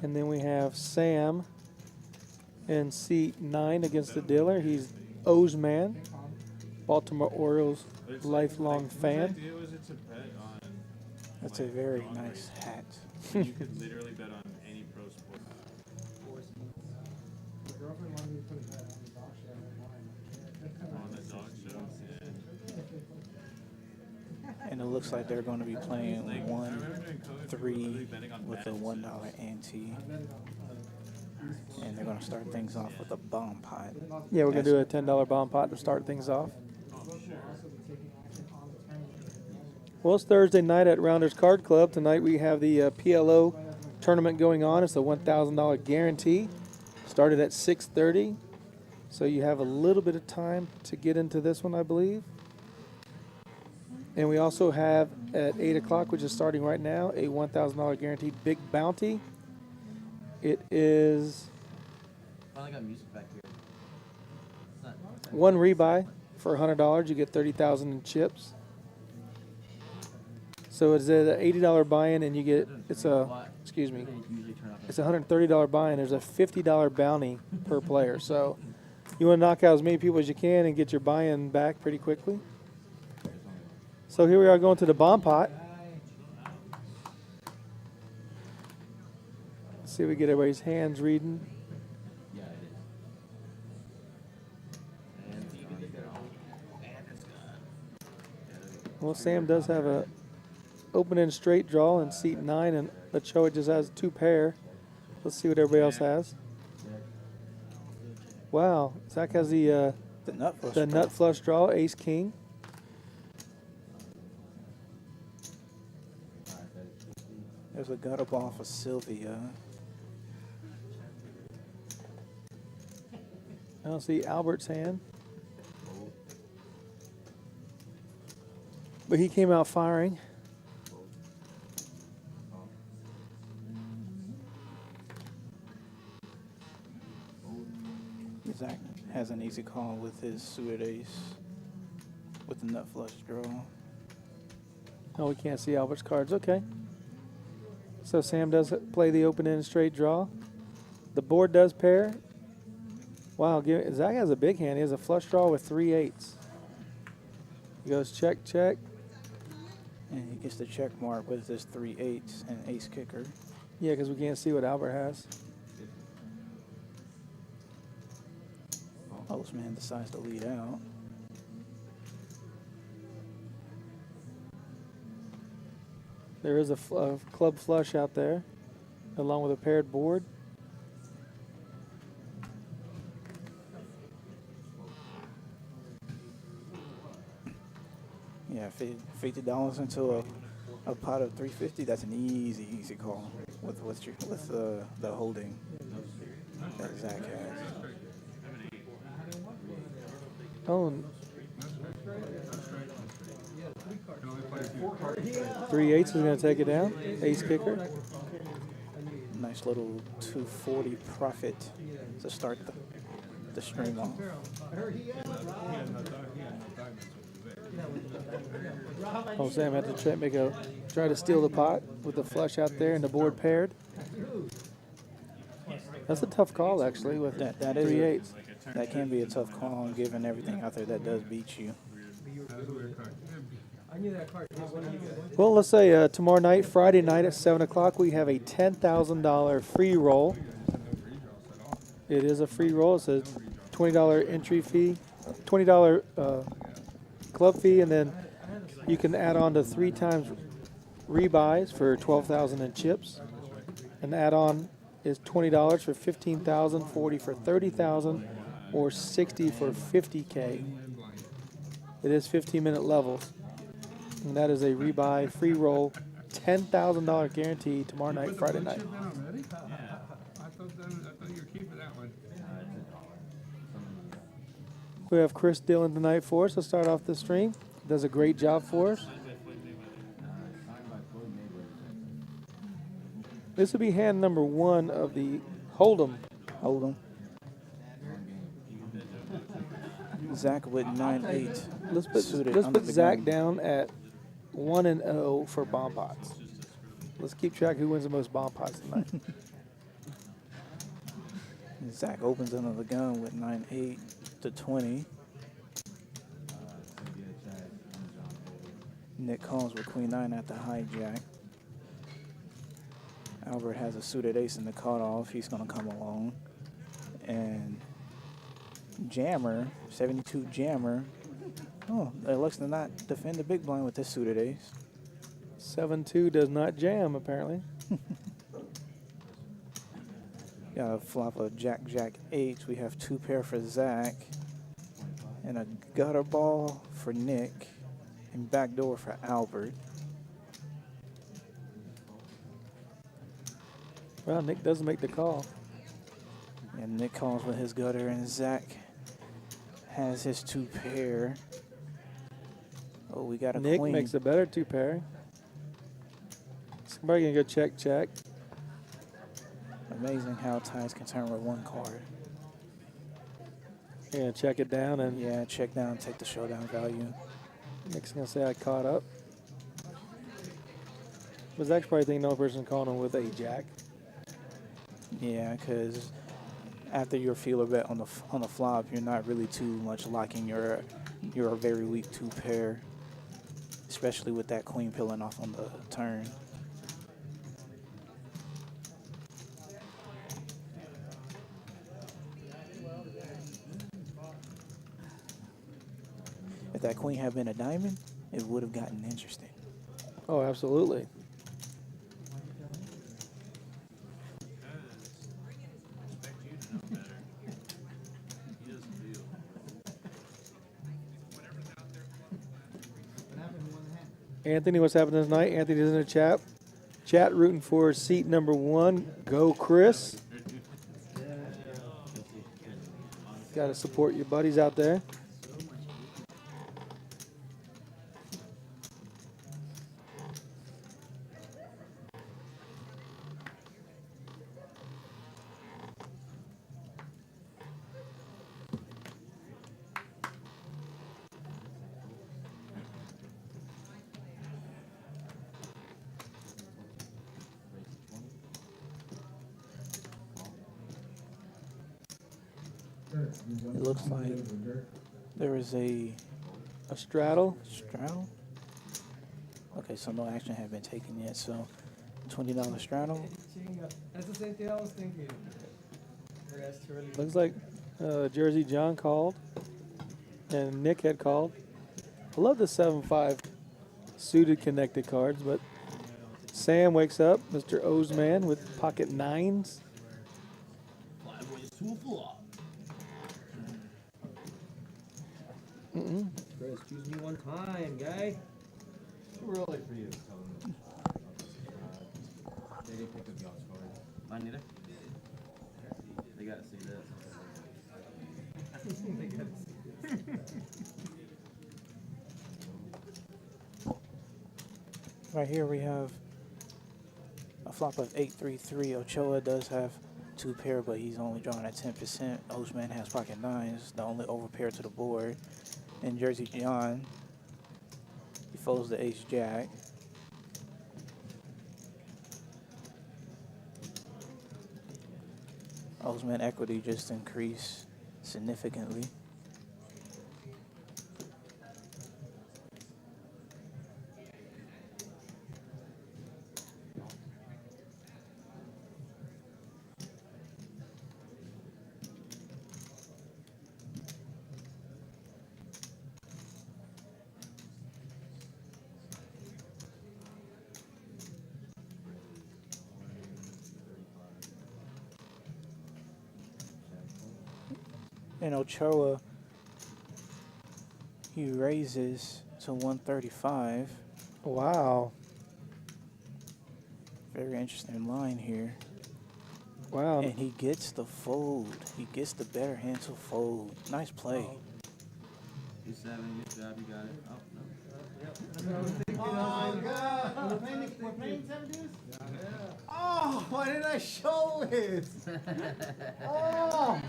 And then we have Sam in seat 9 against the dealer. He's O's man, Baltimore Orioles lifelong fan. That's a very nice hat. You could literally bet on any pro sport. On the dog show? And it looks like they're going to be playing 1-3 with a $1 ante. And they're going to start things off with a bomb pot. Yeah, we're going to do a $10 bomb pot to start things off. Well, it's Thursday night at Rounders Card Club. Tonight we have the PLO tournament going on. It's a $1,000 guarantee. Started at 6:30. So you have a little bit of time to get into this one, I believe. And we also have at 8 o'clock, which is starting right now, a $1,000 guaranteed big bounty. It is Finally got music back here. one rebuy for $100. You get 30,000 in chips. So it's an $80 buy-in, and you get it's a $130 buy-in. There's a $50 bounty per player. So you want to knock out as many people as you can and get your buy-in back pretty quickly. So here we are going to the bomb pot. Let's see if we get everybody's hands reading. Well, Sam does have a open-end straight draw in seat 9, and Lachoa just has 2 pair. Let's see what everybody else has. Wow, Zach has the nut flush draw, ace king. There's a gutter ball for Sylvia. I don't see Albert's hand. But he came out firing. Zach has an easy call with his suited ace with the nut flush draw. Oh, we can't see Albert's cards. Okay. So Sam does play the open-end straight draw. The board does pair. Wow, Zach has a big hand. He has a flush draw with 3 8s. He goes check, check. And he gets the check mark with his 3 8s and ace kicker. Yeah, because we can't see what Albert has. Postman decides to lead out. There is a club flush out there, along with a paired board. Yeah, $50 into a pot of $350. That's an easy call with the holding that Zach has. Oh, 3 8s is going to take it down. Ace kicker. Nice little 240 profit to start the stream off. Oh, Sam had to try to steal the pot with the flush out there and the board paired. That's a tough call, actually, with that 3 8s. That can be a tough call, given everything out there that does beat you. Well, let's say tomorrow night, Friday night at 7 o'clock, we have a $10,000 free roll. It is a free roll. It's a $20 entry fee, $20 club fee, and then you can add on to 3 times rebuys for $12,000 in chips. An add-on is $20 for $15,000, $40 for $30,000, or $60 for $50K. It is 15-minute levels. And that is a rebuy, free roll, $10,000 guarantee tomorrow night, Friday night. We have Chris Dillon tonight for us to start off the stream. Does a great job for us. This will be hand number 1 of the Hold'em. Zach with 9-8. Let's put Zach down at 1-0 for bomb pots. Let's keep track who wins the most bomb pots tonight. Zach opens another gun with 9-8 to 20. Nick Combs with Queen 9 at the hijack. Albert has a suited ace in the cutoff. He's going to come along. And Jammer, 72 Jammer. Oh, elects to not defend the big blind with this suited ace. 7-2 does not jam, apparently. Got a flop of Jack, Jack 8. We have 2 pair for Zach. And a gutter ball for Nick. And backdoor for Albert. Well, Nick doesn't make the call. And Nick calls with his gutter, and Zach has his 2 pair. Oh, we got a Nick queen. makes a better 2 pair. Somebody gonna go check, check. Amazing how ties can turn with 1 card. Yeah, check it down, and Yeah, check down, take the showdown value. Nick's gonna say I caught up. But Zach's probably thinking the only person calling him with a jack. Yeah, because after your feeler bet on the flop, you're not really too much locking your very weak 2 pair, especially with that queen peeling off on the turn. If that queen had been a diamond, it would have gotten interesting. Oh, absolutely. Expect you to know better. He doesn't deal. Anthony, what's happening tonight? Anthony's in the chat. Chat rooting for seat number 1. Go, Chris. Got to support your buddies out there. It looks like there is a straddle. straddle. Okay, so no action had been taken yet. So $20 straddle. That's the same thing I was thinking. Looks like Jersey John called, and Nick had called. I love the 7-5 suited connected cards, but Sam wakes up, Mr. O's man, with pocket 9s. Chris, choose me one time, guy. Too early for you. They didn't pick up y'all's card. Mine neither. They gotta see this. Right here we have a flop of 8-3-3. Ochoa does have 2 pair, but he's only drawing at 10%. Oshman has pocket 9s, the only overpair to the board. And Jersey John, he folds the ace jack. Oshman equity just increased significantly. And Ochoa, he raises to 135. Wow. Very interesting line here. Wow. And he gets the fold. He gets the better hand to fold. Nice play. You 7, good job, you got it. Oh, no. That's what I was thinking. Oh, God. We're playing 7 dudes? Oh, why did I show it? Oh!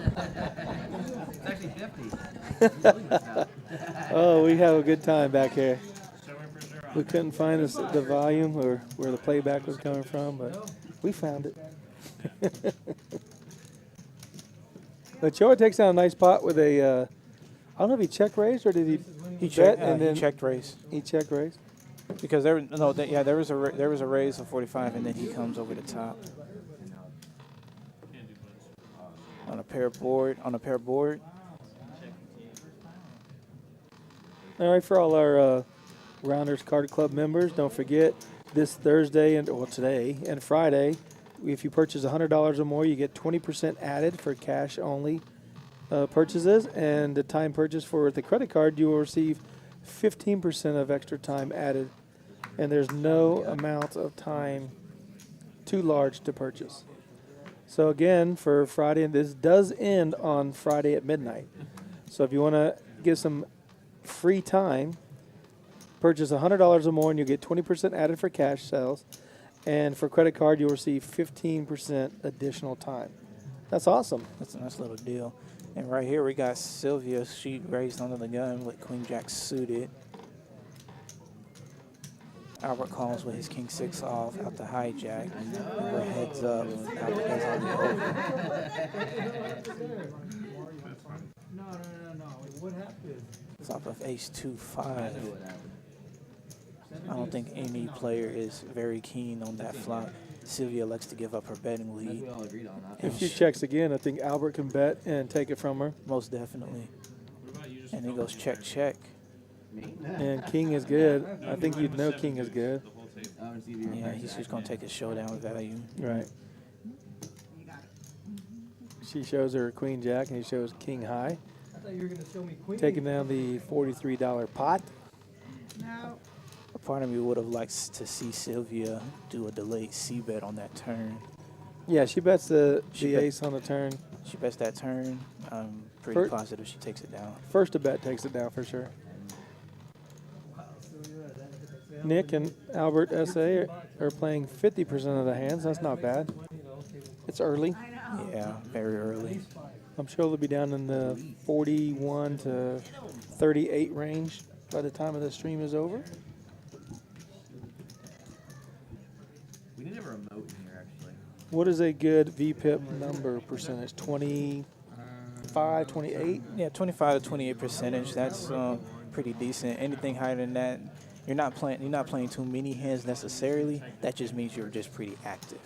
It's actually 50. He's really missed out. Oh, we have a good time back here. Showing for sure. We couldn't find the volume or where the playback was coming from, but we found it. But Choa takes down a nice pot with a, I don't know if he check raised or did he He bet checked. and He then checked raise he check raised? because there was a raise of 45 and then he comes over the top Can't do both. on a pair board. All right, for all our Rounders Card Club members, don't forget this Thursday today and Friday, if you purchase $100 or more, you get 20% added for cash only purchases, and the time purchase for the credit card, you will receive 15% of extra time added, and there's no amount of time too large to purchase. So again, for Friday, and this does end on Friday at midnight. So if you want to get some free time, purchase $100 or more and you'll get 20% added for cash sales, and for credit card you'll receive 15% additional time. That's awesome. That's a nice little deal. And right here we got Sylvia. She raised under the gun with Queen Jack suited. Albert calls with his King 6 off out the hijack. And we're heads up. Albert does all the over. No. What happened? Top of ace 2-5. I don't think any player is very keen on that flop. Sylvia likes to give up her betting lead. We all agreed on that. If she checks again, I think Albert can bet and take it from her. Most definitely. What about you just And he goes check, check. Me? And King is good. I think you'd know King is good. the whole table? I want to see if you Yeah, he's just going to take his showdown value. Right. She shows her Queen Jack and he shows King high. I thought you were gonna show me queen. Taking down the $43 pot. A part of me would have liked to see Sylvia do a delayed C-bet on that turn. Yeah, she bets the She bet- ace on the turn. She bets that turn. I'm pretty Fir- positive she takes it down. First to bet takes it down for sure. Nick and Albert SA are playing 50% of the hands. That's not bad. It's early. Yeah, very early. I'm sure they'll be down in the 41 to 38 range by the time of the stream is over. We need a remote in here, actually. What is a good VPIP number percentage? 25, 28? Yeah, 25 to 28 percentage. That's pretty decent. Anything higher than that, you're not playing too many hands necessarily. That just means you're just pretty active.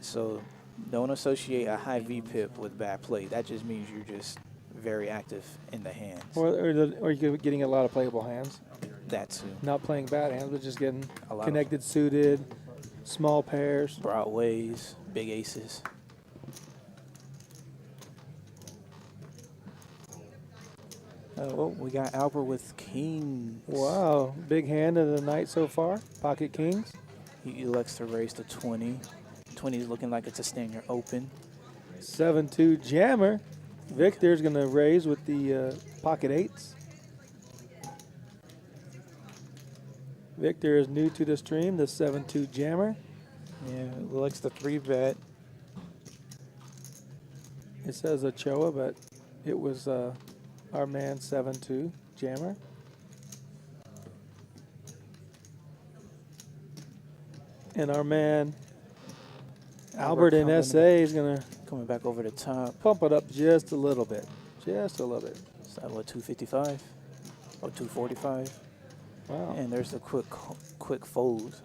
So don't associate a high VPIP with bad play. That just means you're just very active in the hands. Or you're getting a lot of playable hands. That too. Not playing bad hands, but just getting A lot connected, suited, small pairs. Broadways, big aces. Oh, we got Albert with kings. Wow, big hand of the night so far. Pocket kings. He elects to raise to 20. 20 is looking like it's a stinger open. 7-2 jammer. Victor's going to raise with the pocket eights. Victor is new to the stream, the 7-2 jammer. Yeah, elects the 3-bet. It says Ochoa, but it was our man 7-2 jammer. And our man Albert in coming- SA is going to Coming back over the top. pump it up just a little bit. Just a little bit. Is that what, 255 or 245? Wow. And there's the quick fold.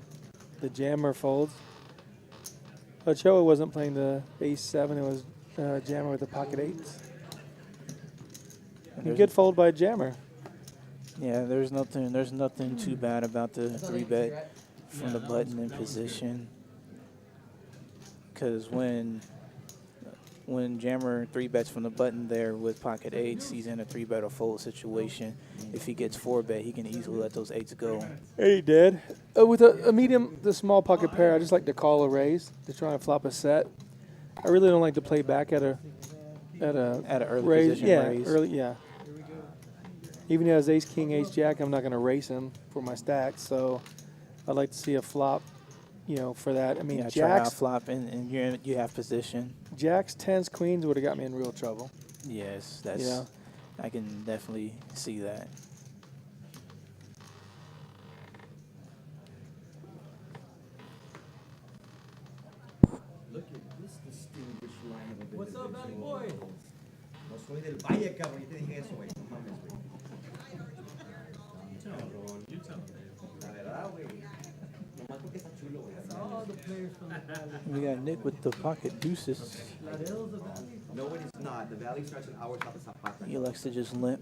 The jammer folds. Ochoa wasn't playing the ace-7. It was jammer with the pocket eights. And there's- Good fold by jammer. Yeah, there's nothing too bad about the 3-bet from the button in position. Because when Jammer 3-bets from the button there with pocket eights, he's in a 3-bet or fold situation. If he gets 4-bet, he can easily let those eights go. He did. With a medium, the small pocket pair, I just like to call a raise to try and flop a set. I really don't like to play back at a At an early raise. position Yeah, raise. early. Yeah. Even if he has ace king, ace jack, I'm not going to race him for my stacks. So I'd like to see a flop you know, for that. I mean, Yeah, try out jacks, flop and you have position. jacks, tens, queens would have got me in real trouble. Yes, that's. Yeah. I can definitely see that. Look at this distinguished line of individuals. What's up, Valley Boy? No soy del Valle, cabrón. Yo te dije eso, güey. No mames, güey. You tell him, La verdad, güey. Nomás porque está chulo, güey. All the players from the Valley. We got Nick with the pocket deuces. Laredo's the Valley? No, it is not. The Valley starts an hour south of Zapata. He likes to just limp.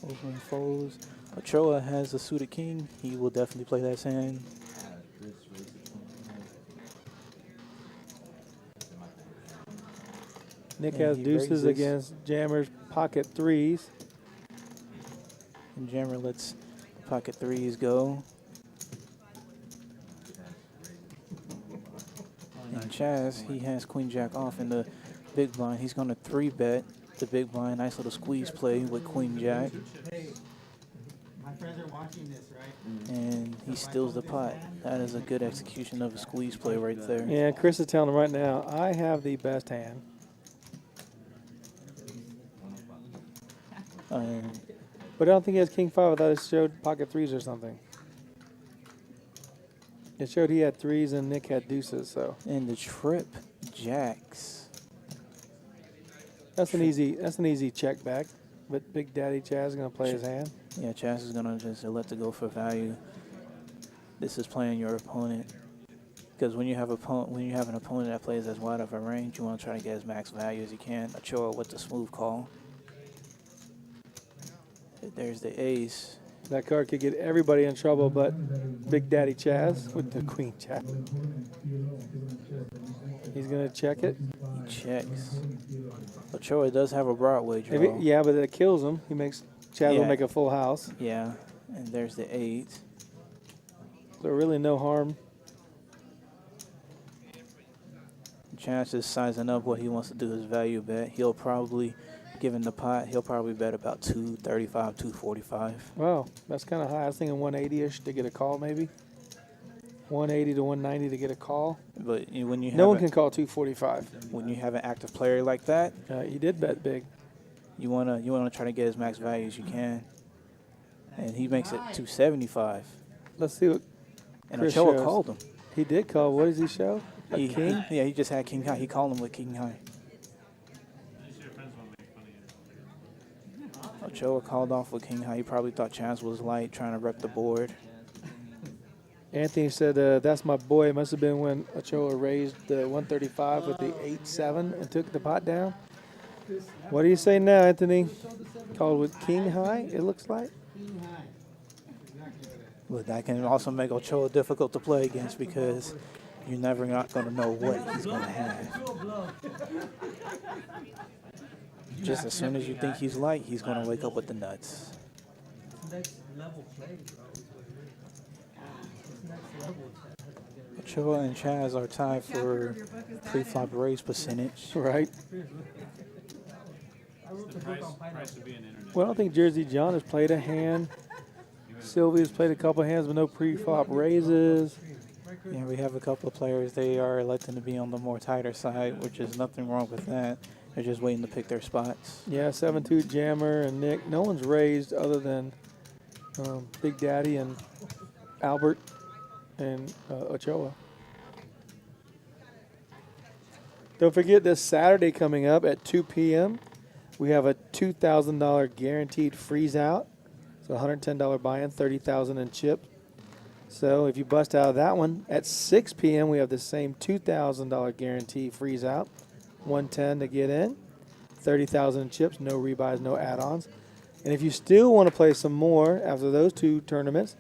Open folds. Ochoa has a suited king. He will definitely play that hand. Nick And has he deuces raises. against jammers, pocket threes. And Jammer lets the pocket threes go. And Chaz, he has queen jack off in the big blind. He's going to 3-bet the big blind. Nice little squeeze play with queen jack. Hey, my friends are watching this, right? And he steals the pot. That is a good execution of a squeeze play right there. And Chris is telling him right now, I have the best hand. But I don't think he has king five. I thought it showed pocket threes or something. It showed he had threes and Nick had deuces, so And the trip jacks. that's an easy check back. But Big Daddy Chaz is gonna play his hand. Yeah, Chaz is going to just elect to go for value. This is playing your opponent. Because when you have an opponent that plays as wide of a range, you want to try to get as max value as you can. Ochoa with the smooth call. There's the ace. That card could get everybody in trouble, but Big Daddy Chaz with the queen jack. He's gonna check it. He checks. Ochoa does have a Broadway draw. Yeah, but that kills him. He makes Chaz will Yeah. make a full house. Yeah, and there's the 8. So really no harm. Chaz is sizing up what he wants to do his value bet. He'll probably, given the pot, he'll probably bet about 235, 245. Wow, that's kind of high. I was thinking 180-ish to get a call, maybe. 180 to 190 to get a call. But when you have No one can call 245. when you have an active player like that, He did bet big. you wanna try to get as max value as you can. And he makes it 275. Let's see what And Chris Ochoa shows. called him. he did call. What does he show? A He, king? Yeah, he just had king high. He called him with king high. At least your friends won't make fun of you. Ochoa called off with king high. He probably thought Chaz was light, trying to rep the board. Anthony said, that's my boy. It must have been when Ochoa raised the 135 with the 8-7 and took the pot down. What do you say now, Anthony? Called with king high, it looks like? But that can also make Ochoa difficult to play against because you're never not going to know what he's going to have. Just as soon as you think he's light, he's going to wake up with the nuts. Next level play, bro. It's next level. Ochoa and Chaz are tied for pre-flop raise percentage. Right. I wrote the book Price, on price pineapple. of being internet. Well, I don't think Jersey John has played a hand. Sylvia's played a couple hands, but no pre-flop raises. Yeah, we have a couple of players. They are electing to be on the more tighter side, which is nothing wrong with that. They're just waiting to pick their spots. Yeah, 7-2 Jammer and Nick. No one's raised other than Big Daddy and Albert and Ochoa. Don't forget this Saturday coming up at 2 p.m. We have a $2,000 guaranteed freeze out. So $110 buy-in, $30,000 in chip. So if you bust out of that one, at 6 p.m. we have the same $2,000 guarantee freeze out. $110 to get in, $30,000 in chips, no rebuys, no add-ons. And if you still want to play some more after those two tournaments,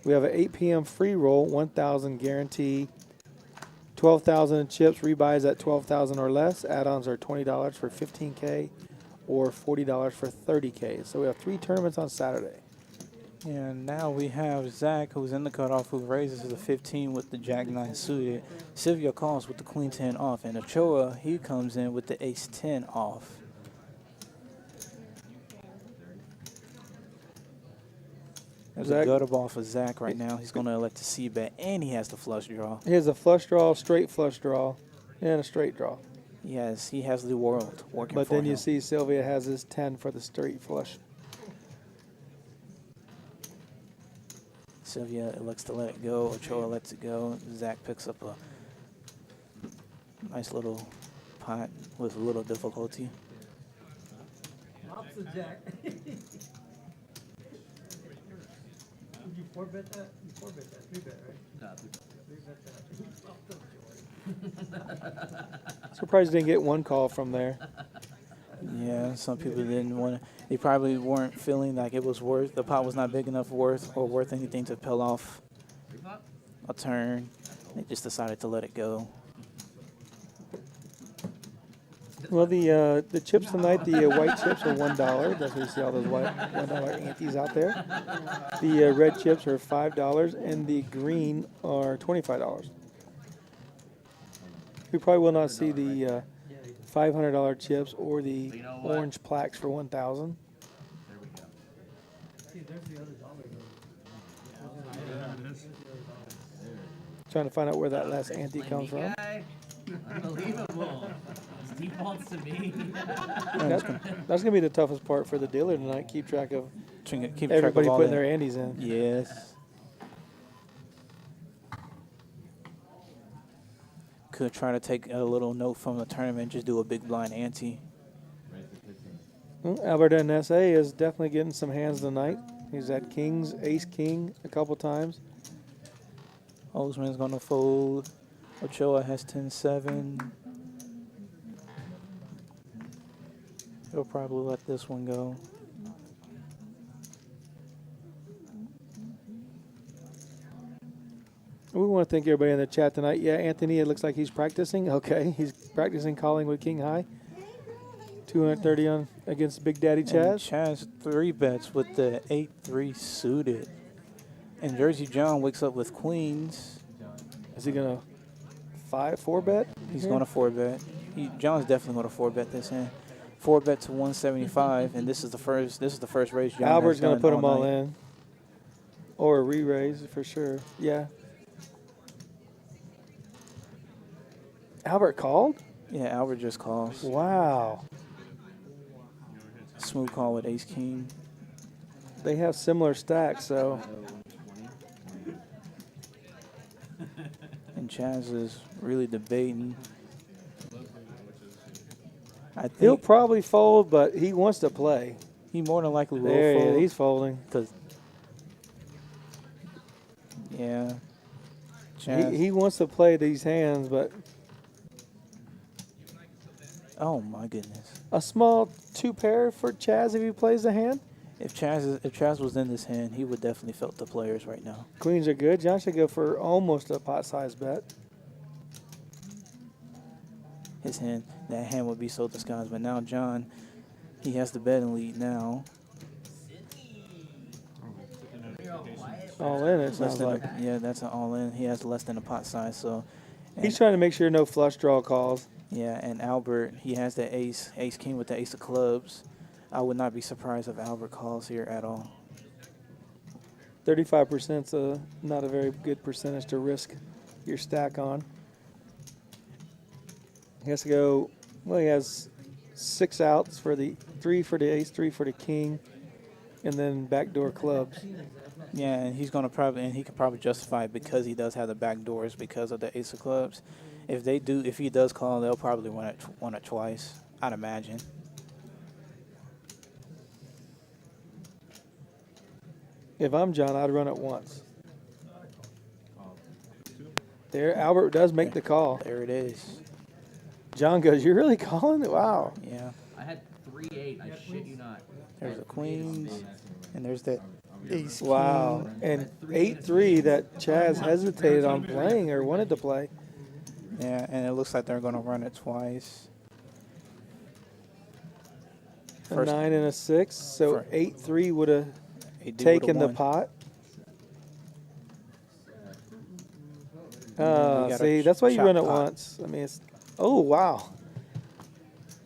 we have an 8 p.m. free roll, $1,000 guarantee, $12,000 in chips, rebuys at $12,000 or less. Add-ons are $20 for $15K or $40 for $30K. So we have 3 tournaments on Saturday. And now we have Zach, who's in the cutoff, who raises the 15 with the Jack-9 suited. Sylvia calls with the Queen-10 off. And Ochoa, he comes in with the Ace-10 off. There's Zach- a gutter ball for Zach right now. He's going to elect to C-bet, and he has the flush draw. He has a flush draw, straight flush draw, and a straight draw. Yes, he has the world working But for then him. you see Sylvia has his 10 for the straight flush. Sylvia elects to let it go. Ochoa lets it go. Zach picks up a nice little pot with a little difficulty. Lots of jack. Did you 4-bet that? You 4-bet that. 3-bet, right? Nah, 3-bet that. Surprised he didn't get one call from there. Yeah, some people didn't want to. They probably weren't feeling like it was worth. The pot was not big enough worth anything to peel off a turn. They just decided to let it go. Well, the chips tonight, the white chips are $1. That's why you see all those white $1 antes out there. The red chips are $5, and the green are $25. We probably will not see the $500 chips or the You know what? orange plaques for $1,000. There we go. See, there's the other dollar. Trying to find out where that last ante Blame comes me, from. guy. Unbelievable. It's defaults to me. That's going to be the toughest part for the dealer tonight. Keep track of Keep track of everybody all putting that. their antes in. Yes. Could try to take a little note from the tournament, just do a big blind ante. Well, Albert NSA is definitely getting some hands tonight. He's had kings, ace king a couple times. Osman's going to fold. Ochoa has 10-7. He'll probably let this one go. We want to thank everybody in the chat tonight. Yeah, Anthony, it looks like he's practicing. Okay, he's practicing calling with King High. 230 on against Big Daddy And Chaz. Chaz 3-bets with the 8-3 suited. And Jersey John wakes up with queens. Is he gonna 4-bet? He's going to 4-bet. John's definitely going to 4-bet this hand. 4-bet to 175, and this is the first raise John Albert's has gonna done put them all night. in, or a re-raise for sure. Yeah. Albert called? Yeah, Albert just calls. Wow. Smooth call with ace king. They have similar stacks, so And Chaz is really debating. I he'll think probably fold, but he wants to play. he more than likely will There, fold. he's folding. Yeah. Chaz. He wants to play these hands, but Oh my goodness. a small 2-pair for Chaz if he plays the hand. If Chaz was in this hand, he would definitely felt the players right now. Queens are good. John should go for almost a pot size bet. That hand would be so disguised. But now John, he has the betting lead now. All in, it Less sounds than like. yeah, that's an all in. He has less than a pot size, so. He's trying to make sure no flush draw calls. Yeah, and Albert, he has the ace king with the ace of clubs. I would not be surprised if Albert calls here at all. 35% is not a very good percentage to risk your stack on. He has to go, well, he has 6 outs for the 3 for the ace, 3 for the king, and then backdoor clubs. Yeah, and he could probably justify it because he does have the back doors because of the ace of clubs. If he does call, they'll probably run it twice, I'd imagine. If I'm John, I'd run it once. There, Albert does make the call. There it is. John goes, "You're really calling it? Wow." Yeah. I had 3-8. I shit you not. There's the queens, and there's that ace. Wow. king. And 8-3 that Chaz hesitated on playing or wanted to play. Yeah, and it looks like they're going to run it twice. A First- 9 and a 6. So For- 8-3 would have They do taken would've the won. pot. we got a See, that's why you chop run it pot. once. I mean, it's, oh, wow.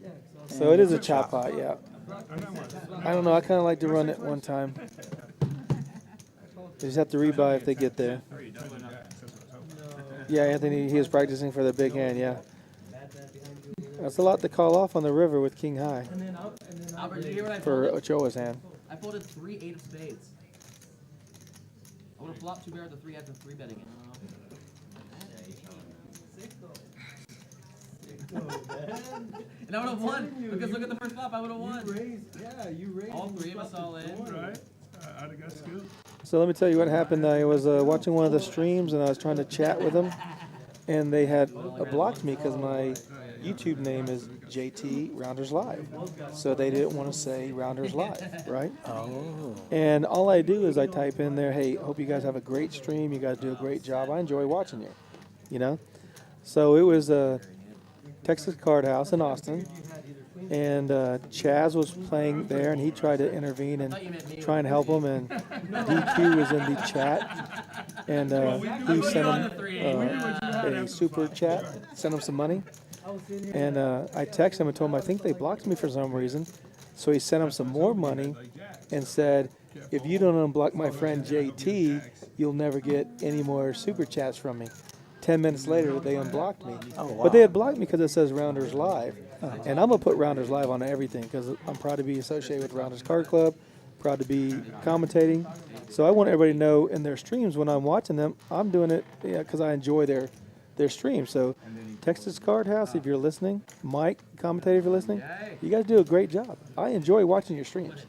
Yeah, so So it is a chop pot, yeah. I don't know. I kind of like to run it one time. They just have to rebuy if they get there. Yeah, Anthony, he was practicing for the big hand, yeah. That's a lot to call off on the river with king high Albert, did you hear what I for folded? Ochoa's hand. I folded 3 8 of spades. I would have flopped 2 bears with 3 after 3 betting it. And I would have won because look at the first flop. I would have won. You raised. All 3 of us all in. Right? I'd have got scooped. So let me tell you what happened. I was watching one of the streams and I was trying to chat with them, and they had blocked me because my YouTube name is JT Rounders Live. So they didn't want to say Rounders Live, right? Oh. And all I do is I type in there, hey, hope you guys have a great stream. You guys do a great job. I enjoy watching you, you know? So it was Texas Card House in Austin. And Chaz was playing there, and he tried to intervene and try and help him. And DQ was in the chat, and he sent him a super chat, sent him some money. And I texted him and told him I think they blocked me for some reason. So he sent him some more money and said, if you don't unblock my friend JT, you'll never get any more super chats from me. 10 minutes later, they unblocked me. Oh, wow. But they had blocked me because it says Rounders Live. And I'm going to put Rounders Live on everything because I'm proud to be associated with Rounders Card Club, proud to be commentating. So I want everybody to know in their streams when I'm watching them, I'm doing it because I enjoy their stream. So Texas Card House, if you're listening, Mike, commentator, if you're listening, you guys do a great job. I enjoy watching your streams.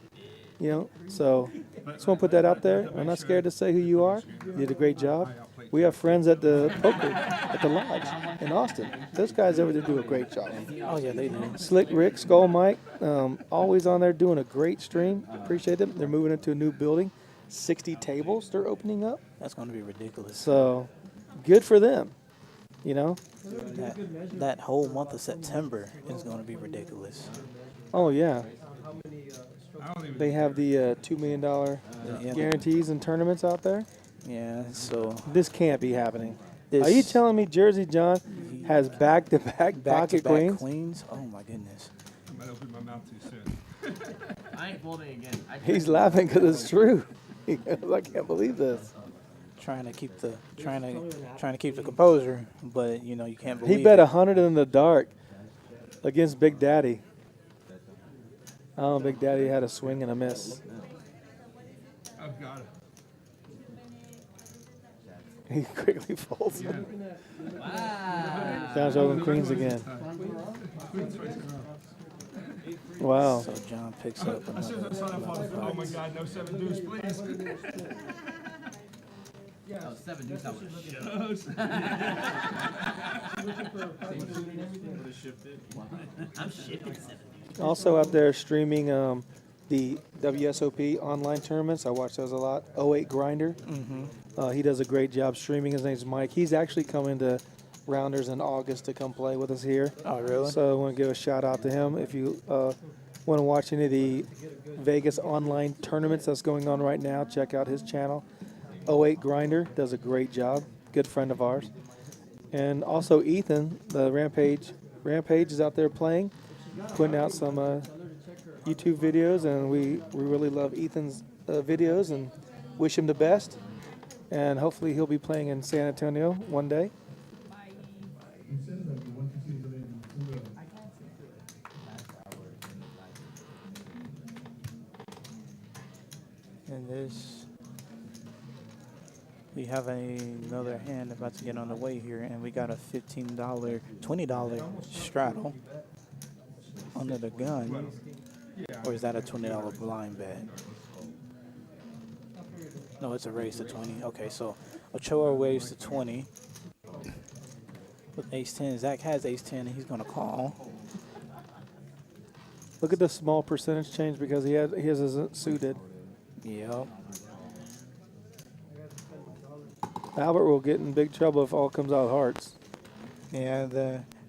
You know, so just want to put that out there. I'm not scared to say who you are. You did a great job. We have friends at the poker at the lodge in Austin. Those guys over there do a great job. Oh, yeah, they do. Slick Rick, Skull Mike, always on there doing a great stream. Appreciate them. They're moving into a new building. 60 tables they're opening up. That's going to be ridiculous. So good for them. You know? That whole month of September is going to be ridiculous. Oh, yeah. I don't even They have the $2 million Yeah. guarantees and tournaments out there. Yeah, so This can't be happening. this Are you telling me Jersey John has back-to-back pocket back-to-back queens? Oh, my goodness. I might open my mouth too soon. I ain't folding again. He's laughing because it's true. He goes, I can't believe this. Trying to keep the composure, but you know you can't believe He bet it. 100 in the dark against Big Daddy. Oh, Big Daddy had a swing and a miss. I've got it. He quickly folds. Yeah. Wow. Down to open queens again. Wow. So John picks up I should have signed up for oh my God, no 7 deuce, please. That was 7 deuce. That was shit. I'm shifting 7. Also out there streaming the WSOP online tournaments. I watch those a lot. 08 Grinder. He does a great job streaming. His name's Mike. He's actually coming to Rounders in August to come play with us here. Oh, really? So I want to give a shout out to him. If you want to watch any of the Vegas online tournaments that's going on right now, check out his channel. 08 Grinder does a great job. Good friend of ours. And also Ethan, the Rampage is out there playing, putting out some YouTube videos, and we really love Ethan's videos and wish him the best. And hopefully he'll be playing in San Antonio one day. And this, we have another hand about to get on the way here, and we got a $15, $20 straddle under the gun. Or is that a $20 blind bet? No, it's a raise to 20. Okay, so Ochoa waves to 20 with ace-10. Zach has ace-10, and he's going to call. Look at the small percentage change because his isn't suited. Yep. Albert will get in big trouble if all comes out hearts. Yeah,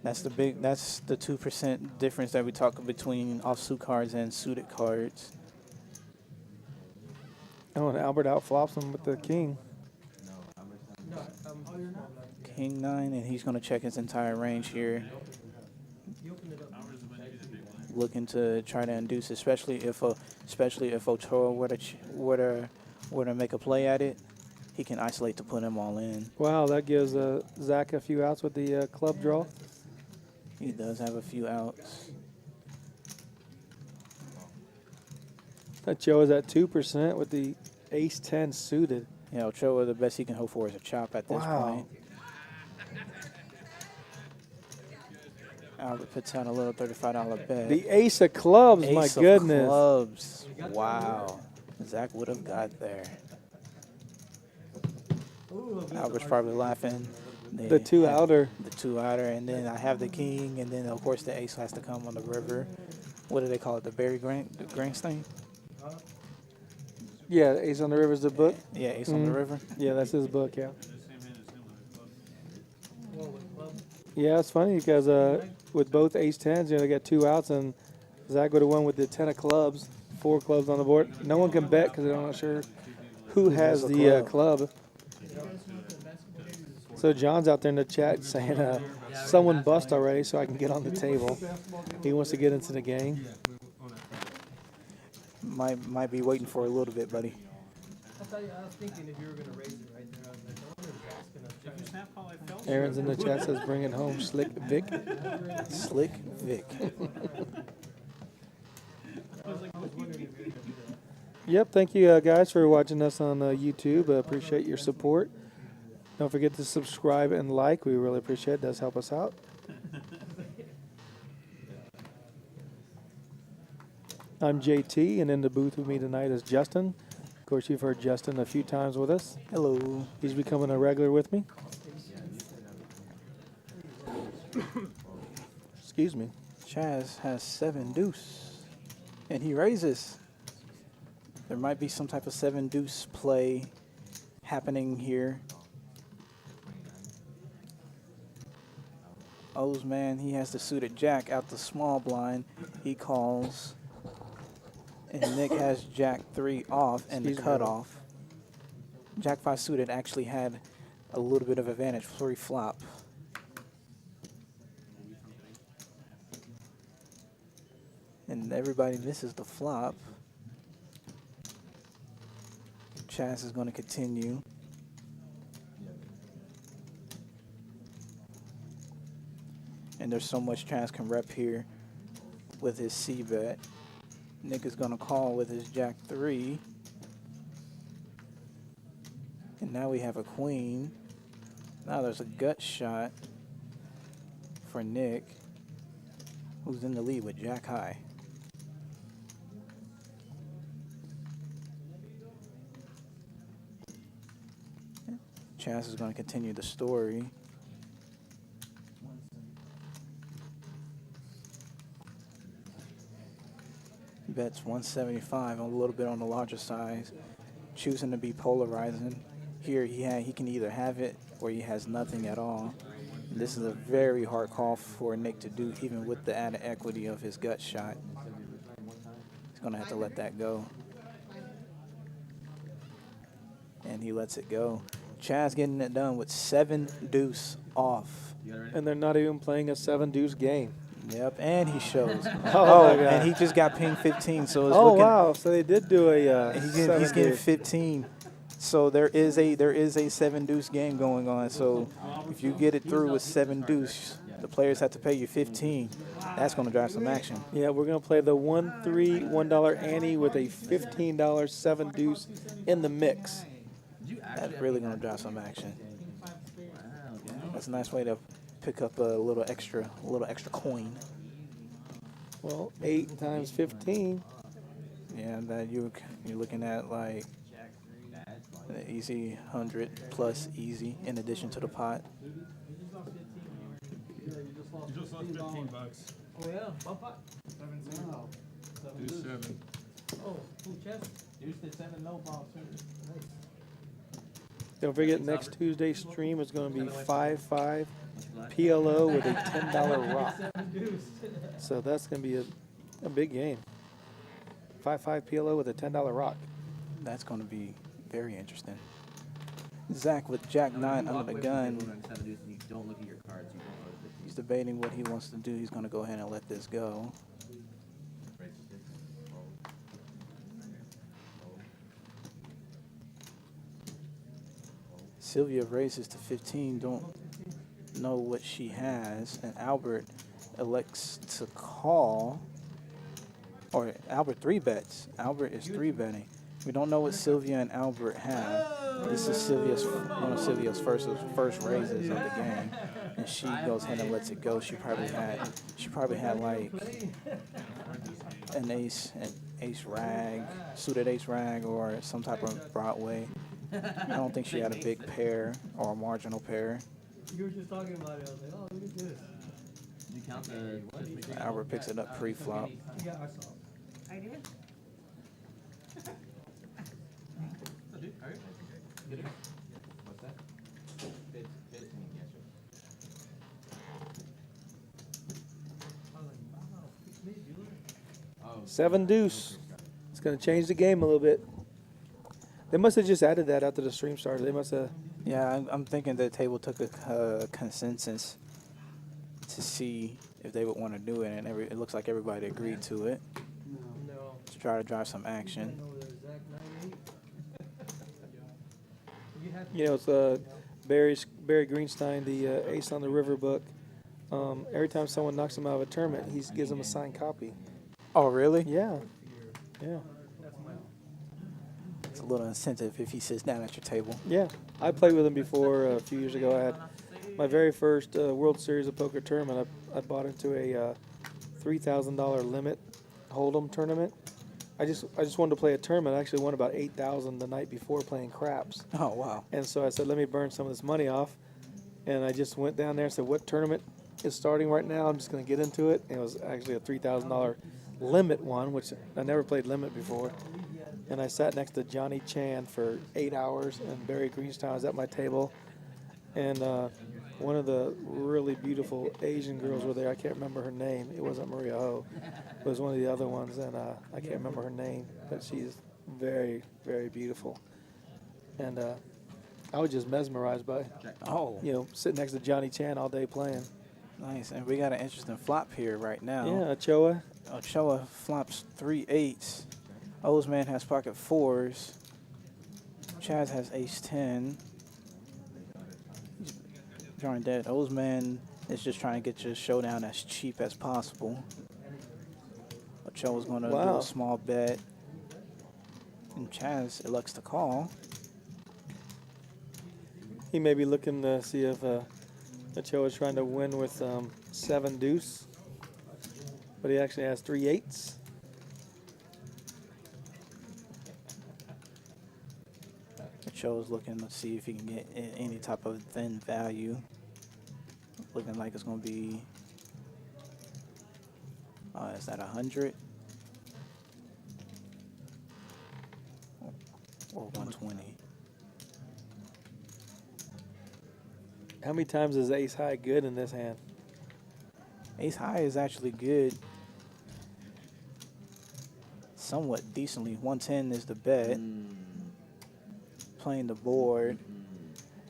that's the 2% difference that we talk between offsuit cards and suited cards. Oh, and Albert outflops him with the king. King 9, and he's going to check his entire range here. Looking to try to induce, especially if Ochoa were to make a play at it. he can isolate to put him all in. Wow, that gives Zach a few outs with the club draw. He does have a few outs. Joe is at 2% with the ace-10 suited. You know, Ochoa, the best he can hope for is a chop at this Wow. point. Albert puts out a little $35 bet. The ace of clubs, Ace my of goodness. clubs. Wow. Zach would have got there. Albert's probably laughing. The two outer. The two outer, and then I have the king, and then of course the ace has to come on the river. What do they call it? The Barry Grangstein? Yeah, ace on the river's the book. Yeah, ace on the river. Yeah, that's his book, yeah. The same hand as him with his club. Well, with club. Yeah, it's funny because with both ace-10s, you know, they got two outs, and Zach would have won with the 10 of clubs, 4 clubs on the board. No one can bet because they're not sure who has the club. So John's out there in the chat saying, someone bust already so I can get on the table. He wants to get into the game. Might be waiting for a little bit, buddy. I'll tell you, I was thinking if you were going to raise it right there, I was like, I wonder if Zach's going to try Did you snap call I felt? Aaron's in the chat says, bring it home, Slick Vic. Slick Vic. Yep, thank you guys for watching us on YouTube. Appreciate your support. Don't forget to subscribe and like. We really appreciate it. It does help us out. I'm JT, and in the booth with me tonight is Justin. Of course, you've heard Justin a few times with us. Hello. He's becoming a regular with me. Excuse me. Chaz has 7 deuce, and he raises. There might be some type of 7 deuce play happening here. O's man, he has the suited jack out the small blind. He calls. And Nick has jack 3 off and the cutoff. Jack 5 suited actually had a little bit of advantage pre-flop. And everybody misses the flop. Chaz is going to continue. And there's so much Chaz can rep here with his C-bet. Nick is going to call with his jack 3. And now we have a queen. Now there's a gut shot for Nick, who's in the lead with jack high. Chaz is going to continue the story. Bets 175, a little bit on the larger side, choosing to be polarizing. Here he can either have it or he has nothing at all. This is a very hard call for Nick to do, even with the added equity of his gut shot. He's going to have to let that go. And he lets it go. Chaz getting it done with 7 deuce off. And they're not even playing a 7 deuce game. Yep, and he shows. Oh, my God. And he just got pinged 15, so it's Oh, looking. wow. So they did do a He's 7 getting deuce. 15. So there is a 7 deuce game going on. So if you get it through with 7 deuce, the players have to pay you 15. That's going to drive some action. Yeah, we're going to play the 1-3 $1 ante with a $15 7 deuce in the mix. That's really going to drive some action. That's a nice way to pick up a little extra coin. Well, 8 times 15. Yeah, that you're looking at like an easy 100 plus easy in addition to the pot. You just lost $15. Oh, yeah? One pot? 7-2. Wow. Do 7. Oh, two chess? Used to 7 no ball too. Nice. Don't forget, next Tuesday's stream is going to be 5-5 PLO with a $10 rock. So that's going to be a big game. 5-5 PLO with a $10 rock. That's going to be very interesting. Zach with jack 9 under the gun. You don't look at your cards. You don't know He's debating what he wants to do. He's going to go ahead and let this go. Sylvia raises to 15, don't know what she has, and Albert elects to call, or Albert 3-bets. Albert is 3-betting. We don't know what Sylvia and Albert have. This is one of Sylvia's first raises of the game, and she goes ahead and lets it go. She probably had like an ace rag, suited ace rag, or some type of Broadway. I don't think she had a big pair or a marginal pair. You were just talking about it. I was like, oh, look at this. Did you count the? Albert picks it up pre-flop. Yeah, I saw. I did. Oh, dude, all right. Get it. What's that? I was like, wow, it's me, dude. Oh, 7 deuce. It's going to change the game a little bit. They must have just added that after the stream started. They must have. Yeah, I'm thinking the table took a consensus to see if they would want to do it, and it looks like everybody agreed to it No. to try to drive some action. No, the exact 9-8. You have You know, it's Barry Greenstein, the Ace on the River book. Every time someone knocks him out of a tournament, he gives them a signed copy. Oh, really? Yeah. Yeah. It's a little incentive if he sits down at your table. Yeah. I played with him before a few years ago. I had my very first World Series of Poker tournament. I bought into a $3,000 limit hold'em tournament. I just wanted to play a tournament. I actually won about $8,000 the night before playing craps. Oh, wow. And so I said, let me burn some of this money off. And I just went down there and said, what tournament is starting right now? I'm just going to get into it. And it was actually a $3,000 limit one, which I never played limit before. And I sat next to Johnny Chan for 8 hours, and Barry Greenstein was at my table. And one of the really beautiful Asian girls were there. I can't remember her name. It wasn't Maria Ho. It was one of the other ones, and I can't remember her name. But she's very, very beautiful. And I was just mesmerized by, sitting next to Johnny Chan all day playing. Nice. And we got an interesting flop here right now. Yeah, Ochoa. Ochoa flops 3 8s. O's man has pocket 4s. Chaz has ace 10. Drawing dead. O's man is just trying to get your showdown as cheap as possible. Ochoa's going to do a small bet. And Chaz elects to call. He may be looking to see if Ochoa's trying to win with 7 deuce. But he actually has 3 8s. Ochoa's looking to see if he can get any type of thin value. Looking like it's going to be, is that 100? Or 120? How many times is ace high good in this hand? Ace high is actually good. Somewhat decently. 110 is the bet. Playing the board.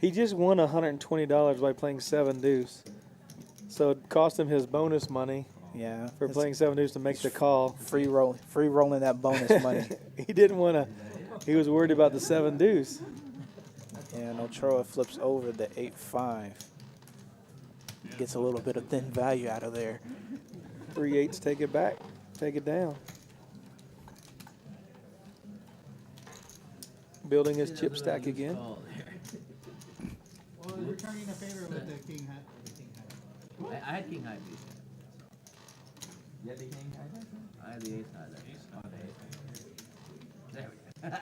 He just won $120 by playing 7 deuce. So it cost him his bonus money. Yeah. For playing 7 deuce to make the call. Free rolling that bonus money. He didn't want to. He was worried about the 7 deuce. And Ochoa flips over the 8-5. Gets a little bit of thin value out of there. 3 8s, take it back. Take it down. Building his chip stack again. Well, you're turning in favor with the king high. I had king high, please. You had the king high? I had the ace high there. Oh, the ace high. There we go.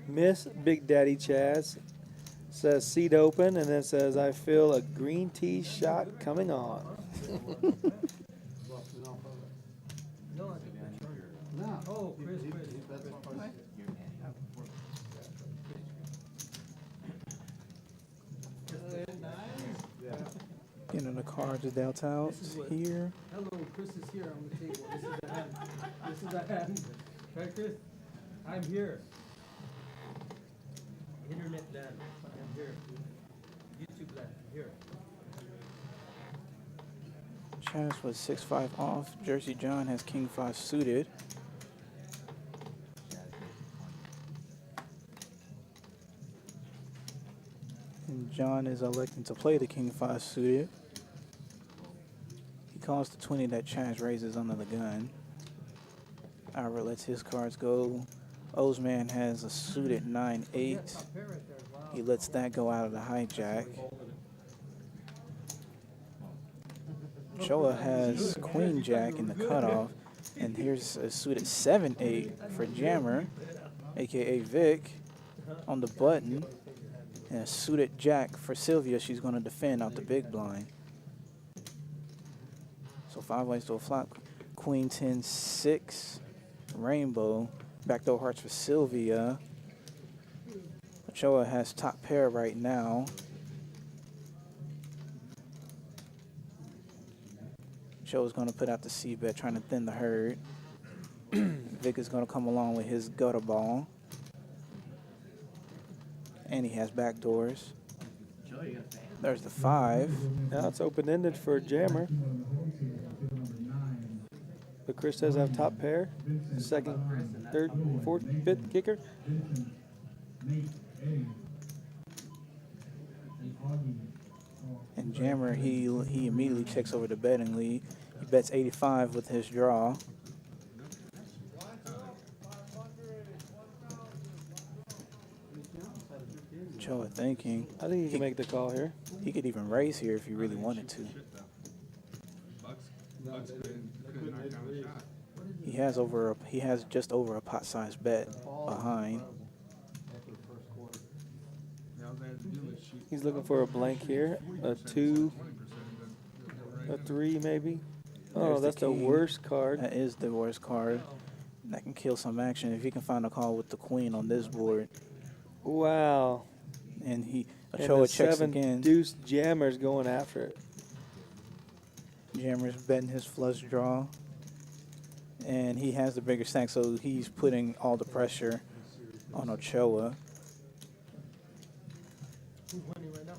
Miss Big Daddy Chaz says seat open, and then says, I feel a green tea shot coming on. No. Oh, Chris. Getting the cards dealt out here. Hello, Chris is here on the table. This is the hand. This is the hand. Right, Chris? I'm here. Internet land. I'm here. YouTube land. I'm here. Chaz was 6-5 off. Jersey John has king 5 suited. And John is electing to play the king 5 suited. He calls the 20 that Chaz raises under the gun. Ira lets his cards go. Ozman has a suited 9-8. He lets that go out of the hijack. Choa has queen jack in the cutoff. And here's a suited 7-8 for Jammer, aka Vic, on the button. And a suited jack for Sylvia. She's going to defend out the big blind. So 5 ways to a flop. Queen 10-6, rainbow. Backdoor hearts for Sylvia. Ochoa has top pair right now. Ochoa's going to put out the C-bet, trying to thin the herd. Vic is going to come along with his gutter ball. And he has backdoors. There's the 5. Now it's open-ended for Jammer. But Chris does have top pair. Second, third, fourth, fifth kicker. And Jammer, he immediately checks over the betting lead. He bets 85 with his draw. Choa thinking. I think he can make the call here. He could even raise here if he really wanted to. He has just over a pot-sized bet behind. He's looking for a blank here. A 2, a 3 maybe. Oh, that's the worst card. That is the worst card. That can kill some action if he can find a call with the queen on this board. Wow. And And Ochoa the checks 7 again. deuce Jammer's going after it. Jammer's betting his flush draw. And he has the bigger stack, so he's putting all the pressure on Ochoa. Who's winning right now?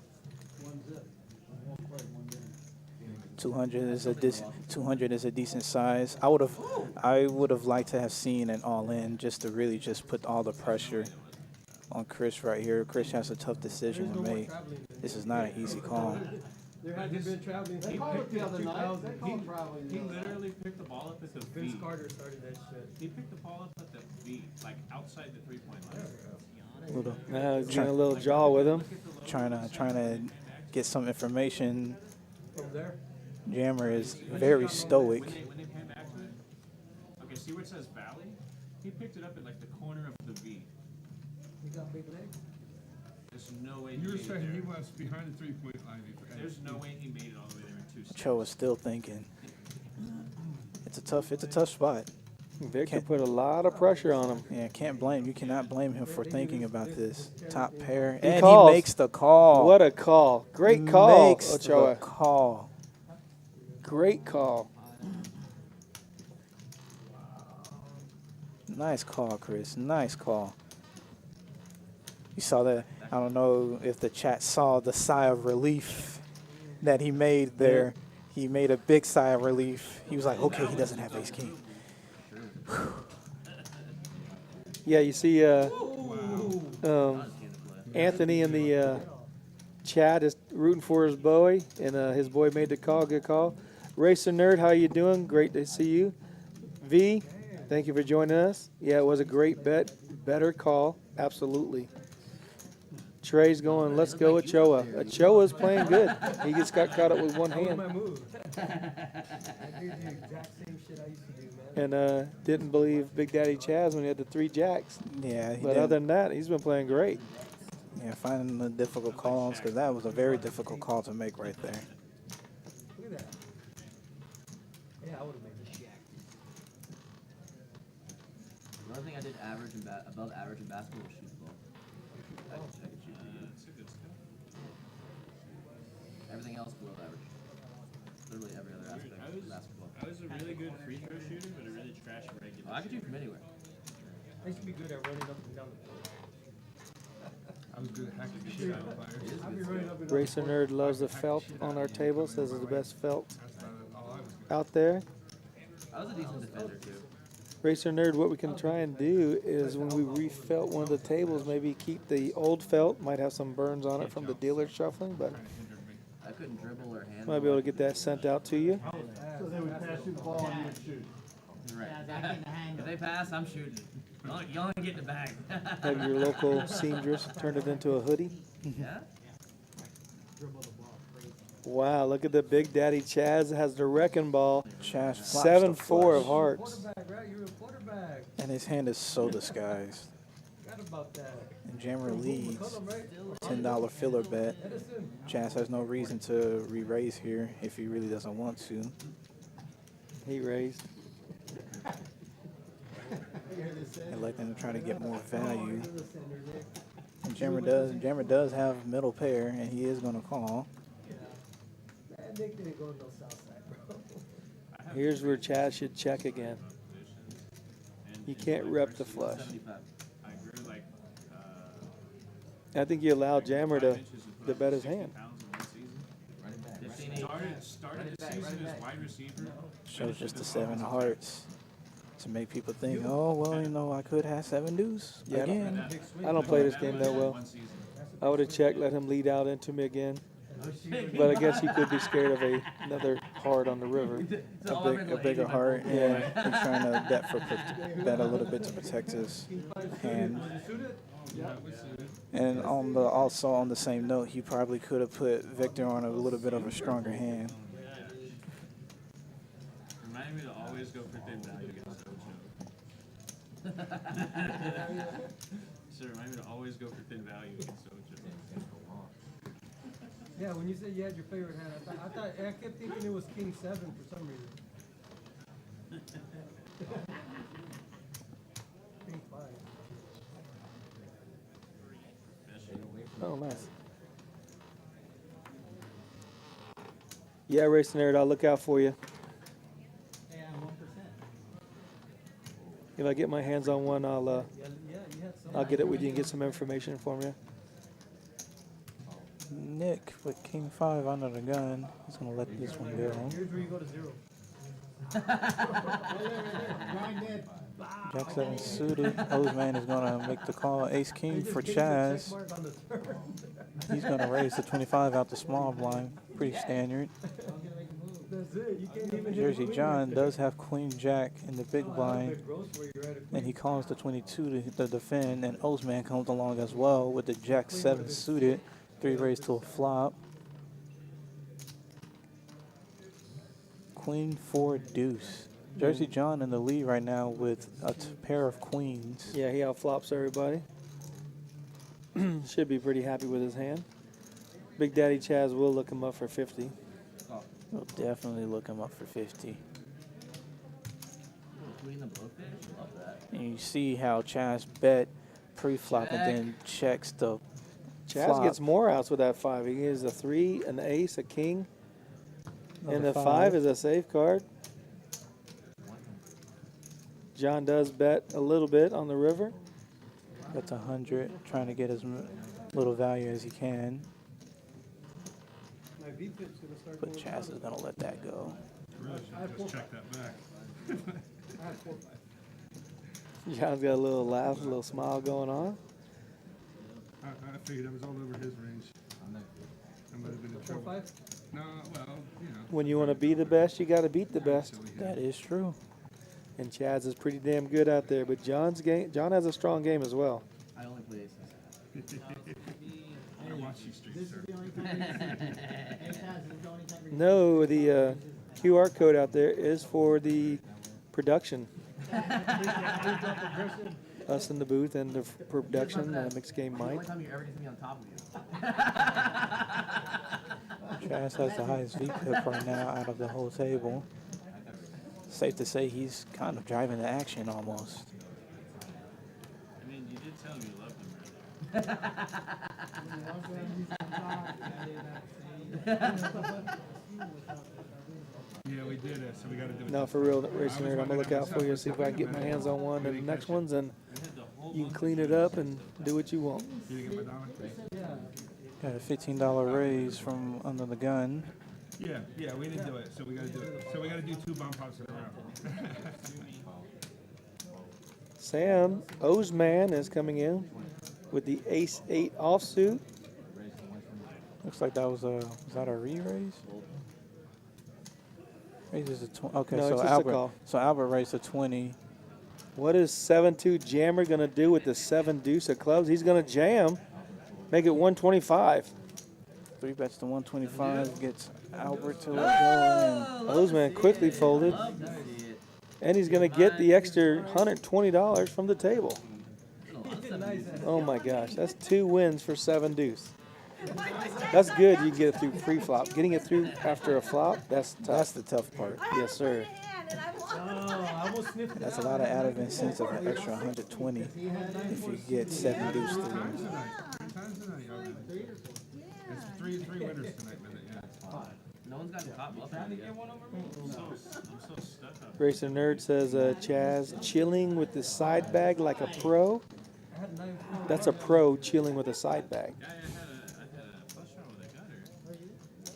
200 is a decent size. I would have liked to have seen an all-in just to really just put all the pressure on Chris right here. Chris has a tough decision to make. This is not an easy call. There hasn't been traveling. They called it the other night. They called traveling. He literally picked the ball up at the Vince feet. Carter started that shit. He picked the ball up at the feet, like outside the 3-point line. Now he's getting a little jaw with him. Trying to get some information. From there? Jammer is very stoic. When they came back to it, okay, see where it says valley? He picked it up at like the corner of the V. He got big legs. There's no way You were made it saying he there. was behind the 3-point line. There's no way he made it all the way there in 2 steps. Ochoa's still thinking. It's a tough spot. Victor put a lot of pressure on him. Yeah, can't blame. You cannot blame him for thinking about this. Top pair. He And calls. he makes the call. What a call. Great call, Makes Ochoa. the call. Great call. Nice call, Chris. Nice call. You saw that? I don't know if the chat saw the sigh of relief that he made there. He made a big sigh of relief. He was like, okay, he doesn't have ace king. Yeah, you see Anthony in the chat is rooting for his boy, and his boy made the call. Good call. Racer Nerd, how you doing? Great to see you. V, thank you for joining us. Yeah, it was a great bet. Better call. Absolutely. Trey's going, let's go Ochoa. Ochoa's playing good. He just got caught up with one That was hand. my move. I did the exact same shit I used to do, man. And didn't believe Big Daddy Chaz when he had the 3 jacks. Yeah, But other than that, he's been playing great. yeah, finding the difficult calls because that was a very difficult call to make right there. Look at that. Yeah, I would have made this shit. The only thing I did above average in basketball was shoot the ball. I could shoot. It's a good skill. Everything else below average. Literally every other aspect I of was, basketball. I was a really good free throw shooter, but a really trash regular. I could shoot from anywhere. I used to be good at running up and down the court. I was good at hacking the shit out of players. I'd be running up and down the Racer court. Nerd loves the felt on our table. Says it's the best felt. That's about all I out there. I was a decent defender too. Racer Nerd, what we can try and do is when we refelt one of the tables, maybe keep the old felt. Might have some burns on it from the dealer shuffling, but I couldn't dribble or handle. might be able to get that sent out to you. So they would pass you the ball and you would shoot. Right. If they pass, I'm shooting. You only get the bag. Have your local seamstress turn it into a hoodie. Yeah. Wow, look at the Big Daddy Chaz has the wrecking ball. Chaz flops the 7-4 of flush. hearts. Quarterback, right? You're a quarterback. And his hand is so disguised. Forgot about that. And Jammer leads. McCollum, right? $10 filler bet. Edison. Chaz has no reason to re-raise here if he really doesn't want to. He raised. Electing to try to get more value. And Jammer does have middle pair, and he is going to call. Man, Nick didn't go no south side, bro. Here's where Chaz should check again. You can't rep the flush. 75. I grew like I think you allow Jammer 5 to inches and put bet up his 60 hand. pounds in one season. Running back. 15-8. Started the season as wide receiver. Shows just the 7 hearts to make people think, oh, well, you know, I could have 7 deuce Yeah, again. I don't play this game that well. One season. I would have checked, let him lead out into me again. But I guess he could be scared of another heart on the river. A bigger heart, yeah. He's trying to bet a little bit to protect his hand. And also on the same note, he probably could have put Victor on a little bit of a stronger hand. Remind me to always go for thin value against Ocho. So remind me to always go for thin value against Ocho. Yeah, when you said you had your favorite hand, I kept thinking it was King 7 for some reason. King 5. Oh, nice. Yeah, Racing Nerd, I'll look out for you. Hey, I'm 1%. If I get my hands on one, Yeah, you had some. I'll get it with you and get some information from you. Nick with King 5 under the gun. He's going to let this one go. Here's where you go to 0. Grind it. Jack 7 suited. Oseman is going to make the call. Ace King for Chaz. Check mark on the turn. He's going to raise the 25 out the small blind. Pretty standard. That's it. You can't even hit Jersey queen. John does have Queen Jack in the big Oh, blind. that'd be gross where you're at a And queen. he calls the 22 to defend. And Oseman comes along as well with the Jack 7 suited. 3 raised to a flop. Queen 4 deuce. Jersey John in the lead right now with a pair of queens. Yeah, he outflops everybody. Should be pretty happy with his hand. Big Daddy Chaz will look him up for 50. We'll definitely look him up for 50. Queen the blowfish. Love that. And you see how Chaz bet pre-flop and then checks the Chaz flop. gets more outs with that 5. He has a 3, an ace, a king, and Another the 5 is a safe card. John does bet a little bit on the river. That's 100, trying to get as little value as he can. My V-pit's gonna start But going Chaz down. is going to let that go. Really should have just checked that back. I had 4-5. John's got a little laugh, a little smile going on. I figured I was all over his range. I might have been in trouble. 4-5. No, well, you know. When you want to be the best, you got to beat the best. That is true. And Chaz is pretty damn good out there. But John has a strong game as well. I only play aces. I watch you street, This sir. is the only time. Hey, Chaz, this is the only time. No, the QR code out there is for the production. Us in the booth and the production, mixed game It's the only Mike. time you ever see me on top of you. Chaz has the highest VPIP right now out of the whole table. Safe to say he's kind of driving the action almost. I mean, you did tell me you loved him, Yeah, we did it, so we got to do it. No, for real, Racing Nerd, I'm gonna look out for you, see if I can get my hands on one of the next ones, and you can clean it up and do what you want. You didn't get my dollar? Got a $15 raise from under the gun. Yeah, we didn't do it, so we gotta do it. So we gotta do 2 bomb pops in a row. Sam Oseman is coming in with the Ace-8 offsuit. Looks like that was that a re-raise? Raises a 20. Okay, No, so it's just a Albert. call. So Albert raised a 20. What is 7-2 Jammer going to do with the 7 deuce of clubs? He's going to jam, make it 125. 3 bets to 125 gets Albert to let go. Oseman quickly folded. Love to see it. And he's going to get the extra $120 from the table. Oh my gosh, that's 2 wins for 7 deuce. That's good. You can get it through pre-flop. Getting it through after a flop, that's tough. That's the tough part. Yes, sir. That's a lot of added incentive, an extra 120 if you get 7 deuce through. 3 times tonight, already. It's 3 winners tonight, man. Yeah. No one's gotten caught up on it yet. I'm so stuck up. Racer Nerd says, Chaz, chilling with the side bag like a pro. That's a pro chilling with a side bag. Yeah, I had a flush draw with a gutter.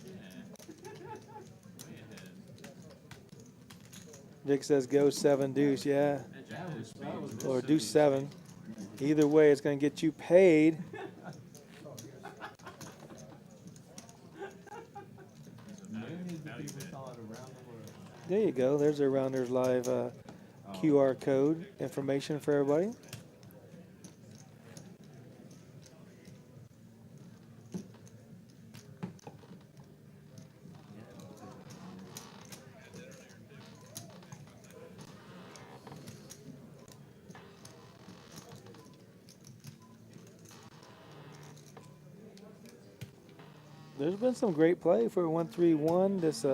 Yeah. Way ahead. Vic says, go 7 deuce. Yeah. That jack was speed. Or deuce 7. Either way, it's going to get you paid. There you go. There's a Rounders Live QR code information for everybody. There's been some great play for 1-3-1. This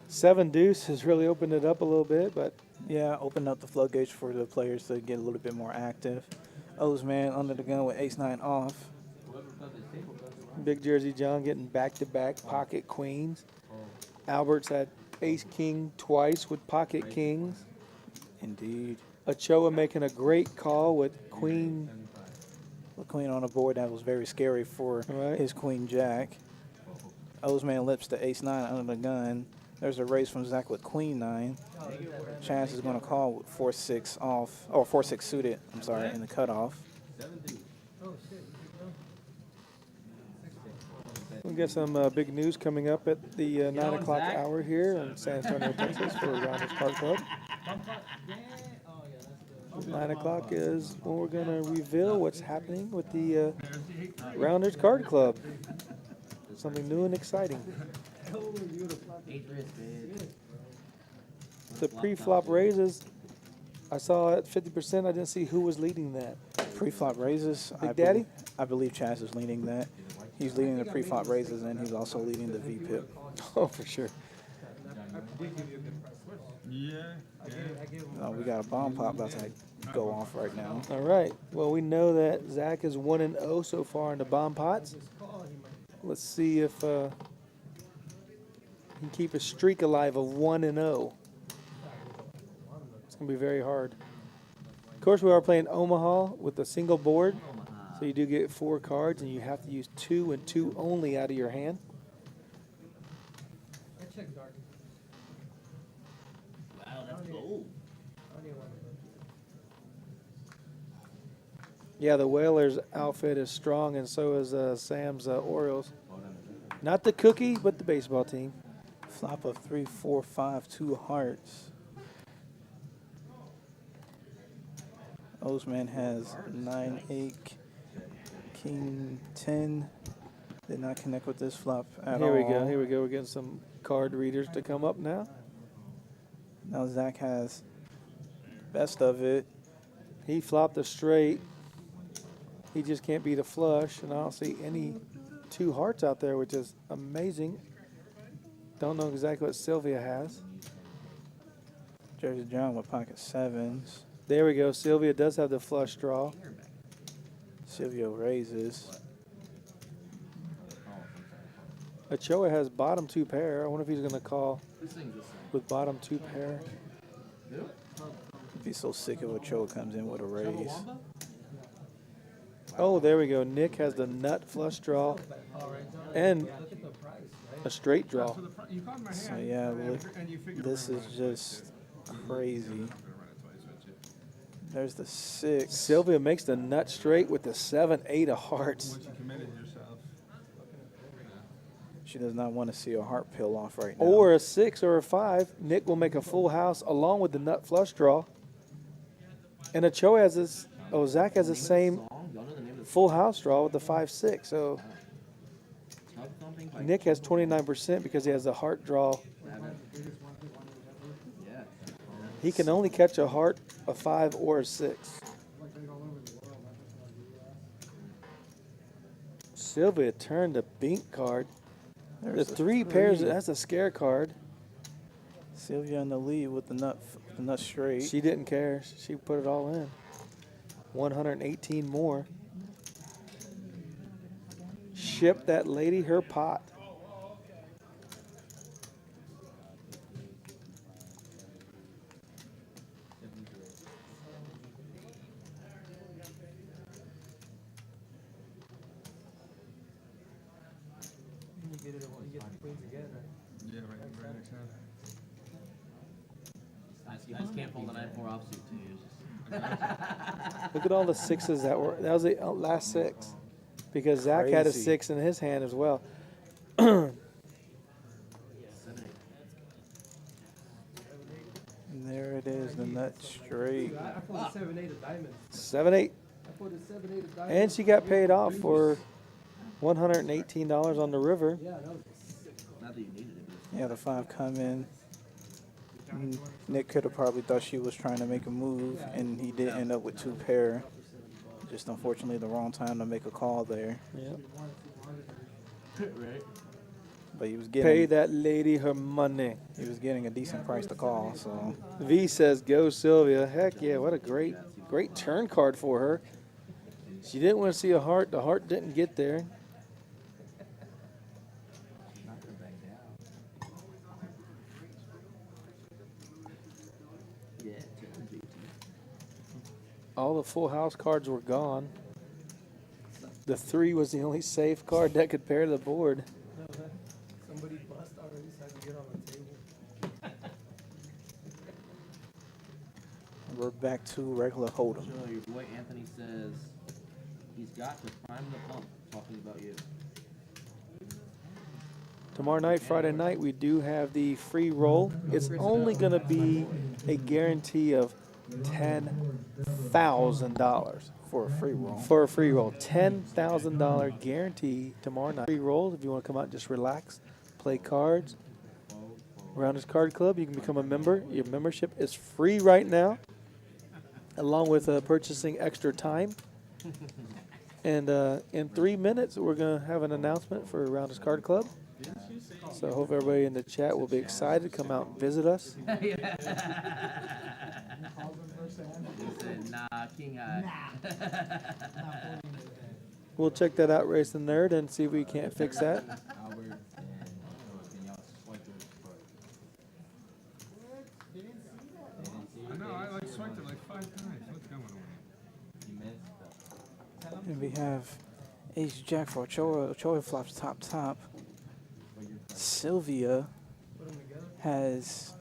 7 deuce has really opened it up a little bit, but Yeah, open up the floodgates for the players to get a little bit more active. Oseman under the gun with ace-9 off. Big Jersey John getting back-to-back pocket queens. Albert's had ace-king twice with pocket kings. Indeed. Ochoa making a great call with queen. The queen on the board, that was very scary for Right. his queen jack. Oseman lips to ace-9 under the gun. There's a raise from Zach with queen 9. Chance is going to call with 4-6 off, or 4-6 suited, I'm sorry, in the cutoff. We'll get some big news coming up at the 9 o'clock hour here in San Antonio, Texas for Rounders Card Club. 9 o'clock is when we're going to reveal what's happening with the Rounders Card Club. Something new and exciting. The pre-flop raises, I saw at 50%. I didn't see who was leading that. Pre-flop raises. Big Daddy? I believe Chaz is leading that. He's leading the pre-flop raises, and he's also leading the VPIP. Oh, for sure. Yeah. We got a bomb pop about to go off right now. All right. Well, we know that Zach is 1-0 so far in the bomb pots. Let's see if he can keep a streak alive of 1-0. It's going to be very hard. Of course, we are playing Omaha with a single board. So you do get 4 cards, and you have to use 2 and 2 only out of your hand. Wow, that's gold. Yeah, the Whalers outfit is strong, and so is Sam's Orioles. Not the cookie, but the baseball team. Flop of 3, 4, 5, 2 hearts. Oseman has 9, 8, king 10. Did not connect with this flop at all. Here we go. Here we go. We're getting some card readers to come up now. Now Zach has best of it. He flopped a straight. He just can't beat a flush, and I don't see any 2 hearts out there, which is amazing. Don't know exactly what Sylvia has. Jersey John with pocket 7s. There we go. Sylvia does have the flush draw. Silvio raises. Ochoa has bottom 2 pair. I wonder if he's going to call with bottom 2 pair. I'd be so sick if Ochoa comes in with a raise. Oh, there we go. Nick has the nut flush draw. And a straight draw. So the you called my hand. So yeah, look, And you figured this we're is gonna run it just twice. crazy. I'm gonna run it twice with you. There's the 6. Sylvia makes the nut straight with the 7-8 of hearts. Once you committed yourself. She does not want to see a heart peel off right now. Or a 6 or a 5. Nick will make a full house along with the nut flush draw. And Ochoa has this, Zach has the same Y'all know the name of the full house draw with the 5-6. So tub thumping? Like, Nick has 29% because he has the heart draw. yeah. He can only catch a heart, a 5, or a 6. Sylvia turned a bink card. The 3 pairs, that's a scare card. Sylvia in the lead with the nut straight. She didn't care. She put it all in. 118 more. Ship that lady her pot. You get the queens again, right? Yeah, right next time. I just can't pull the 9-4 offsuit to you. Look at all the 6s that was the last 6. Because Zach had a Crazy. 6 in his hand as well. And there it is, the nut straight. I pulled a 7-8 of diamonds. 7-8. I pulled a 7-8 of diamonds. And she got paid off for $118 on the river. Yeah, that was sick. Not that you needed it, but Yeah, the 5 come in. Nick could have probably thought she was trying to make a move, and he did end up with 2 pair. Just unfortunately the wrong time to make a call there. Yep. right? But he was Pay getting that lady her money. a decent price to call. So V says, go Sylvia. Heck yeah, what a great turn card for her. She didn't want to see a heart. The heart didn't get there. Not gonna back down. Yeah, turn JT. All the full house cards were gone. The 3 was the only safe card that could pair the board. Somebody bust already so I can get on the table. we're back to regular hold'em. So your boy Anthony says he's got to prime the pump. Talking about you. Tomorrow night, Friday night, we do have the free roll. It's only going to be a guarantee of $10,000 For a free roll. for a free roll. $10,000 guarantee tomorrow night. Free rolls. If you want to come out and just relax, play cards. Rounders Card Club, you can become a member. Your membership is free right now, along with purchasing extra time. And in 3 minutes, we're going to have an announcement for Rounders Card Club. So I hope everybody in the chat will be excited to come out and visit us. He said, nah, King High. We'll check that out, Race the Nerd, and see if we can't fix that. I know, I like swiped it like 5 times. What's going on? And we have Ace Jack for Ochoa. Ochoa flops top. Sylvia has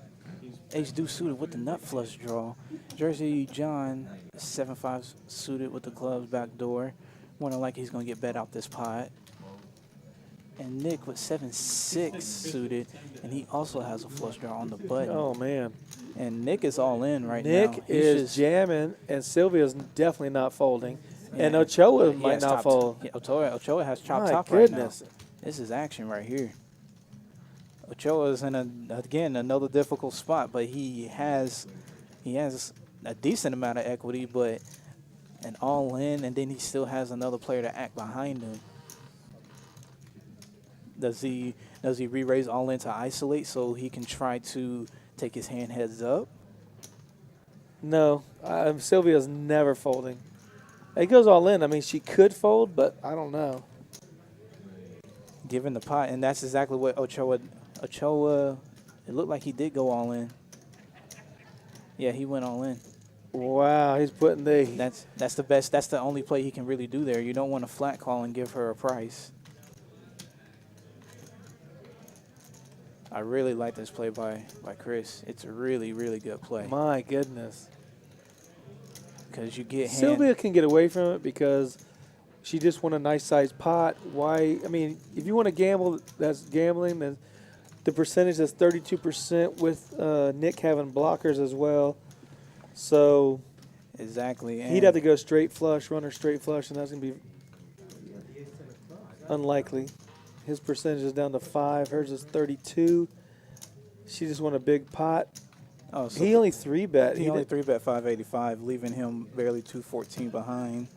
Ace Deuce suited with the nut flush draw. Jersey John 7-5 suited with the clubs back door. Wondering like he's gonna get bet out this pot. And Nick with 7-6 suited, and he also has a flush draw on the button. Oh, man. And Nick is all in right now. Nick He's is just- jamming, and Sylvia's definitely not folding. And Yeah. Ochoa he might has not top- fold. yeah, Ochoa has chopped My top goodness. right now. This is action right here. Ochoa is in again another difficult spot, but he has a decent amount of equity, but an all in, and then he still has another player to act behind him. Does he re-raise all in to isolate so he can try to take his hand heads up? No, Sylvia's never folding. It goes all in. I mean, she could fold, but I don't know. Given the pot, and that's exactly what Ochoa, it looked like he did go all in. Yeah, he went all in. Wow, he's putting the... That's the best. That's the only play he can really do there. You don't want to flat call and give her a price. I really like this play by Chris. It's a really, really good play. My goodness. Because you get Sylvia can get away from it because she just won a nice sized pot. Why? I mean, if you want to gamble, that's gambling. Then the percentage is 32% with Nick having blockers as well. So exactly. he'd have to go straight flush, run her straight flush, and that's going to be unlikely. His percentage is down to 5. Hers is 32. She just won a big pot. Oh, so He only 3-bet. he only 3-bet 585, leaving him barely 214 behind.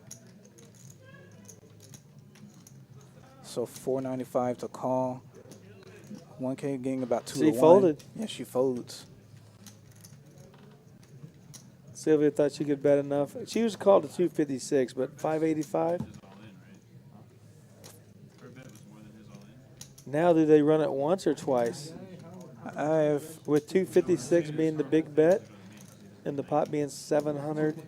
So 495 to call. 1K getting about 2 She to 1. folded. Yeah, she folds. Sylvia thought she could bet enough. She was called to 256, but 585. His all in, right? Her bet was more than his all in. Now, do they run it once or twice? With 256 being the big bet, and the pot being 700,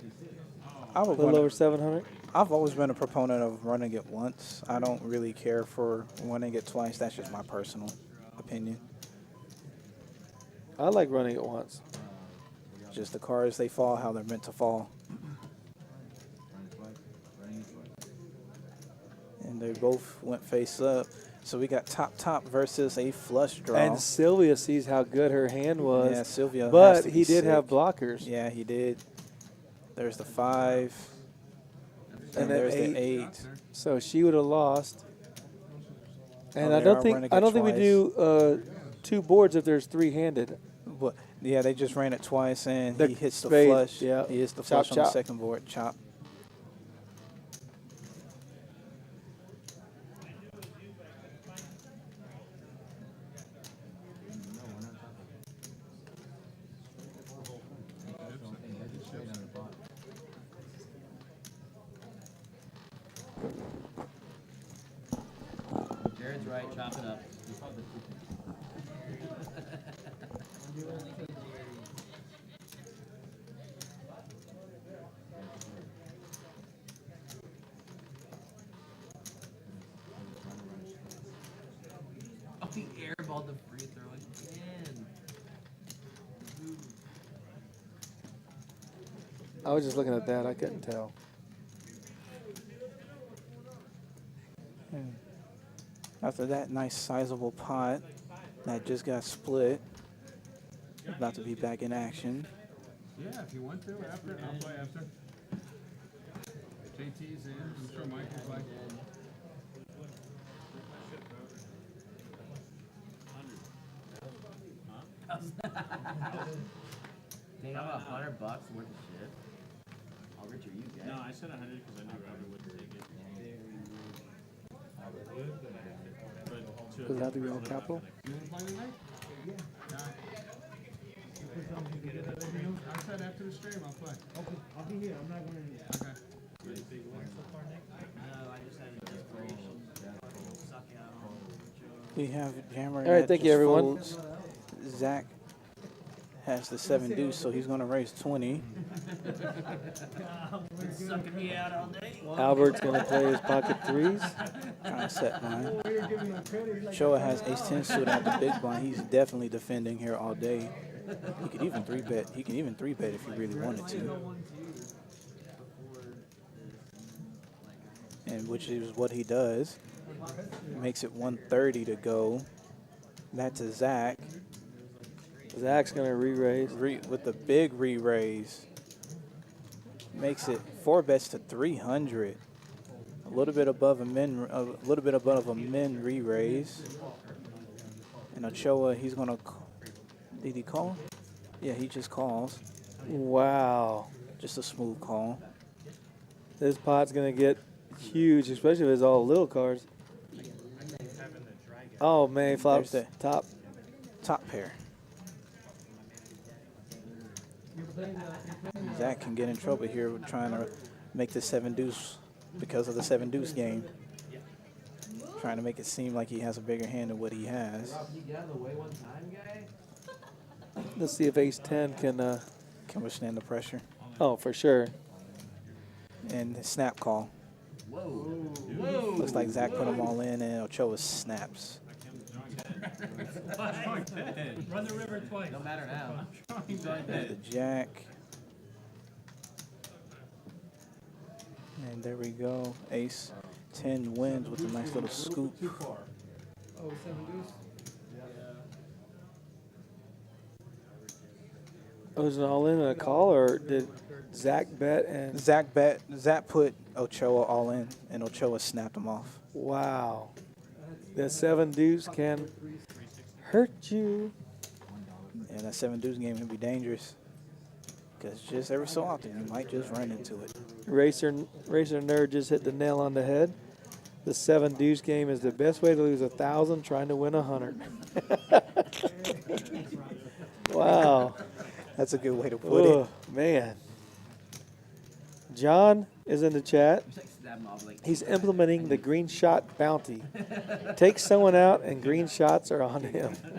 I a would little run over 700. I've always been a proponent of running it once. I don't really care for running it twice. That's just my personal opinion. I like running it once. Just the cards, they fall how they're meant to fall. And they both went face up. So we got top versus a flush draw. And Sylvia sees how good her hand was. Yeah, Sylvia has But to he be did have sick. blockers. Yeah, he did. There's the 5. And then there's 8. the 8. So she would have lost. And Oh, I they don't are think running I it don't think we twice. do 2 boards if there's 3-handed. But yeah, they just ran it twice, and The he hits the spade, flush. yeah. He hits the Chop, flush on the chop. second board. Chop. Jared's right, chop it up. Oh, he airballed the free throw again. I was just looking at that. I couldn't tell. After that nice sizable pot that just got split, about to be back in action. Yeah, if you want to, after, I'll play after. JT's in, I'm sure Mike will play. Dang, I'm $100 worth of shit. I'll Richard, you get. No, I said 100 because I knew Robert wouldn't take it. But Does it have to be all capital? You want to play tonight? Yeah. I said after the stream, I'll play. Okay, I'll be here. I'm not going anywhere. Okay. No, I just had an inspiration. Suck out. We have Jammer. All right, thank you, everyone. Zach has the 7 deuce, so he's going to raise 20. Sucking me out all day. Albert's going to play his pocket 3s. Trying to set mine. You're giving him credit. Like, Showa has ace-10 suited at the big blind. He's definitely defending here all day. He could even 3-bet. He can even 3-bet if he really wanted to. And which is what he does. Makes it 130 to go. That's a Zach. Zach's going to re-raise. With the big re-raise. Makes it 4 bets to 300. A little bit above a min re-raise. And Ochoa, he's gonna. Did he call? Yeah, he just calls. Wow. Just a smooth call. This pot's going to get huge, especially if it's all little cards. Oh, man, he flops There's top. Top pair. Zach can get in trouble here with trying to make the 7 deuce because of the 7 deuce game. Trying to make it seem like he has a bigger hand than what he has. Let's see if ace 10 can. Can withstand the pressure. Oh, for sure. And the snap call. Whoa. Looks like Zach put them all in and Ochoa snaps. Run the river twice. Don't matter now. He's There's the jack. And there we go. Ace 10 wins with a nice little scoop. Too far. Oh, 7 deuce? Was it all in a call, or did Zach bet and Zach put Ochoa all in, and Ochoa snapped him off. wow, the 7 deuce can hurt you. And that 7 deuce game can be dangerous. Because just every so often, you might just run into it. Racer Nerd just hit the nail on the head. The 7 deuce game is the best way to lose 1,000 trying to win 100. Wow. That's a good way to put it. Oh, man. John is in the chat. Stab him off like. He's implementing the green shot bounty. Take someone out and green shots are on him. I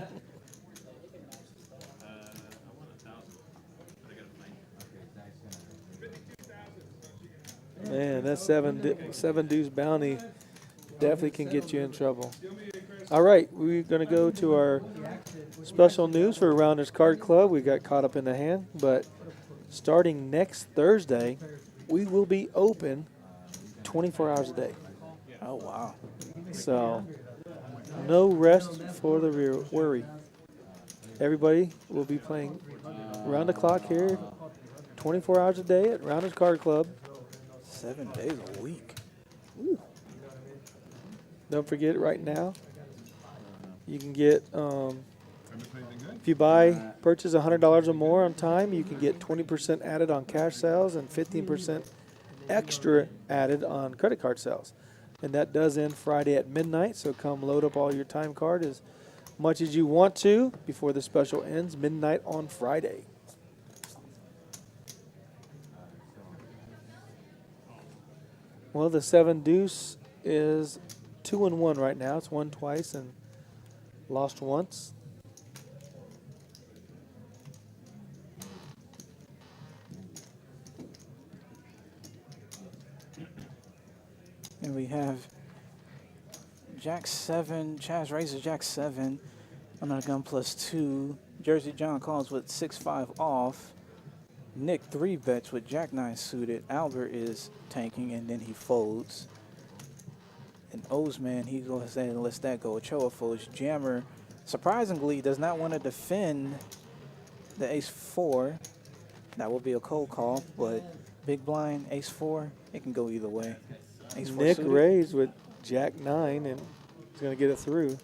want 1,000. But I gotta find Man, that 7 deuce bounty definitely can get you in trouble. All right, we're going to go to our special news for Rounders Card Club. We got caught up in the hand, but starting next Thursday, we will be open 24 hours a day. Oh, wow. So, no rest for the worry. Everybody will be playing round the clock here, 24 hours a day at Rounders Card Club. 7 days a week. Don't forget, right now, you can get, Haven't played anything good? if you purchase $100 or more on time, you can get 20% added on cash sales and 15% extra added on credit card sales. And that does end Friday at midnight, so come load up all your time card as much as you want to before the special ends, midnight on Friday. Well, the 7 deuce is 2-1 right now. It's won twice and lost once. And we have Jack 7, Chaz raises Jack 7, another gun +2. Jersey John calls with 6-5 off. Nick 3 bets with Jack 9 suited. Albert is tanking and then he folds. And Ozman, he goes ahead and lets that go. Ochoa folds. Jammer, surprisingly, does not want to defend the Ace-4. That will be a cold call, but big blind, Ace-4, it can go either way. Ace-4 Nick suited. raised with Jack 9 and he's going to get it through.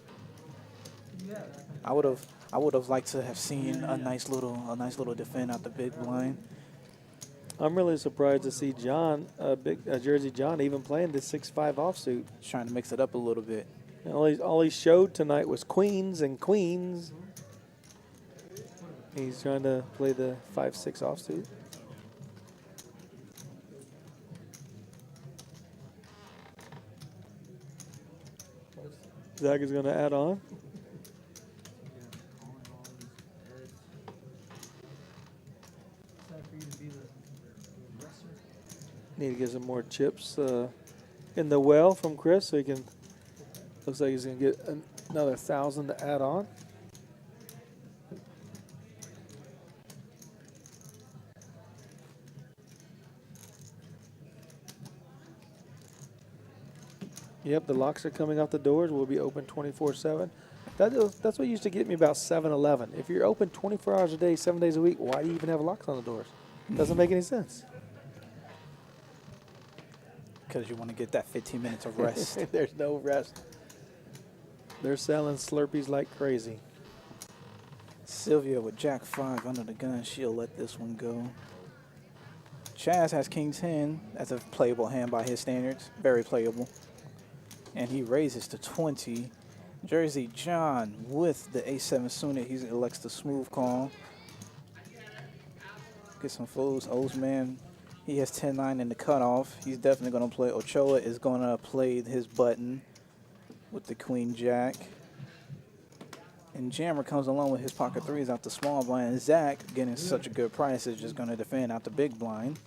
I would have liked to have seen a nice little defend out the big blind. I'm really surprised to see John, Jersey John, even playing this 6-5 offsuit. Just trying to mix it up a little bit. And all he showed tonight was queens and queens. He's trying to play the 5-6 offsuit. Zach is going to add on. Need to get some more chips in the well from Chris, so he can. Looks like he's going to get another 1,000 to add on. Yep, the locks are coming off the doors. We'll be open 24/7. That's what used to get me about 7-Eleven. If you're open 24 hours a day, 7 days a week, why do you even have locks on the doors? Doesn't make any sense. Because you want to get that 15 minutes of rest. There's no rest. They're selling Slurpees like crazy. Sylvia with Jack 5 under the gun. She'll let this one go. Chaz has King 10. That's a playable hand by his standards. Very playable. And he raises to 20. Jersey John with the A7 suited. He elects the smooth call. Get some folds. Ozman, he has 10-9 in the cutoff. He's definitely going to play. Ochoa is going to play his button with the Queen Jack. And Jammer comes along with his pocket threes out the small blind. Zach, getting such a good price, is just going to defend out the big blind.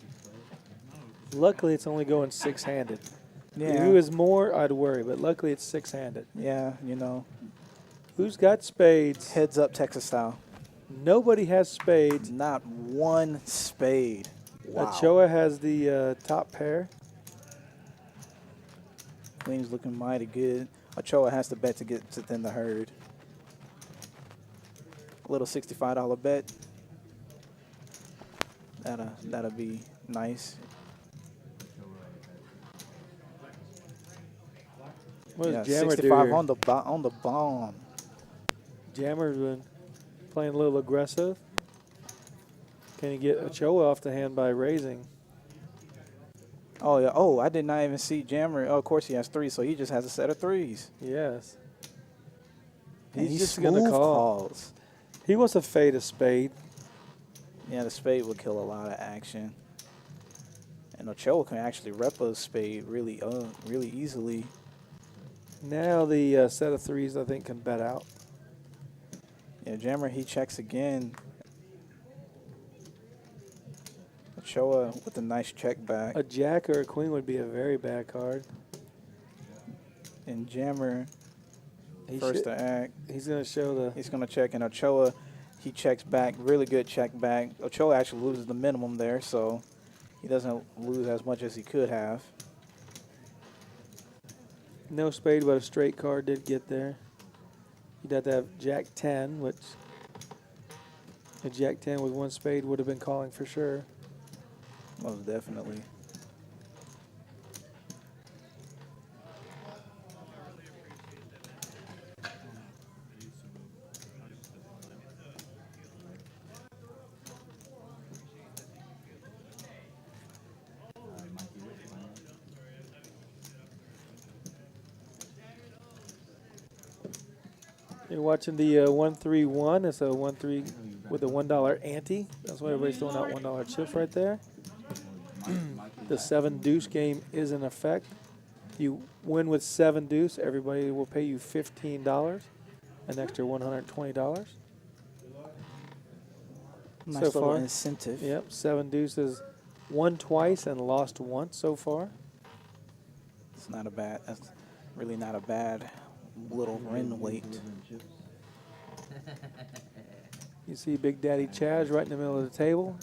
Luckily, it's only going 6-handed. Yeah. If it was more, I'd worry, but luckily it's 6-handed. Yeah, you know. Who's got spades? Heads up, Texas style. Nobody has spades. Not one spade. Wow. Ochoa has the top pair. Queen's looking mighty good. Ochoa has to bet to get within the herd. A little $65 bet. That'll be nice. What Yeah, does Jammer 65 do? on the bomb. Jammer's been playing a little aggressive. Can he get Ochoa off the hand by raising? Oh yeah. Oh, I did not even see Jammer. Oh, of course he has 3, so he just has a set of 3s. Yes. And He's he just gonna smooth call. calls. He wants to fade a spade. Yeah, the spade will kill a lot of action. And Ochoa can actually rep a spade really easily. Now the set of 3s, I think, can bet out. Yeah, Jammer, he checks again. Ochoa with a nice check back. A jack or a queen would be a very bad card. And Jammer, He first should- to act, He's going to show the... he's going to check. And Ochoa, he checks back. Really good check back. Ochoa actually loses the minimum there, so he doesn't lose as much as he could have. No spade, but a straight card did get there. You'd have to have jack 10, which a jack 10 with one spade would have been calling for sure. Most definitely. You're watching the 1-3-1. It's a 1-3 with a $1 ante. That's why everybody's throwing out $1 chips right there. The 7 deuce game is in effect. If you win with 7 deuce, everybody will pay you $15, an extra $120. Nice So little far. incentive. Yep, 7 deuces won twice and lost once so far. It's not a bad. That's really not a bad little win weight. You see Big Daddy Chaz right in the middle of the table.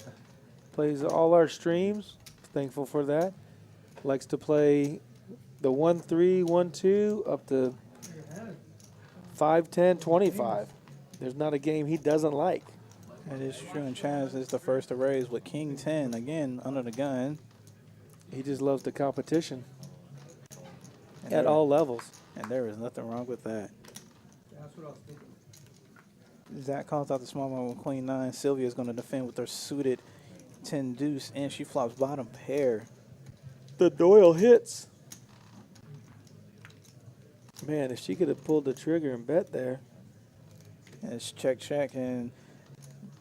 Plays all our streams. Thankful for that. Likes to play the 1-3, 1-2 up to 5-10, 25. There's not a game he doesn't like. That is true. And Chaz is the first to raise with King 10 again under the gun. He just loves the competition And at there- all levels. And there is nothing wrong with that. That's what I was thinking. Zach calls out the small one with Queen 9. Sylvia is going to defend with her suited 10 deuce, and she flops bottom pair. The Doyle hits. Man, if she could have pulled the trigger and bet there. And it's check, check, and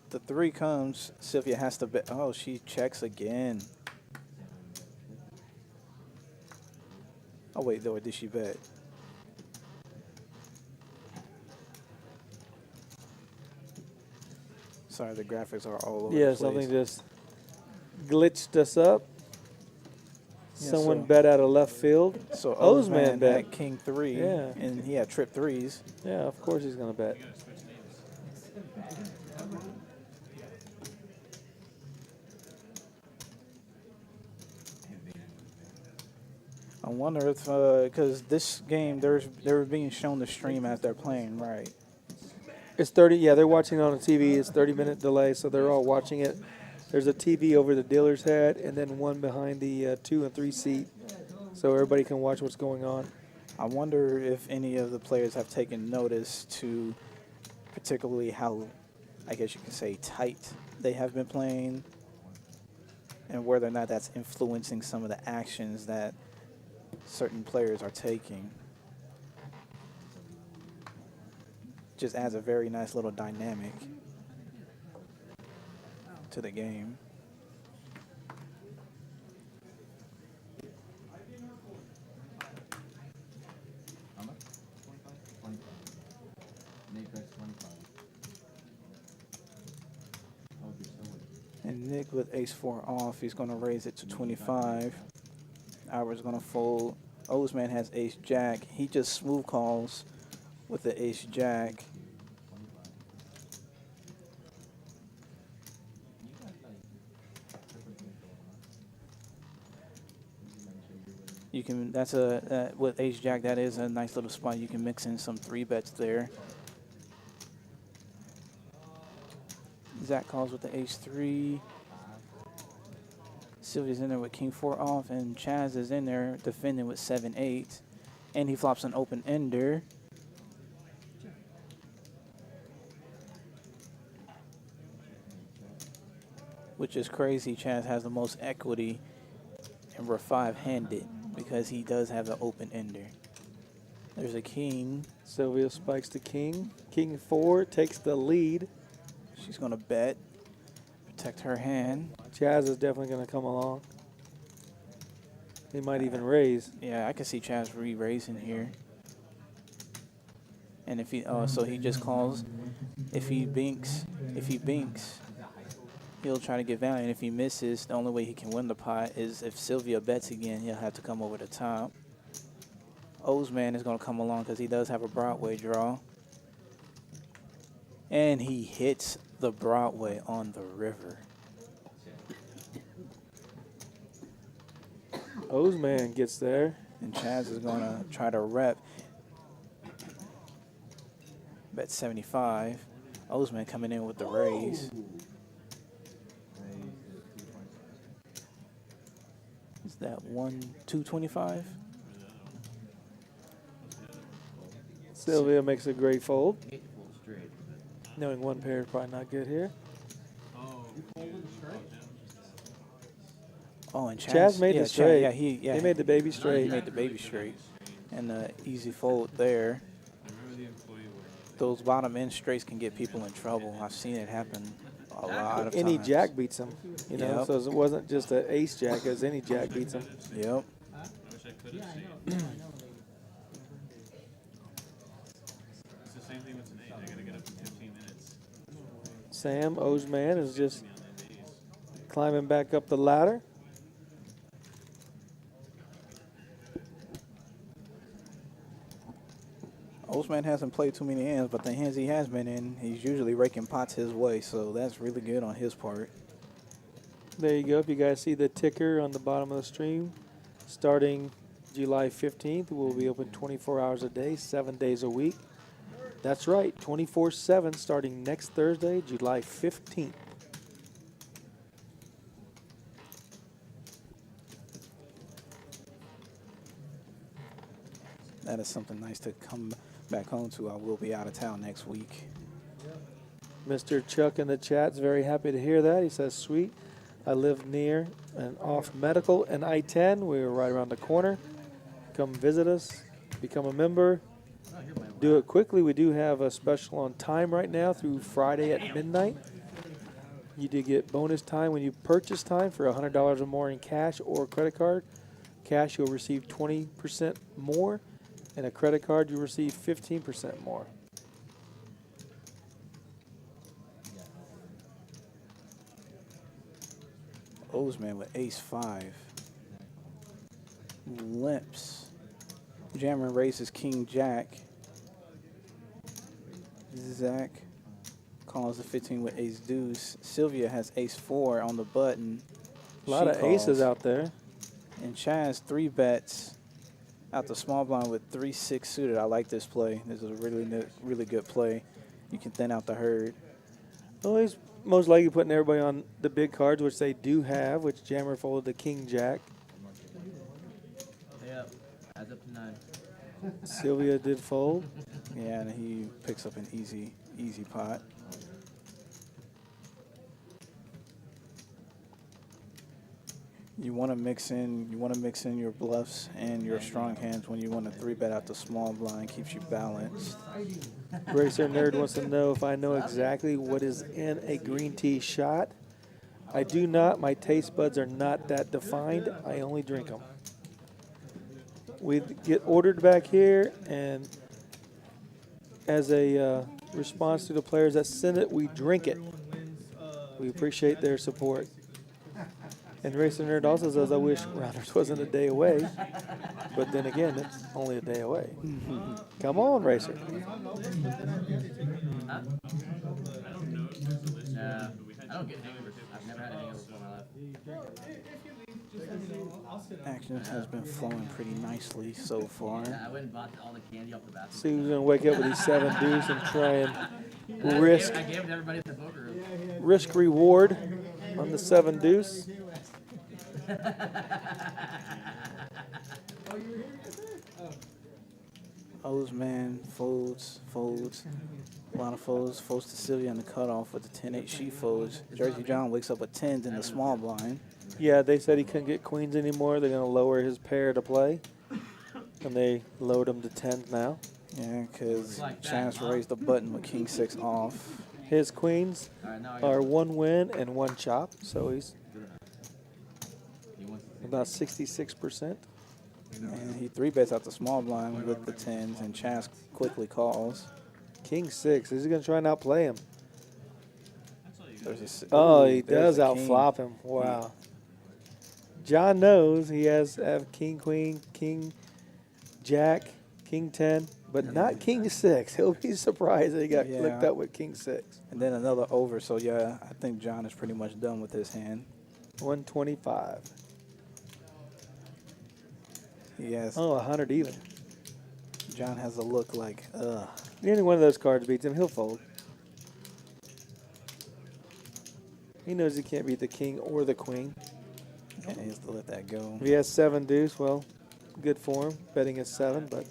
the 3 comes. Sylvia has to bet. Oh, she checks again. Oh, wait, though, or did she bet? Sorry, the graphics are all over Yeah, the place. something just glitched us up. Yeah, Someone so- bet out of left field. So Ozman Ozman bet. at King 3, Yeah. and he had trip 3s. Yeah, of course he's going to bet. I wonder if, because this game, they're being shown the stream as they're playing, right? It's 30, yeah, they're watching it on the TV. It's 30-minute delay, so they're all watching it. There's a TV over the dealer's head and then one behind the 2 and 3 seat, so everybody can watch what's going on. I wonder if any of the players have taken notice to particularly how, I guess you can say, tight they have been playing, and whether or not that's influencing some of the actions that certain players are taking. Just adds a very nice little dynamic to the game. How much? 25. Nick bets 25. Oh, you're so weak. And Nick with ace-4 off, he's going to raise it to 25. Albert's going to fold. Ozman has ace-jack. He just smooth calls with the ace jack. You can, that's a, with ace jack, that is a nice little spot. You can mix in some 3-bets there. Zach calls with the ace 3. Sylvia's in there with king 4 off, and Chaz is in there defending with 7-8. And he flops an open ender. Which is crazy. Chaz has the most equity, and we're 5-handed because he does have the open ender. There's a king. Sylvia spikes the king. King 4 takes the lead. She's going to bet, protect her hand. Chaz is definitely going to come along. He might even raise. Yeah, I can see Chaz re-raising here. And if he, so he just calls. If he binks, he'll try to get value. And if he misses, the only way he can win the pot is if Sylvia bets again, he'll have to come over the top. O's man is going to come along because he does have a Broadway draw. And he hits the Broadway on the river. O's man gets there. And Chaz is going to try to rep. Bet 75. O's man coming in with the raise. Is that 225? Sylvia makes a great fold. 8 full straight. Knowing one pair is probably not good here. Oh, and Chaz made the straight. Yeah, He he made the baby He straight. made the baby straight. And the easy fold there. Those bottom end straights can get people in trouble. I've seen it happen a lot of times. Any jack beats him, you know. Yep. So it wasn't just an ace jack, as any jack beats him. Yep. I wish I could have seen. It's the same thing with an 8. I gotta get up in 15 minutes. Sam, O's man, is just climbing back up the ladder. Osman hasn't played too many hands, but the hands he has been in, he's usually raking pots his way, so that's really good on his part. There you go. If you guys see the ticker on the bottom of the stream, starting July 15th, we'll be open 24 hours a day, 7 days a week. That's right, 24/7 starting next Thursday, July 15th. That is something nice to come back home to. I will be out of town next week. Mr. Chuck in the chat's very happy to hear that. He says, sweet. I live near and off Medical and I-10. We're right around the corner. Come visit us. Become a member. Do it quickly. We do have a special on time right now through Friday at midnight. You do get bonus time when you purchase time for $100 or more in cash or credit card. Cash, you'll receive 20% more. And a credit card, you'll receive 15% more. Osman with ace-5. Limps. Jammer raises king-jack. Zach calls the 15 with ace-deuce. Sylvia has ace-4 on the button. A lot of aces out there. And Chaz 3-bets out the small blind with 3-6 suited. I like this play. This is a really good play. You can thin out the herd. Well, he's most likely putting everybody on the big cards, which they do have, which Jammer folded the king-jack. Yep. Adds up to 9. Sylvia did fold. Yeah, and he picks up an easy pot. You want to mix in your bluffs and your strong hands when you want to 3-bet out the small blind. Keeps you balanced. Racer Nerd wants to know if I know exactly what is in a green tea shot. I do not. My taste buds are not that defined. I only drink them. We get ordered back here, and as a response to the players that send it, we drink it. We appreciate their support. And Racer Nerd also says, I wish Rounders wasn't a day away. But then again, it's only a day away. Come on, Racer. Huh? Nah, I don't get hangovers. I've never had a hangover before in my life. Action has been flowing pretty nicely so far. Yeah, I went and bought all the candy off the bathroom. See who's going to wake up with these 7 deuce and try and risk I gave it to everybody at the poker room. risk reward on the 7 deuce. Oseman folds. A lot of folds to Sylvia on the cutoff with the 10-8 she folds. Jersey John wakes up with 10s in the small blind. Yeah, they said he couldn't get queens anymore. They're going to lower his pair to play. And they lowered him to 10s now. Yeah, because Chance raised the button with King 6 off. His queens are 1 win and 1 chop, so he's about 66%. And he 3-bets out the small blind with the 10s, and Chance quickly calls. King 6. Is he going to try and outplay him? Ooh, He does outflop him. Wow. John knows he has King, Queen, King, Jack, King 10, but not King 6. He'll be surprised that he got clicked up with King 6. And then another over, so yeah, I think John is pretty much done with his hand. 125. Yes. 100 even. John has a look like, ugh. Any one of those cards beats him, he'll fold. He knows he can't beat the king or the queen. And he has to let that go. If he has 7 deuce, well, good for him. Betting is 7, but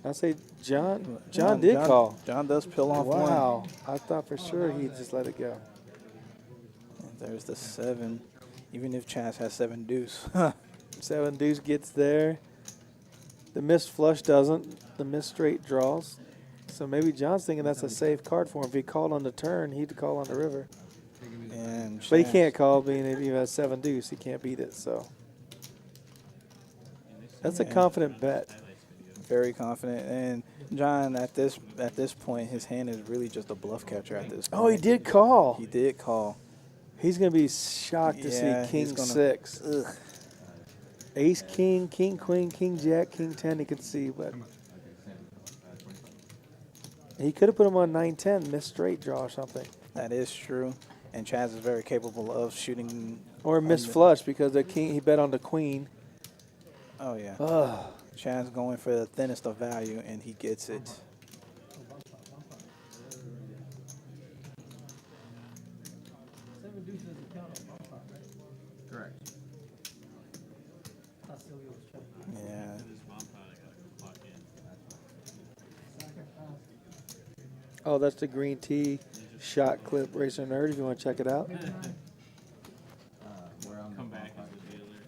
I say John did call. John does peel off one. Wow. I thought for sure he'd just let it go. And there's the 7. Even if Chaz has 7 deuce. 7 deuce gets there. The missed flush doesn't. The missed straight draws. So maybe John's thinking that's a safe card for him. If he called on the turn, he'd call on the river. And But he can't call, being if he has 7 deuce, he can't beat it. So that's a confident bet. Very confident. And John, at this point, his hand is really just a bluff catcher at this point. Oh, he did call. He did call. He's going to be shocked to see King 6. Ugh. Ace, King, King, Queen, King, Jack, King 10 he could see, but he could have put him on 9-10, missed straight draw or something. That is true. And Chaz is very capable of shooting. Or missed flush because the king he bet on the queen. Oh, yeah. Ugh. Chaz going for the thinnest of value, and he gets it. Correct. Yeah. Oh, that's the green tea shot clip Racer Nerd if you want to check it out. Come back as a dealer.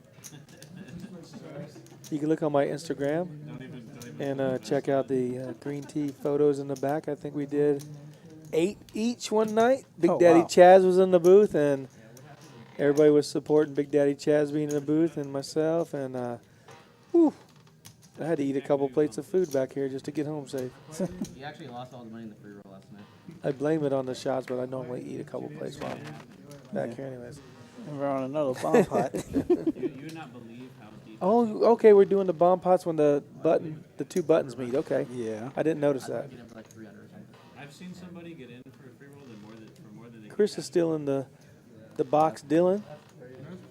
You can look on my Instagram and check out the green tea photos in the back. I think we did 8 each one night. Big Daddy Chaz was in the booth, and everybody was supporting Big Daddy Chaz being in the booth, and myself, and I had to eat a couple plates of food back here just to get home safe. He actually lost all the money in the free roll last night. I blame it on the shots, but I normally eat a couple plates while I'm back here anyways. And we're on another bomb pot. You would not believe how deep. Oh, okay, we're doing the bomb pots when the 2 buttons meet. Okay. Yeah. I didn't notice that. Get him for like 300 or something. I've seen somebody get in for a free roll for more than they Chris is still in the box. Dylan That's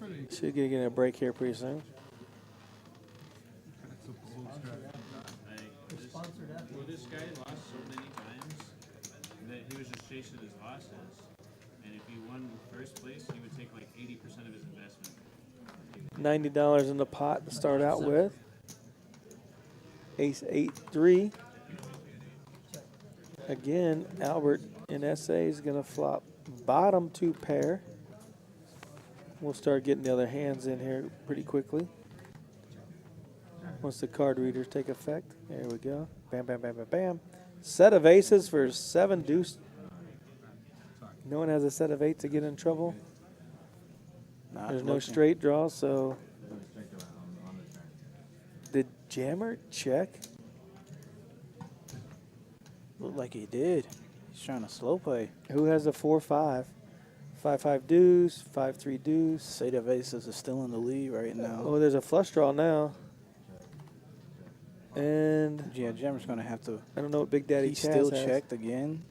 pretty. should get a break here pretty soon. That's a bold strategy. Well, this guy lost so many times that he was just chasing his losses. And if he won first place, he would take like 80% of his investment. $90 in the pot to start out with. Ace 8-3. Again, Albert in SA is going to flop bottom 2 pair. We'll start getting the other hands in here pretty quickly. Once the card readers take effect. There we go. Bam, bam, bam, bam, bam. Set of aces for 7 deuce. No one has a set of 8 to get in trouble. There's no straight draw, so did Jammer check? Looked like he did. He's trying to slow play. Who has a 4-5? 5-5 deuce, 5-3 deuce. Say the Aces is still in the lead right now. Oh, there's a flush draw now. And Yeah, Jammer's gonna have to. I don't know what Big Daddy He Chaz still has. checked again.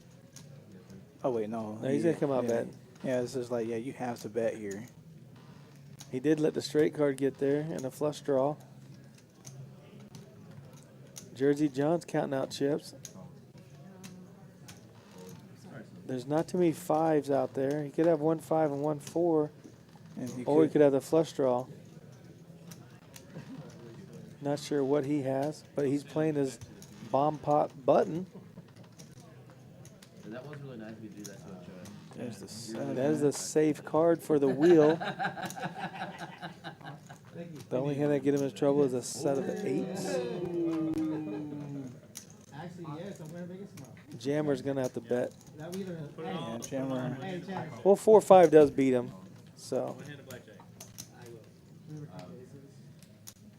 Oh wait, no. No, he's gonna come out yeah. betting. Yeah, it's just like, yeah, you have to bet here. He did let the straight card get there and a flush draw. Jersey John's counting out chips. There's not too many 5s out there. He could have 1 5 and 1 4, And or he could have the flush draw. Not sure what he has, but he's playing his bomb pot button. That was really nice of you to do that to Ochoa. There's the 7. That is the safe card for the wheel. The only hand that get him in trouble is a set of 8s. Actually, yes, I'm wearing biggest smile. Jammer's gonna have to bet. That we either. Yeah, Jammer. Hey, Chad. Well, 4-5 does beat him, so One hand of blackjack.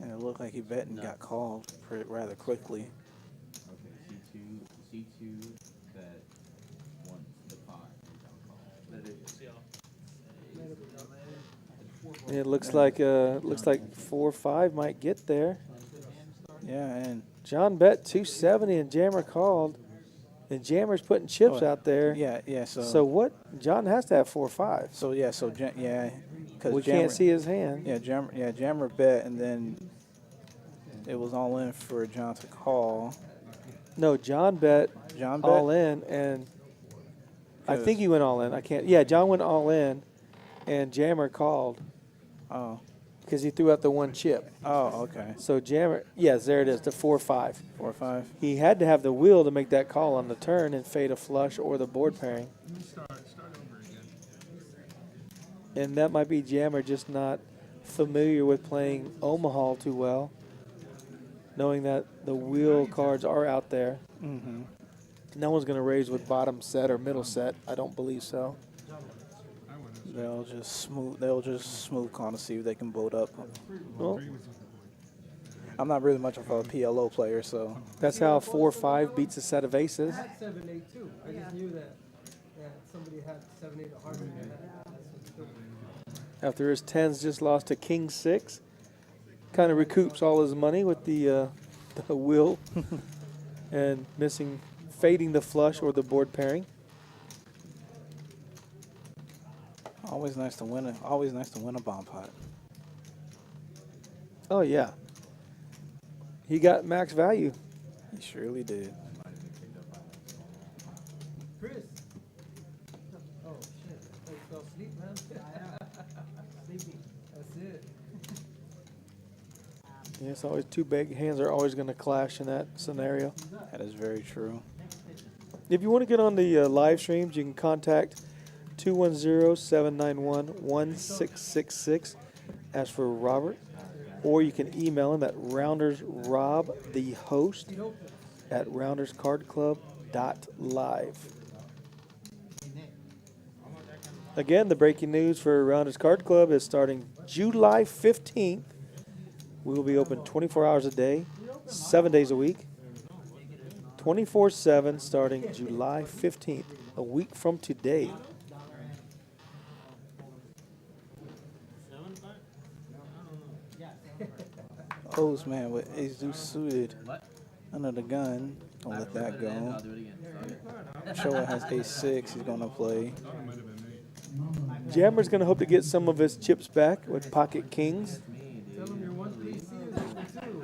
And it looked like he bet and got called rather quickly. Okay, C2 that won the pot. it looks like 4-5 might get there. Yeah, and John bet 270 and Jammer called, and Jammer's putting chips out there. yeah. So what? John has to have 4-5. So yeah, because We can't see his hand. Yeah, Jammer bet, and then it was all in for John to call. No, John bet John bet. all in, and I think he went all in. I can't. Yeah, John went all in, and Jammer called Oh, because he threw out the 1 chip. oh, okay. So Jammer, yes, there it is, the 4-5. 4-5. He had to have the wheel to make that call on the turn and fade a flush or the board pairing. Start over again. And that might be Jammer just not familiar with playing Omaha too well, knowing that the wheel cards are out there. Mm-hmm. No one's going to raise with bottom set or middle set. I don't believe so. They'll just smooth call to see if they can boat up. Well, I'm not really much of a PLO player, so that's how 4-5 beats a set of aces. I had 7-8 too. I just knew that somebody had 7-8 a hard one. After his 10s just lost to King 6, kind of recoups all his money with the wheel and fading the flush or the board pairing. always nice to win a bomb pot. Oh, yeah. He got max value. He surely did. Chris. Oh shit! You fell asleep, man. Sleepy. That's it. Yeah, it's always 2 big hands are always going to clash in that scenario. That is very true. If you want to get on the live streams, you can contact 210-791-1666. Ask for Robert. Or you can email him at roundersrob, the host, at rounderscardclub.live. Again, the breaking news for Rounders Card Club is starting July 15th. We will be open 24 hours a day, 7 days a week, 24/7 starting July 15th, a week from today. O's man with ace deuce suited What? under the gun. Don't let that go. I'll do it again. Showa has ace 6. He's gonna play. Jammer's going to hope to get some of his chips back with pocket kings. Tell him your one PC is open too.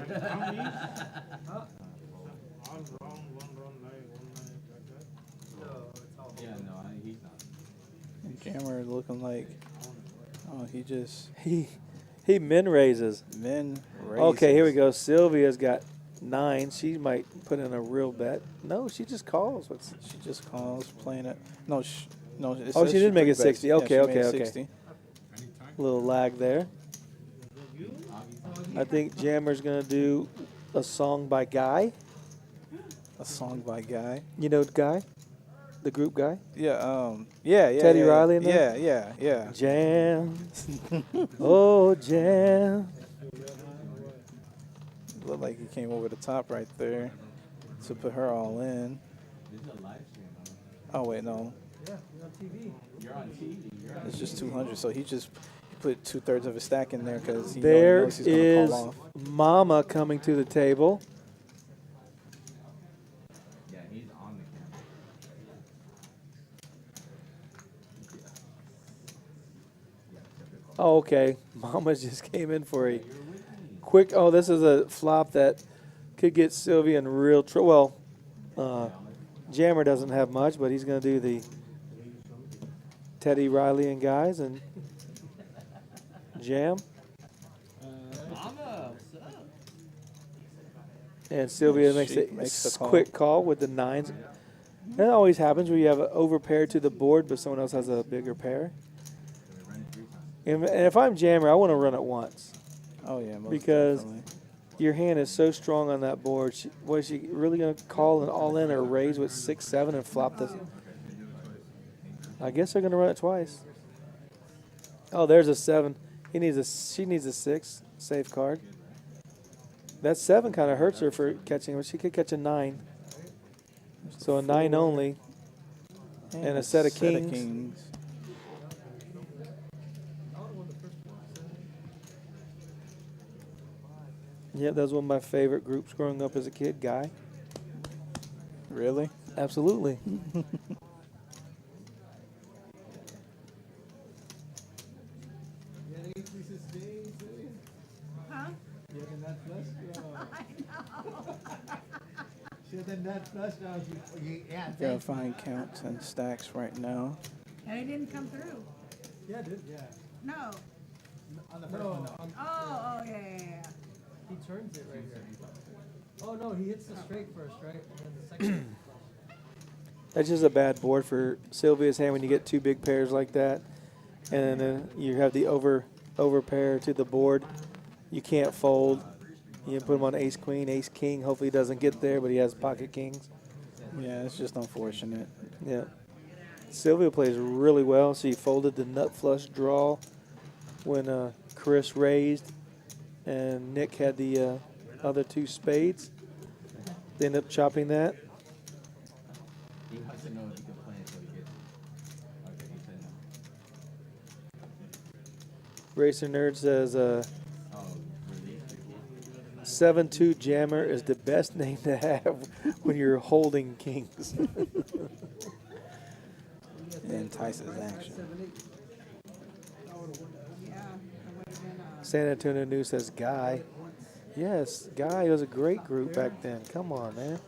Yeah, no, he's not. And Jammer is looking like, oh, he just He min raises. raises. Okay, here we go. Sylvia's got 9. She might put in a real bet. No, she just calls. She just calls playing it. No, no. It Oh, says she did make it 3-bets. 60. Yeah, Okay, she made okay, it okay. 60. Little lag there. I think Jammer's going to do a song by Guy. A song by Guy. You know Guy? The group Guy? Yeah, Teddy yeah, Riley in there? Yeah. Jam. Oh, jam. Looked like he came over the top right there to put her all in. This is a live stream. Oh wait, no. Yeah, you're on TV. You're on TV. It's just 200, so he put 2/3 of his stack in there because he There knows he's going to is call off. Mama coming to the table. Yeah, he's on the camera. Oh, okay. Mama just came in for a quick. Oh, this is a flop that could get Sylvia in real trouble. Well, Jammer doesn't have much, but he's going to do the Teddy Riley and guys and jam. Mama, what's up? And Sylvia She makes makes a the call. quick call with the nines. That always happens where you have an overpair to the board, but someone else has a bigger pair. And if I'm Jammer, I want to run it once. Oh, yeah, most Because definitely. your hand is so strong on that board. Was she really going to call an all-in or raise with 6-7 and flop this? I guess they're going to run it twice. Oh, there's a 7. She needs a 6 safe card. That 7 kind of hurts her for catching, but she could catch a 9. So a 9 only. And a set of kings. Yeah, that was one of my favorite groups growing up as a kid, Guy. Really? Absolutely. Huh? Yeah, then that flush draw. Should've done that flush draw. Yeah, Gotta find counts and stacks right now. And it didn't come through. Yeah, dude, yeah. No. on the first No, one, no. Oh, yeah, yeah, yeah. he turns it right here. Oh, no, he hits the straight first, right? And then the second. That's just a bad board for Sylvia's hand when you get two big pairs like that. And then you have the over pair to the board. You can't fold. You put him on ace queen, ace king. Hopefully he doesn't get there, but he has pocket kings. Yeah, it's just unfortunate. Yeah. Sylvia plays really well. She folded the nut flush draw when Chris raised, and Nick had the other two spades. They ended up chopping that. He wants to know if he can play until he gets it. Okay, he said no. Racer Nerd says Oh, release the key. 7-2 Jammer is the best name to have when you're holding kings. It entices action. Yeah, it would have been, San Antonio News says Guy. Yes, Guy was a great group back then. Come on, man.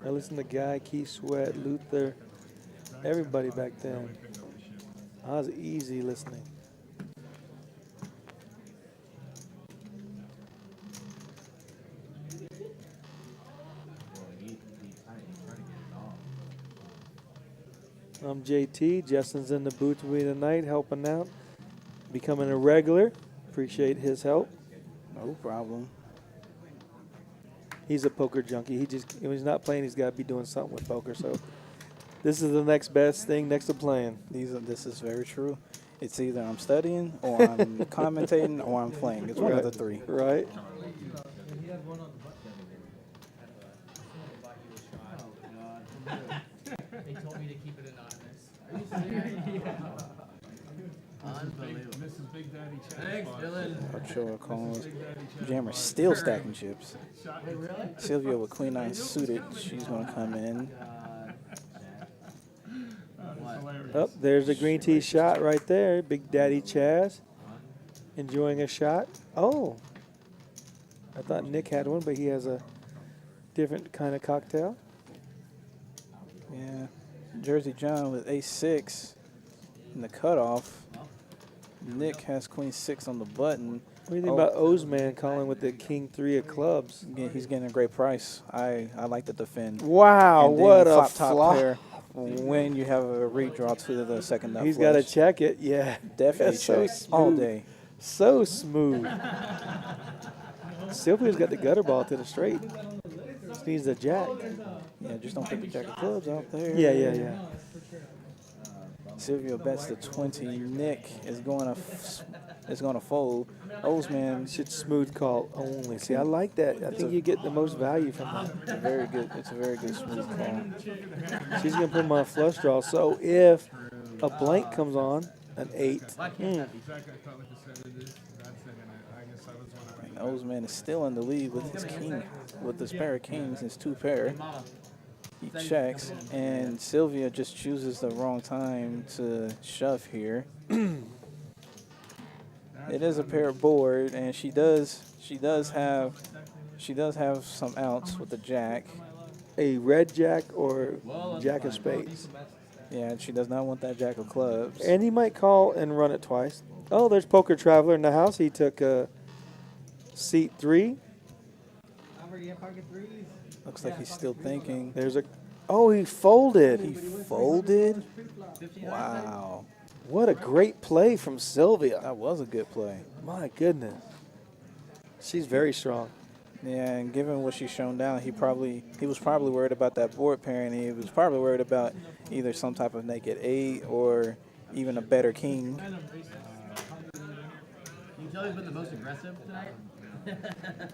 I listened to Guy, Keith Sweat, Luther, everybody back then. I was easy listening. I'm JT. Justin's in the booth with me tonight, helping out, becoming a regular. Appreciate his help. No problem. He's a poker junkie. When he's not playing, he's got to be doing something with poker. So this is the next best thing next to playing. This is very true. It's either I'm studying, or I'm commentating, or I'm playing. It's one of the three. Right? And he had one on the button. They told me to keep it anonymous. Unbelievable. Mrs. Big Daddy Chad. Thanks, Dylan. Ochoa calls. Jammer still stacking chips. Wait, really? Sylvia with queen nine suited. She's gonna come in. Up there's the green tea shot right there. Big Daddy Chaz enjoying a shot. Oh, I thought Nick had one, but he has a different kind of cocktail. Yeah. Jersey John with ace-6 in the cutoff. Nick has queen 6 on the button. What do you think about Ozman calling with the king 3 of clubs? Again, he's getting a great price. I like to defend. Wow, And then what a flop top flop. pair when you have a redraw to the second nut He's got to flush. check it, yeah. Definitely That's so check all smooth. day. So smooth. Sylvia's got the gutter ball to the straight. Just needs a jack. Yeah, just don't put the jack of clubs out there. Yeah. Sylvia bets the 20. Nick is going to It's gonna fold. Oseman, Should smooth call only. See, I like that. I think you get the most value from that. very good. It's a very good smooth call. She's gonna put him on a flush draw. So if a blank comes on, an 8. Why can't that be? Jack, I felt like the 7 deuce. That second, I guess I was one of Oseman is still in the lead with his king, with this pair of kings, his 2 pair. Mama, He checks, and Sylvia just chooses the wrong time to shove here. It is a pair board, and she does have some outs with the jack. A red jack or jack of spades. Yeah, and she does not want that jack of clubs. And he might call and run it twice. Oh, there's Poker Traveler in the house. He took seat 3. Albert, you have pocket threes? Looks like he's still thinking. There's a. Oh, he folded. He folded. Wow, What a great play from Sylvia. that was a good play. My goodness. She's very strong. Yeah, and given what she's shown down, he was probably worried about that board pairing. He was probably worried about either some type of naked 8 or even a better king. can you tell who's been the most aggressive tonight?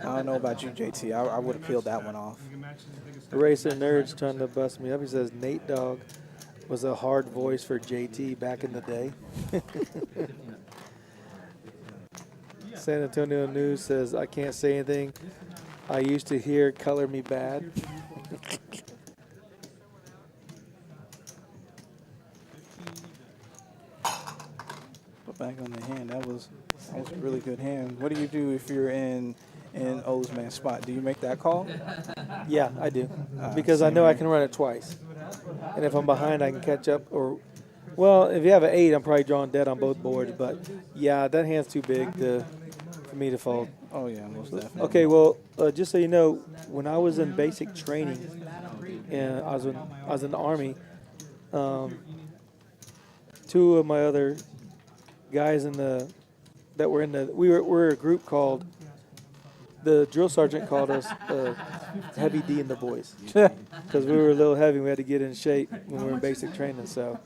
I don't know about you, JT. I would have peeled that one off. The Racer Nerd's trying to bust me up. He says Nate Dogg was a hard voice for JT back in the day. San Antonio News says, I can't say anything. I used to hear Color Me Bad. Put back on the hand. That was a really good hand. What do you do if you're in Oseman's spot? Do you make that call? Yeah, I do. Because I know I can run it twice. And if I'm behind, I can catch up. Or, well, if you have an 8, I'm probably drawing dead on both boards. But, yeah, that hand's too big for me to fold. Oh yeah, most definitely. Okay, well, just so you know, when I was in basic training, and I was in the Army, 2 of my other guys we were a group called, the drill sergeant called us Heavy D and the Boys, because we were a little heavy. We had to get in shape when we were in basic training, so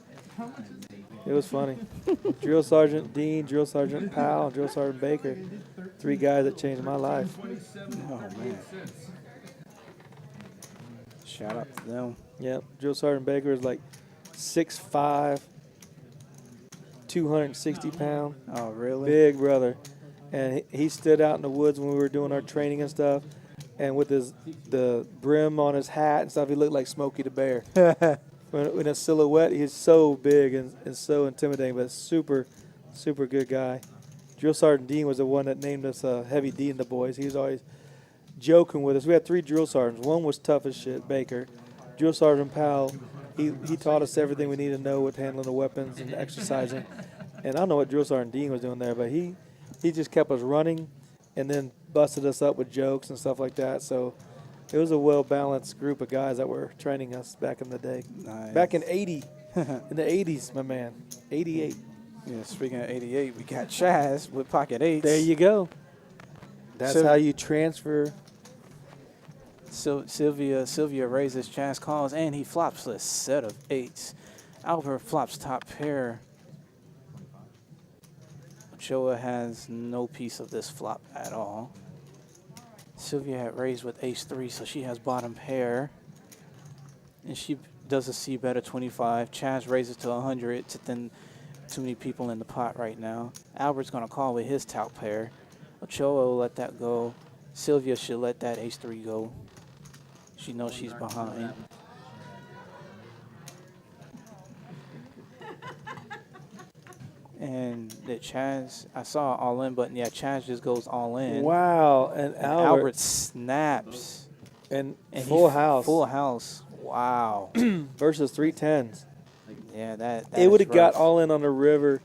it was funny. Drill Sergeant Dean, Drill Sergeant Powell, and Drill Sergeant Baker, 3 guys that changed my life. Oh man. Shout out to them. Yep, Drill Sergeant Baker is like 6'5", 260 pound, Oh really? big brother, and he stood out in the woods when we were doing our training and stuff, and with the brim on his hat and stuff, he looked like Smokey the Bear. In a silhouette, he's so big and so intimidating, but super, super good guy. Drill Sergeant Dean was the one that named us Heavy D and the Boys. He was always joking with us. We had 3 drill sergeants. One was tough as shit, Baker. Drill Sergeant Powell, he taught us everything we need to know with handling the weapons and exercising. And I don't know what Drill Sergeant Dean was doing there, but he just kept us running and then busted us up with jokes and stuff like that. So it was a well-balanced group of guys that were training us back in the day. Nice. Back in 80, in the 80s, my man, 88. Yeah, speaking of 88, we got Chaz with pocket 8s. There you go. That's how you transfer. Sylvia raises, Chaz calls, and he flops a set of 8s. Albert flops top pair. Ochoa has no piece of this flop at all. Sylvia had raised with ace-3, so she has bottom pair. And she does a C-bet of 25. Chaz raises to 100. Then too many people in the pot right now. Albert's going to call with his top pair. Ochoa will let that go. Sylvia should let that ace-3 go. She knows she's behind. And the Chaz, I saw all in, but yeah, Chaz just goes all in. Wow, and Albert snaps. And And full he house. Full house. Wow. Versus 3 10s. Yeah, that It would have is got rough. all in on the river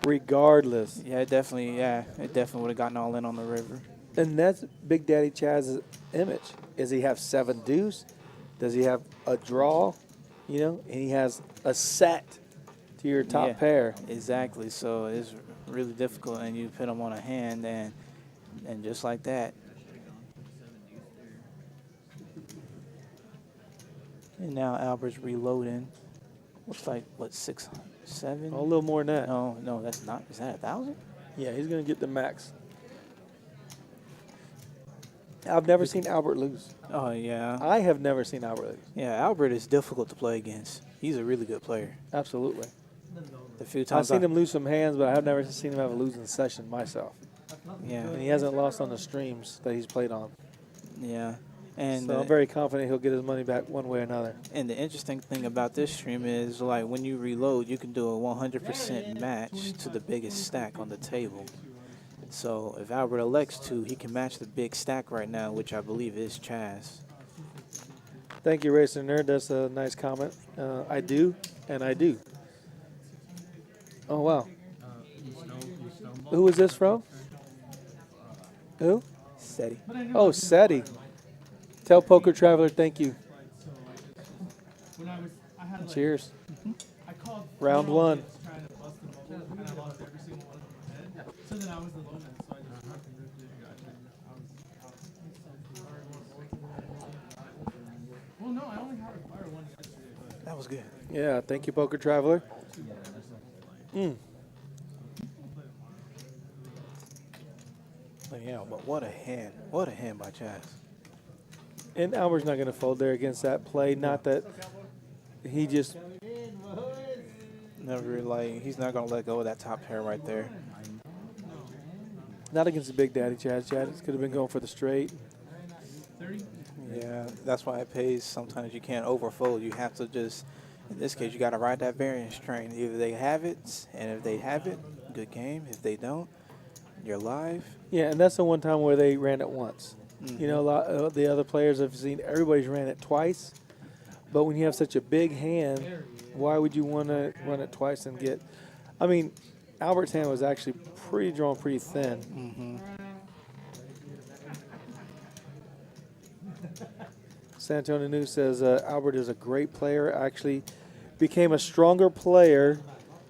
regardless. Yeah, it definitely would have gotten all in on the river. And that's Big Daddy Chaz's image. Does he have 7 deuce? Does he have a draw? You know, and he has a set to your top Yeah, pair. Exactly. So it's really difficult, and you put him on a hand, and just like that. And now Albert's reloading. Looks like what, 6, 7? A little more than that. No, that's not. Is that 1,000? Yeah, he's going to get the max. I've never seen Albert lose. Oh, yeah. I have never seen Albert lose. Yeah, Albert is difficult to play against. He's a really good player. Absolutely. The few I've times seen him lose some hands, but I've never seen him have a losing session myself. Yeah, And he hasn't lost on the streams that he's played on. yeah. And So I'm very confident he'll get his money back one way or another. and the interesting thing about this stream is, like, when you reload, you can do a 100% match to the biggest stack on the table. So if Albert elects to, he can match the big stack right now, which I believe is Chaz. Thank you, Racer Nerd. That's a nice comment. I do, and I do. Oh, wow. Who is this from? Who? Steady. Oh, Seti. Tell Poker Traveler thank you. When I had like, Cheers. I called Round one. trying to bust them both, and I lost every single one of them. So then I was the low man, so I just well, no, I only had a fire one yesterday, but That was good. Yeah, thank you, Poker Traveler. But yeah, but what a hand. What a hand by Chaz. And Albert's not going to fold there against that play. Not that he just, Never, like, he's not going to let go of that top pair right there. not against the Big Daddy Chaz. Chaz could have been going for the straight. 30. Yeah, that's why it pays. Sometimes you can't overfold. You have to just, in this case, you got to ride that variance train. Either they have it, and if they have it, good game. If they don't, you're live. Yeah, and that's the one time where they ran it once. You know, a lot of the other players have seen everybody's ran it twice. But when you have such a big hand, why would you want to run it twice and get? I mean, Albert's hand was actually drawn pretty thin. San Antonio News says Albert is a great player. Actually, became a stronger player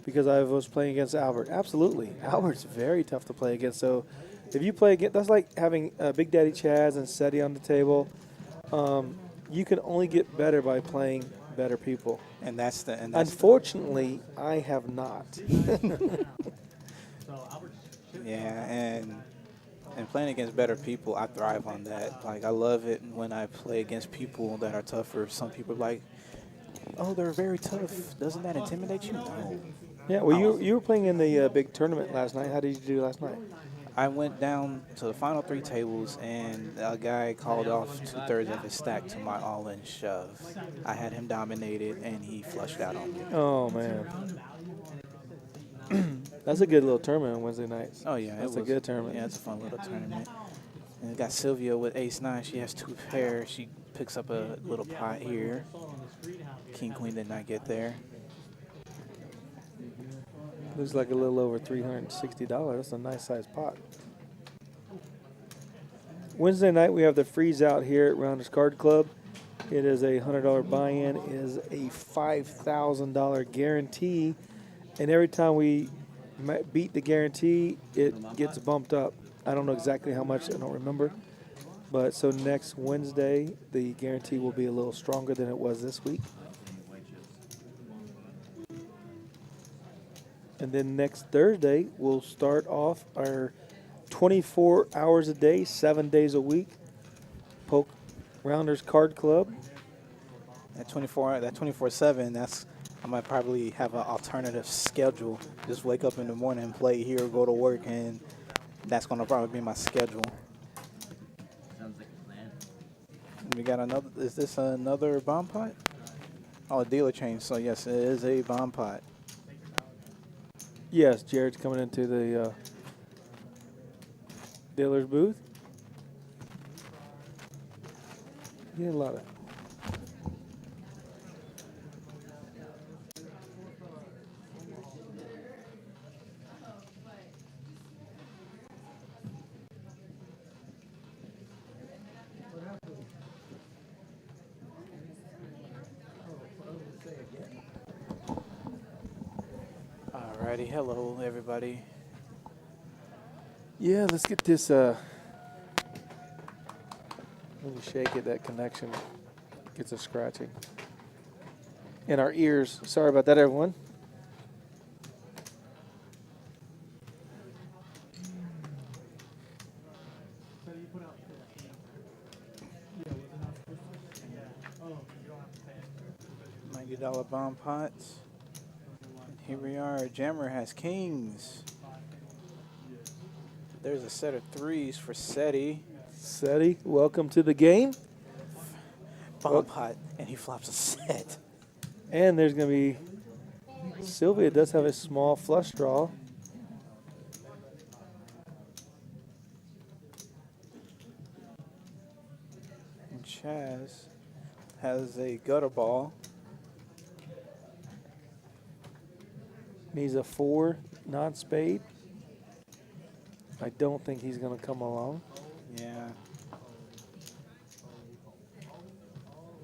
because I was playing against Albert. Absolutely, Albert's very tough to play against. So, if you play against, that's like having Big Daddy Chaz and Seti on the table. You can only get better by playing better people. And that's the. Unfortunately, I have not. Yeah, and playing against better people, I thrive on that. Like, I love it when I play against people that are tougher. Some people are like, oh, they're very tough. Doesn't that intimidate you? No. Yeah, well, you were playing in the big tournament last night. How did you do last night? I went down to the final 3 tables, and a guy called off 2/3 of his stack to my all-in shove. I had him dominated, and he flushed out on me. Oh, man. That's a good little tournament on Wednesday nights. Oh, yeah. That's a good tournament. Yeah, it's a fun little tournament. And we got Sylvia with ace-9. She has 2 pairs. She picks up a little pot here. King-queen did not get there. Looks like a little over $360. That's a nice sized pot. Wednesday night we have the freeze out here at Rounders Card Club. It is a $100 buy-in. It is a $5,000 guarantee, and every time we beat the guarantee, it gets bumped up. I don't know exactly how much. I don't remember. But so next Wednesday, the guarantee will be a little stronger than it was this week. And then next Thursday, we'll start off our 24 hours a day, 7 days a week, Poke Rounders Card Club. That 24/7, that's, I might probably have an alternative schedule. Just wake up in the morning and play here, go to work, and that's going to probably be my schedule. Sounds like a plan. We got another, is this another bomb pot? Oh, a dealer change, so yes, it is a bomb pot. Yes, Jared's coming into the dealer's booth. You didn't love it. Alrighty, hello everybody. Yeah, let's get this. Let me shake it. That connection gets a scratching in our ears. Sorry about that, everyone. $90 bomb pots. And here we are. Jammer has kings. There's a set of threes for SETI. SETI, welcome to the game. Bomb pot, and he flops a set. And there's going to be, Sylvia does have a small flush draw. And Chaz has a gutter ball. Needs a 4 non-spade. I don't think he's going to come along. Yeah.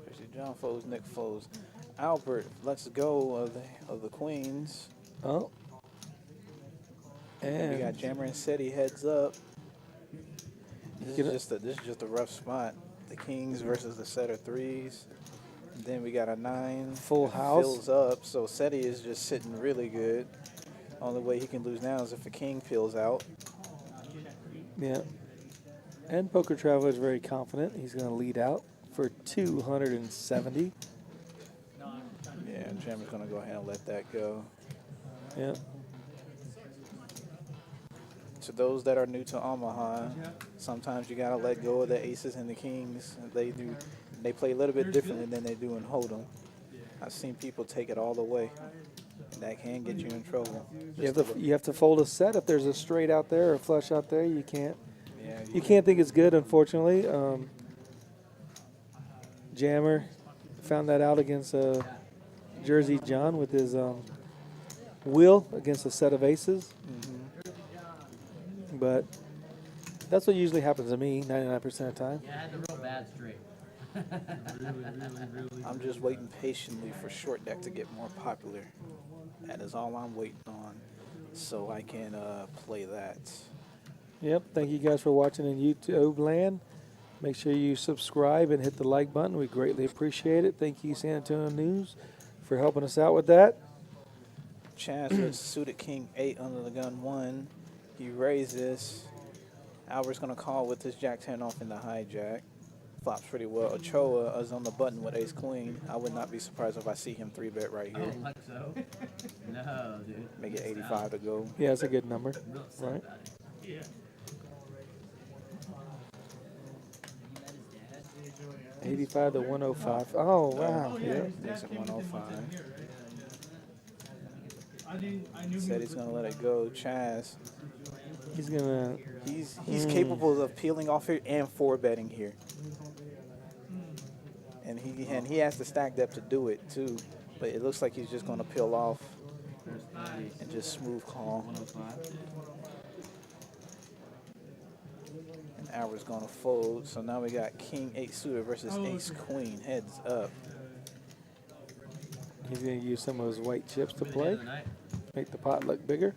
There's John Foes, Nick Foes. Albert, let's go of the Queens. Oh. And we got And Jammer and SETI heads up. This is just a rough spot. The Kings versus the set of threes. And then we got a 9. Full house. Fills up, so SETI is just sitting really good. Only way he can lose now is if a king fills out. Yeah. And Poker Traveler is very confident. He's going to lead out for 270. Yeah, Jammer's going to go ahead and let that go. Yeah. To those that are new to Omaha, sometimes you got to let go of the aces and the kings. They play a little bit differently than they do in Hold'em. I've seen people take it all the way, and that can get you in trouble. You have to fold a set if there's a straight out there or a flush out there. You can't. Yeah, You can't think it's good, unfortunately. Jammer found that out against Jersey John with his wheel against a set of aces. But that's what usually happens to me 99% of the time. Yeah, I had the real bad straight. I'm just waiting patiently for short deck to get more popular. That is all I'm waiting on, so I can play that. Yep. Thank you guys for watching in YouTube land. Make sure you subscribe and hit the like button. We greatly appreciate it. Thank you, San Antonio News, for helping us out with that. Chance with suited king 8 under the gun 1. He raises. Albert's going to call with his jack 10 off in the hijack. Flops pretty well. Ochoa is on the button with ace queen. I would not be surprised if I see him 3-bet right I here. don't think so. No, dude. Make it 85 to go. Yeah, it's a good number. Real upset Right. about it. 85 to 105. Oh, wow. Yeah. Makes it 105. I knew Said he's going to let it go. Chaz. He's going to. He's capable of peeling off here and 4-betting here. And he has the stack depth to do it too. But it looks like he's just going to peel off and just smooth call. And Albert's going to fold. So now we got king 8 suited versus ace queen. Heads up. He's going to use some of his white chips to play. End of the night. Make the pot look bigger.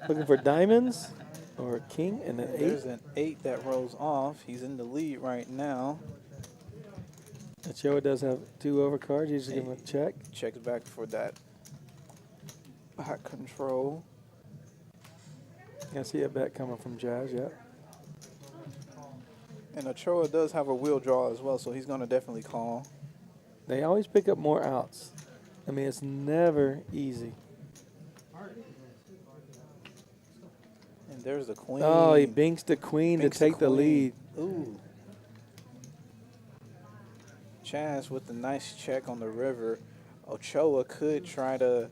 Looking for diamonds or a king and an 8. There's an 8 that rolls off. He's in the lead right now. Ochoa does have 2 overcards. You just give him a check. Checks back for that back control. I see a bet coming from Jazz, yeah. And Ochoa does have a wheel draw as well, so he's going to definitely call. They always pick up more outs. I mean, it's never easy. And there's the queen. Oh, he binks the queen Binks to take the queen. lead. Ooh. Chaz with the nice check on the river. Ochoa could try to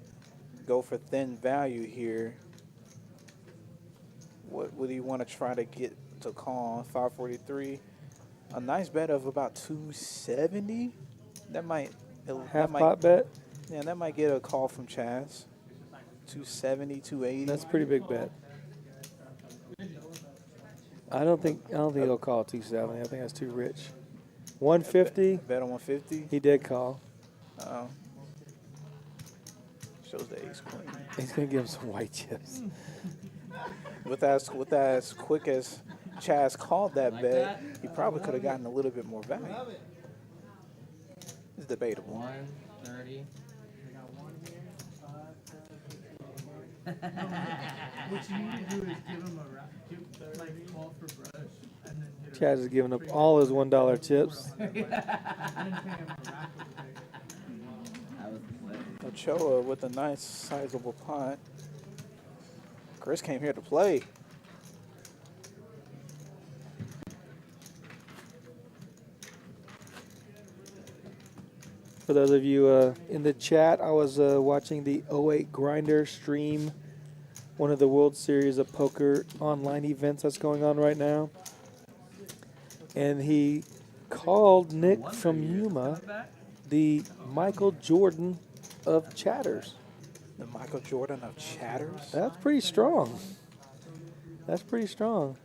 go for thin value here. What would he want to try to get to call? 543. A nice bet of about 270. That might Half pot bet. Yeah, that might get a call from Chaz. 270, 280. That's a pretty big bet. I don't think he'll call 270. I think that's too rich. 150. Bet on 150. He did call. Uh-oh. Shows the ace queen. He's gonna give him some white chips. With as quick as Chaz called that Like bet, that? he probably could have gotten a little bit more value. It's debatable. 130. What you need to do is give him a rack, like call for brush, and then hit Chaz is giving up all his $1 tips. and then pay him a rack of the thing. That was the play. Ochoa with a nice sizable punt. Chris came here to play. For those of you in the chat, I was watching the 08 Grinder stream, one of the World Series of Poker online events that's going on right now. And he called Nick from Yuma the Michael Jordan of chatters. The Michael Jordan of chatters. That's pretty strong. That's pretty strong.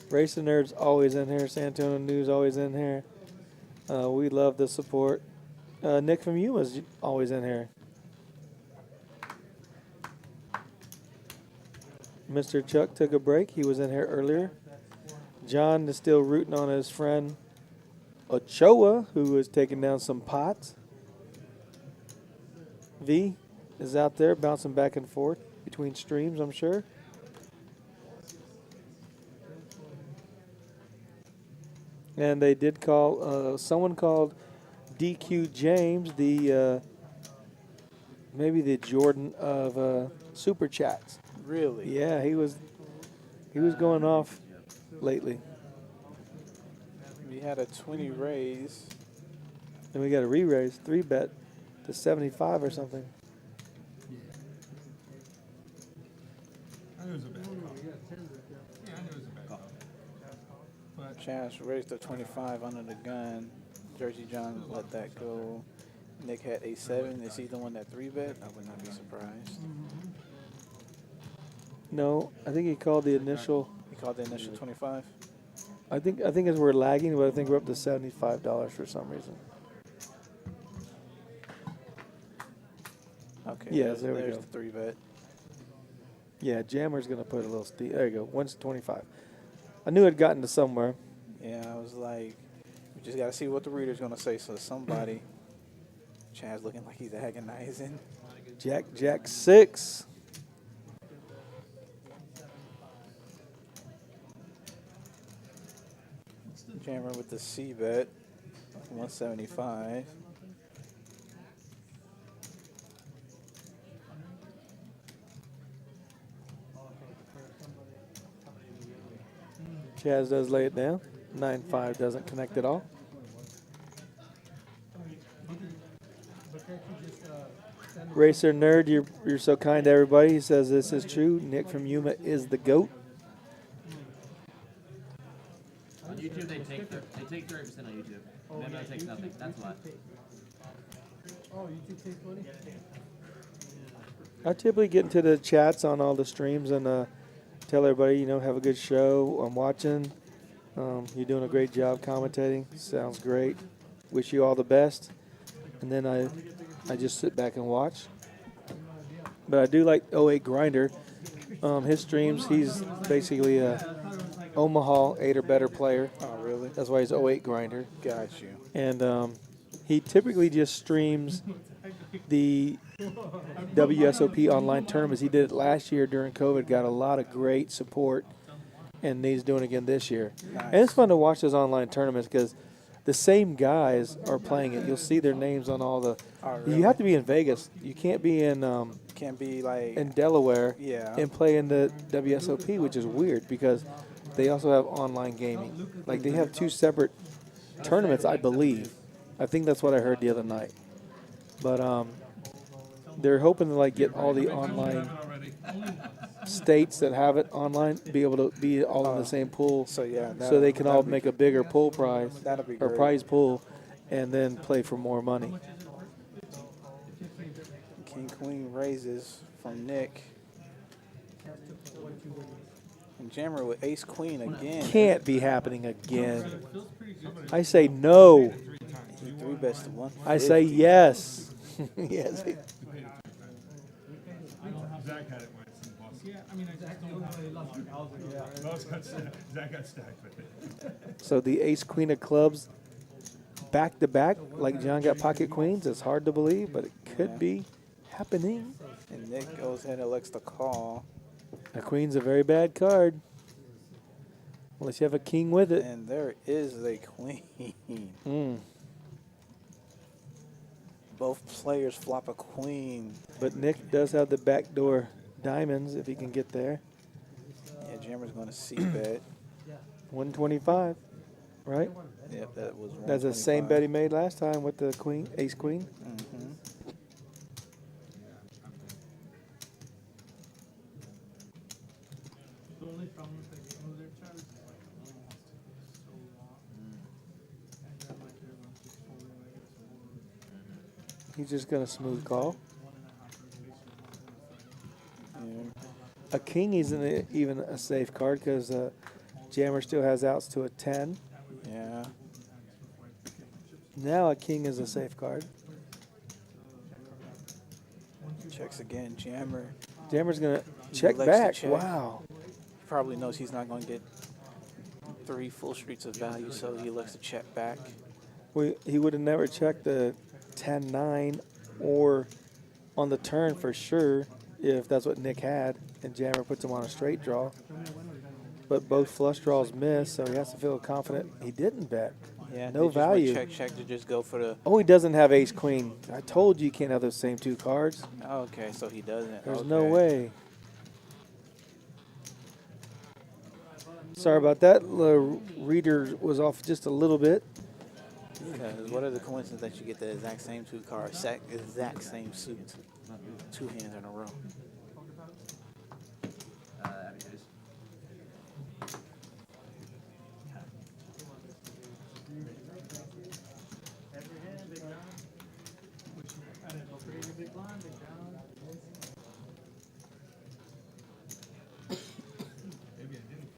Racing Nerds always in here. San Antonio News always in here. We love the support. Nick from Yuma's always in here. Mr. Chuck took a break. He was in here earlier. John is still rooting on his friend Ochoa, who is taking down some pots. V is out there bouncing back and forth between streams, I'm sure. And they did call, someone called DQ James the maybe the Jordan of super chats. Really? Yeah, he was going off lately. We had a 20 raise. And we got a re-raise, 3-bet to 75 or something. I knew it was a bad call. Yeah, I knew it was a bad call. But Chance raised to 25 under the gun. Jersey John let that go. Nick had a 7. Is he the one that 3-bet? I would not be surprised. No, I think he called the initial. He called the initial 25. I think as we're lagging, but I think we're up to $75 for some reason. Okay. Yeah, there we there's go. the 3-bet. Yeah, Jammer's gonna put a little steep. There you go. 125. I knew it gotten to somewhere. Yeah, I was like, we just got to see what the reader's going to say. So somebody, Chad's looking like he's agonizing. Jack 6. Jammer with the C bet, 175. Chaz does lay it down. 9-5 doesn't connect at all. Racer Nerd, you're so kind to everybody. He says this is true. Nick from Yuma is the GOAT. On YouTube, they take 30% on YouTube. Then I take nothing. That's why. Oh, YouTube takes money? I typically get into the chats on all the streams and tell everybody, have a good show. I'm watching. You're doing a great job commentating. Sounds great. Wish you all the best. And then I just sit back and watch. But I do like 08 Grinder. His streams, he's basically a Omaha 8 or better player. Oh, really? That's why he's 08 Grinder. Got you. And he typically just streams the WSOP online tournaments. He did it last year during COVID, got a lot of great support, and he's doing it again this year. Nice. And it's fun to watch those online tournaments because the same guys are playing it. You'll see their names on all the. Oh, really? You have to be in Vegas. You can't be in Can't be like. in Delaware Yeah. and play in the WSOP, which is weird because they also have online gaming. Like they have two separate tournaments, I believe. I think that's what I heard the other night. But they're hoping to like get all the online states that have it online be able to be all in the same pool, So yeah. so they can all make a bigger pool prize That'll be or great. prize pool, and then play for more money. King Queen raises from Nick. And Jammer with Ace Queen again. Can't be happening again. I say no. He 3-bets to 1. I say yes. Yes. Zach had it once and lost. Yeah, I mean, Zach got stacked with it. So the ace queen of clubs back to back, like John got pocket queens. It's hard to believe, but it could be happening. And Nick goes ahead and elects to call. A queen's a very bad card. Unless you have a king with it. And there is a queen. Mm. Both players flop a queen. But Nick does have the backdoor diamonds if he can get there. Yeah, Jammer's going to c-bet. 125, right? Yep, that was That's the same bet he made last time with the queen, ace queen. Mm-hmm. The only problem with the game was their charge is like, so long. And then like everyone's just folding like it's He's just going to smooth call. 1.5 rotations. Yeah. A king isn't even a safe card because Jammer still has outs to a 10. Yeah. Now a king is a safe card. Checks again. Jammer Jammer's going to check elects to back. check. Wow. probably knows he's not going to get 3 full streets of value, so he looks to check back. He would have never checked the 10-9 or on the turn for sure if that's what Nick had, and Jammer puts him on a straight draw. But both flush draws miss, so he has to feel confident he didn't bet. Yeah, No they just went value. check to just go for the. Oh, he doesn't have ace queen. I told you can't have those same two cards. Okay, so he doesn't. There's okay. no way. Sorry about that. The reader was off just a little bit. Because what are the coincidences that you get the exact same 2 cards, exact same suit, 2 hands in a row?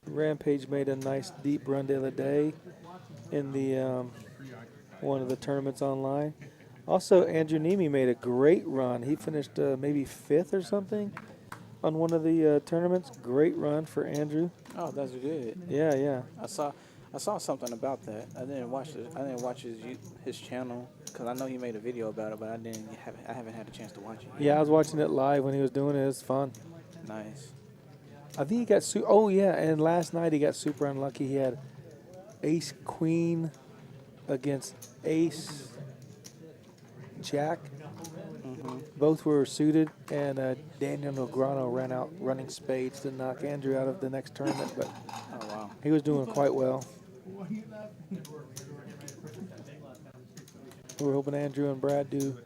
Rampage made a nice deep run the other day in the one of the tournaments online. Also, Andrew Nemi made a great run. He finished maybe 5th or something on one of the tournaments. Great run for Andrew. Oh, that's good. Yeah, yeah. I saw something about that. I didn't watch his channel because I know he made a video about it, but I haven't had a chance to watch it. Yeah, I was watching it live when he was doing it. It was fun. Nice. I think he got oh yeah, and last night he got super unlucky. He had ace queen against ace jack. Both were suited, and Daniel Negreanu ran out running spades to knock Andrew out of the next tournament, but Oh wow. he was doing quite well. We're hoping Andrew and Brad do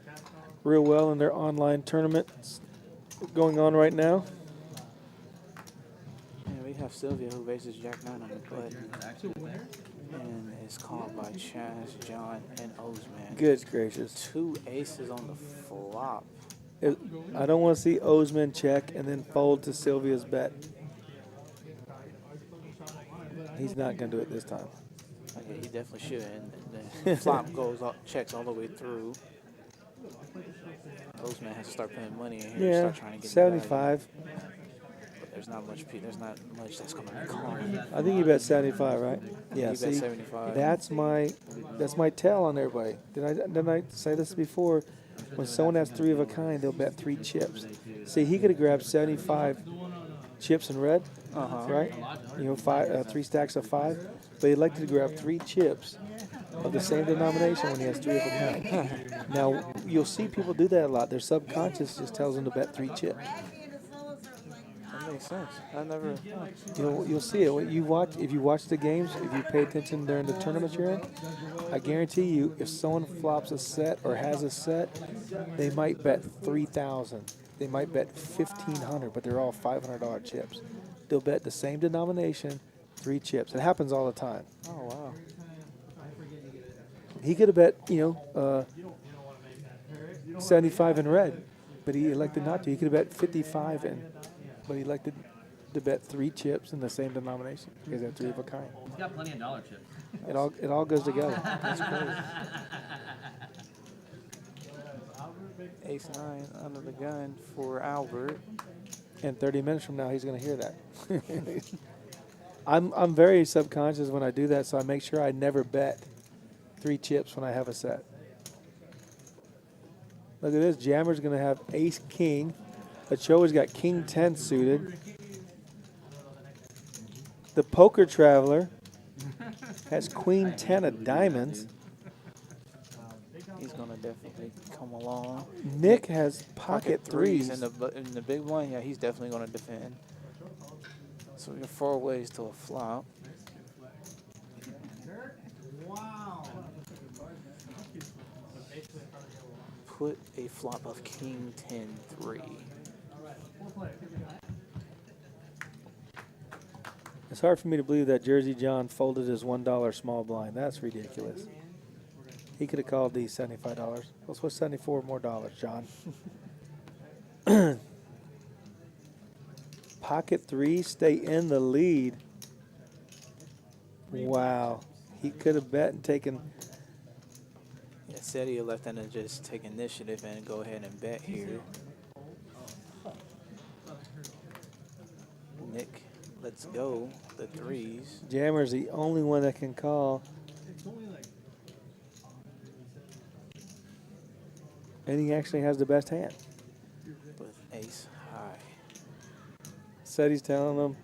real well in their online tournaments going on right now. Yeah, we have Sylvia who raises Jack 9 on the button. And is called by Chaz, John, and Ozeman. Good gracious. 2 aces on the flop. I don't want to see Ozeman check and then fold to Sylvia's bet. He's not going to do it this time. Okay, he definitely should. And the flop checks all the way through. Ozeman has to start putting money in here and Yeah, start trying to get 75. There's not much that's going to be called. I think you bet 75, right? Yeah, He bet see, 75. that's my tell on everybody. Didn't I say this before? When someone has 3 of a kind, they'll bet 3 chips. See, he could have grabbed 75 chips in red, right? You know, 3 stacks of 5. But he elected to grab 3 chips of the same denomination when he has 3 of a kind. Now, you'll see people do that a lot. Their subconscious just tells them to bet 3 chips. That makes sense. I never. You'll see it. If you watch the games, if you pay attention during the tournaments you're in, I guarantee you, if someone flops a set or has a set, they might bet 3,000. They might bet 1,500, but they're all $500 chips. They'll bet the same denomination, 3 chips. It happens all the time. Oh wow. He could have bet, 75 in red, but he elected not to. He could have bet 55 but he elected to bet 3 chips in the same denomination because they're 3 of a kind. He's got plenty of dollar chips. It all goes together. That's crazy. Ace 9 under the gun for Albert. And 30 minutes from now, he's going to hear that. I'm very subconscious when I do that, so I make sure I never bet 3 chips when I have a set. Look at this. Jammer's going to have ace king Ochoa's got king 10 suited. The Poker Traveler has queen 10 of diamonds. He's gonna definitely come along. Nick has pocket threes. in the big one. Yeah, he's definitely gonna defend. So we got 4 ways to a flop. Wow. Put a flop of king 10-3. It's hard for me to believe that Jersey John folded his $1 small blind. That's ridiculous. He could have called these $75. Let's put 74 more dollars, John. Pocket three, stay in the lead. Wow. He could have bet and taken. Yeah, said he left and just take initiative and go ahead and bet here. Nick, let's go. The threes. Jammer's the only one that can call. And he actually has the best hand. With ace high. Said he's telling them.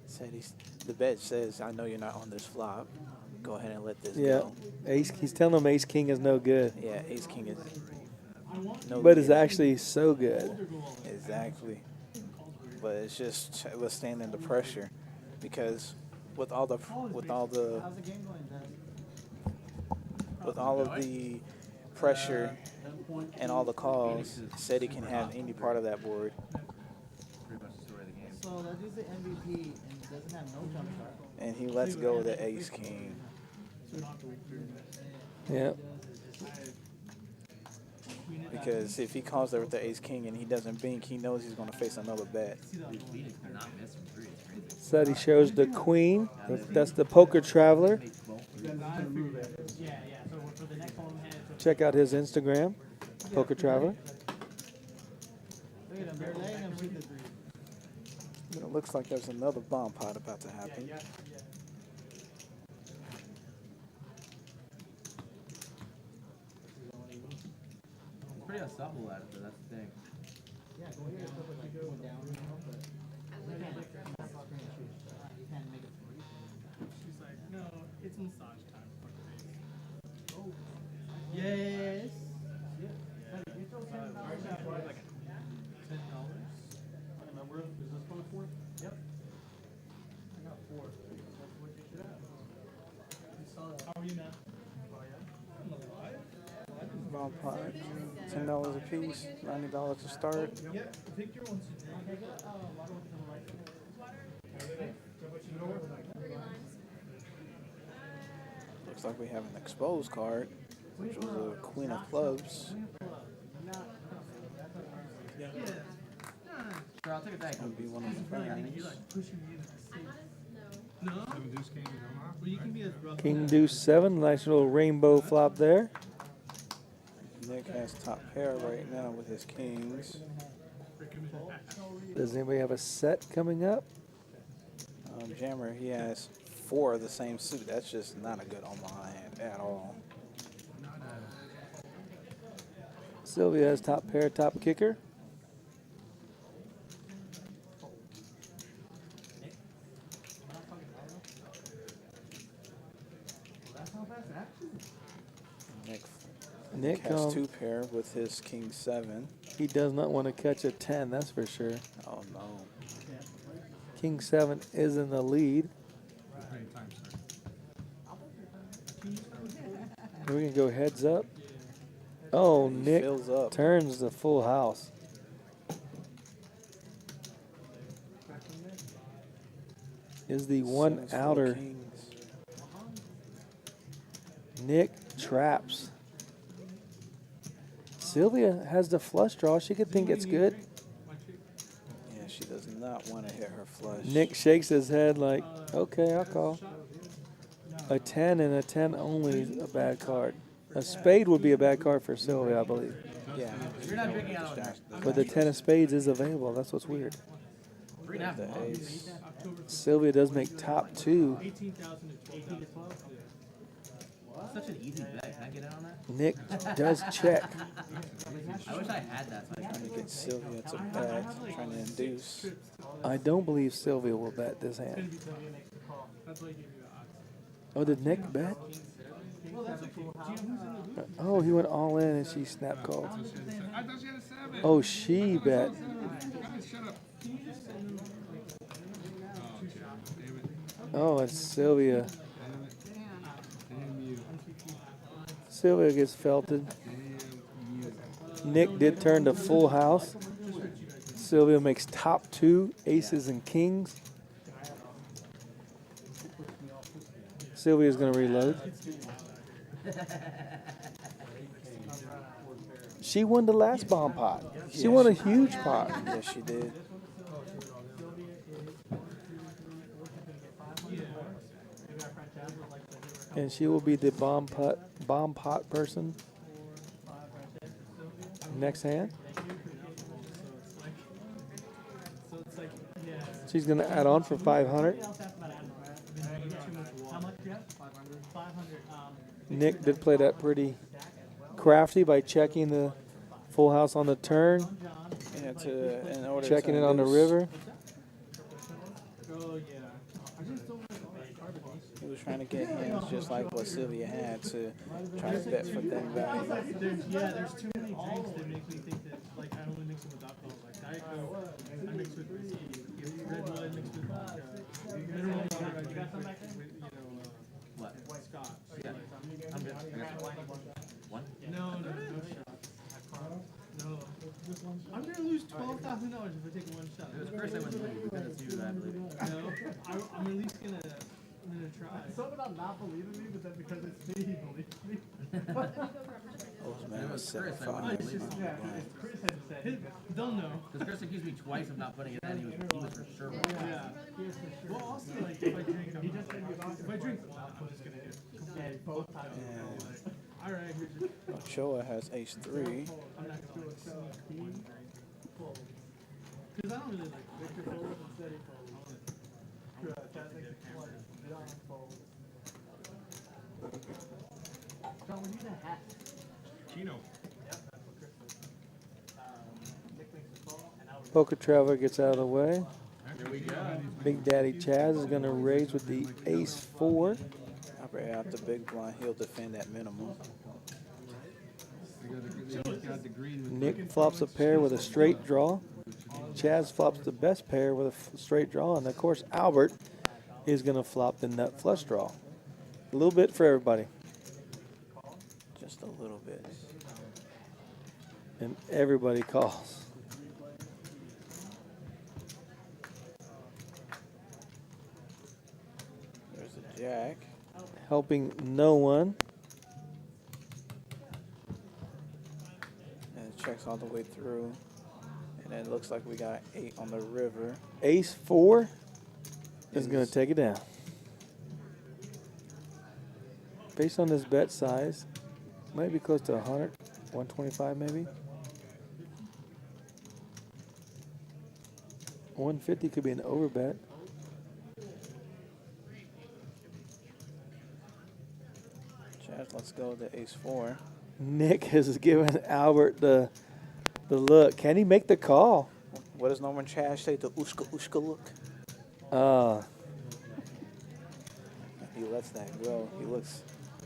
Said the bet says, I know you're not on this flop. Go ahead and let this Yeah, go. he's telling them ace king is no good. Yeah, ace king is no But good. it's actually so good. Exactly. But it's just withstanding the pressure, because with all of the pressure and all the calls, said he can have any part of that board. Pretty much the story of the game. So that dude's the MVP and doesn't have no jump shot. And he lets go of the ace king. Yeah. Because if he calls there with the ace king and he doesn't bink, he knows he's going to face another bet. Phoenix are not missing three. It's crazy. Said he shows the queen. That's the Poker Traveler. Check out his Instagram, Poker Traveler. Look at him, they're letting him shoot the three. It looks like there's another bomb pot about to happen. Pretty unstoppable at it, but that's the thing. Yeah, go here, like going down, you know, but you can't make it three. She's like, no, it's massage time. Fuck face. Oh. Yes. How are you now? Oh yeah. I'm alive. Bomb pot, $10 a piece, $90 to start. Yep. Victor wants to drink. Looks like we have an exposed card, which was a queen of clubs. Sure, I'll take it back. Gonna be one of the Really, I think friends. you like pushing me into the state. No? Seven deuce king, no more. Well, you can be as rough. King Deuce 7. Nice little rainbow flop there. Nick has top pair right now with his kings. Does anybody have a set coming up? Jammer, he has 4 of the same suit. That's just not a good Omaha hand at all. Sylvia has top pair, top kicker. Nick Has 2 pair with his king 7. he does not want to catch a 10, that's for sure. Oh no. King 7 is in the lead. Many times, sir. We're going to go heads up. Oh, Nick Fills up. turns the full house. Is the one Sevens, 4 outer. kings. Nick traps. Sylvia has the flush draw. She could think it's good. Yeah, she does not want to hit her flush. Nick shakes his head like, okay, I'll call. A 10 and a 10 only is a bad card. A spade would be a bad card for Sylvia, I believe. Yeah. You're not drinking out of it. But the 10 of spades is available. That's what's weird. 3.5 The months. ace. Sylvia does make top 2. 18,000 to 12,000. Such an easy bet. Can I get in on that? Nick does check. I wish I had that. So I Trying to get Sylvia to bet, trying to induce. I don't believe Sylvia will bet this hand. Maybe Sylvia makes the call. That's why I gave you the odds. Oh, did Nick bet? Well, that's okay. Do you know who's in the booth? Oh, he went all in and she snap called. I thought she had a 7. Oh, she bet. Guys, shut up. Can you just send them Damn it. Oh, it's Sylvia. Damn you. Sylvia gets felted. Damn you. Nick did turn to full house. Sylvia makes top 2, aces and kings. Sylvia's going to reload. She won the last bomb pot. She won a huge pot. Yes, she did. And she will be the bomb pot person. Next hand. She's going to add on for 500. Nick did play that pretty crafty by checking the full house on the turn, Yeah, in order checking to it on the induce. river. Oh, yeah. I just don't like He was trying to get hands just like what Sylvia had to try to bet for them value. there's too many drinks that make me think that, like, I only mix them with alcohol. Like, Diet Coke, I mix with whiskey. Red wine mixed with vodka. Mineral water, I drink with What? scotch. Yeah. I'm good. One? No shots. No. I'm gonna lose $12,000 if I take one shot. It was first I went to you, but then it's you, I believe. No, I'm at least gonna try. Some about not believing me, but then because it's me, he believes me. Postman was Chris, I 7-5. wouldn't believe him. Chris had said They'll know. Because Chris accused me twice of not putting it in. He was for sure. Yeah. Well, also, like, if I drink, if I drink one, I'm just gonna get both times. all right, here's your. Ochoa has ace-3. I'm not gonna do it. Because I don't really like Victor Fold instead of John, we need a hat. Chino. Poker Traveler gets out of the way. Here we go. Big Daddy Chaz is going to raise with the ace-4. Operate out the big blind. He'll defend at minimum. Got the green with Nick flops a pair with a straight draw. Chaz flops the best pair with a straight draw. And, of course, Albert is going to flop the nut flush draw. A little bit for everybody. Just a little bit. And everybody calls. There's a jack. Helping no one. And it checks all the way through. And it looks like we got 8 on the river. Ace-4 is going to take it down. Based on this bet size, might be close to 100, 125 maybe. 150 could be an overbet. Chaz, let's go to ace-4. Nick has given Albert the look. Can he make the call? What does Norman Chaz say? The ushka look? He lets that go. He looks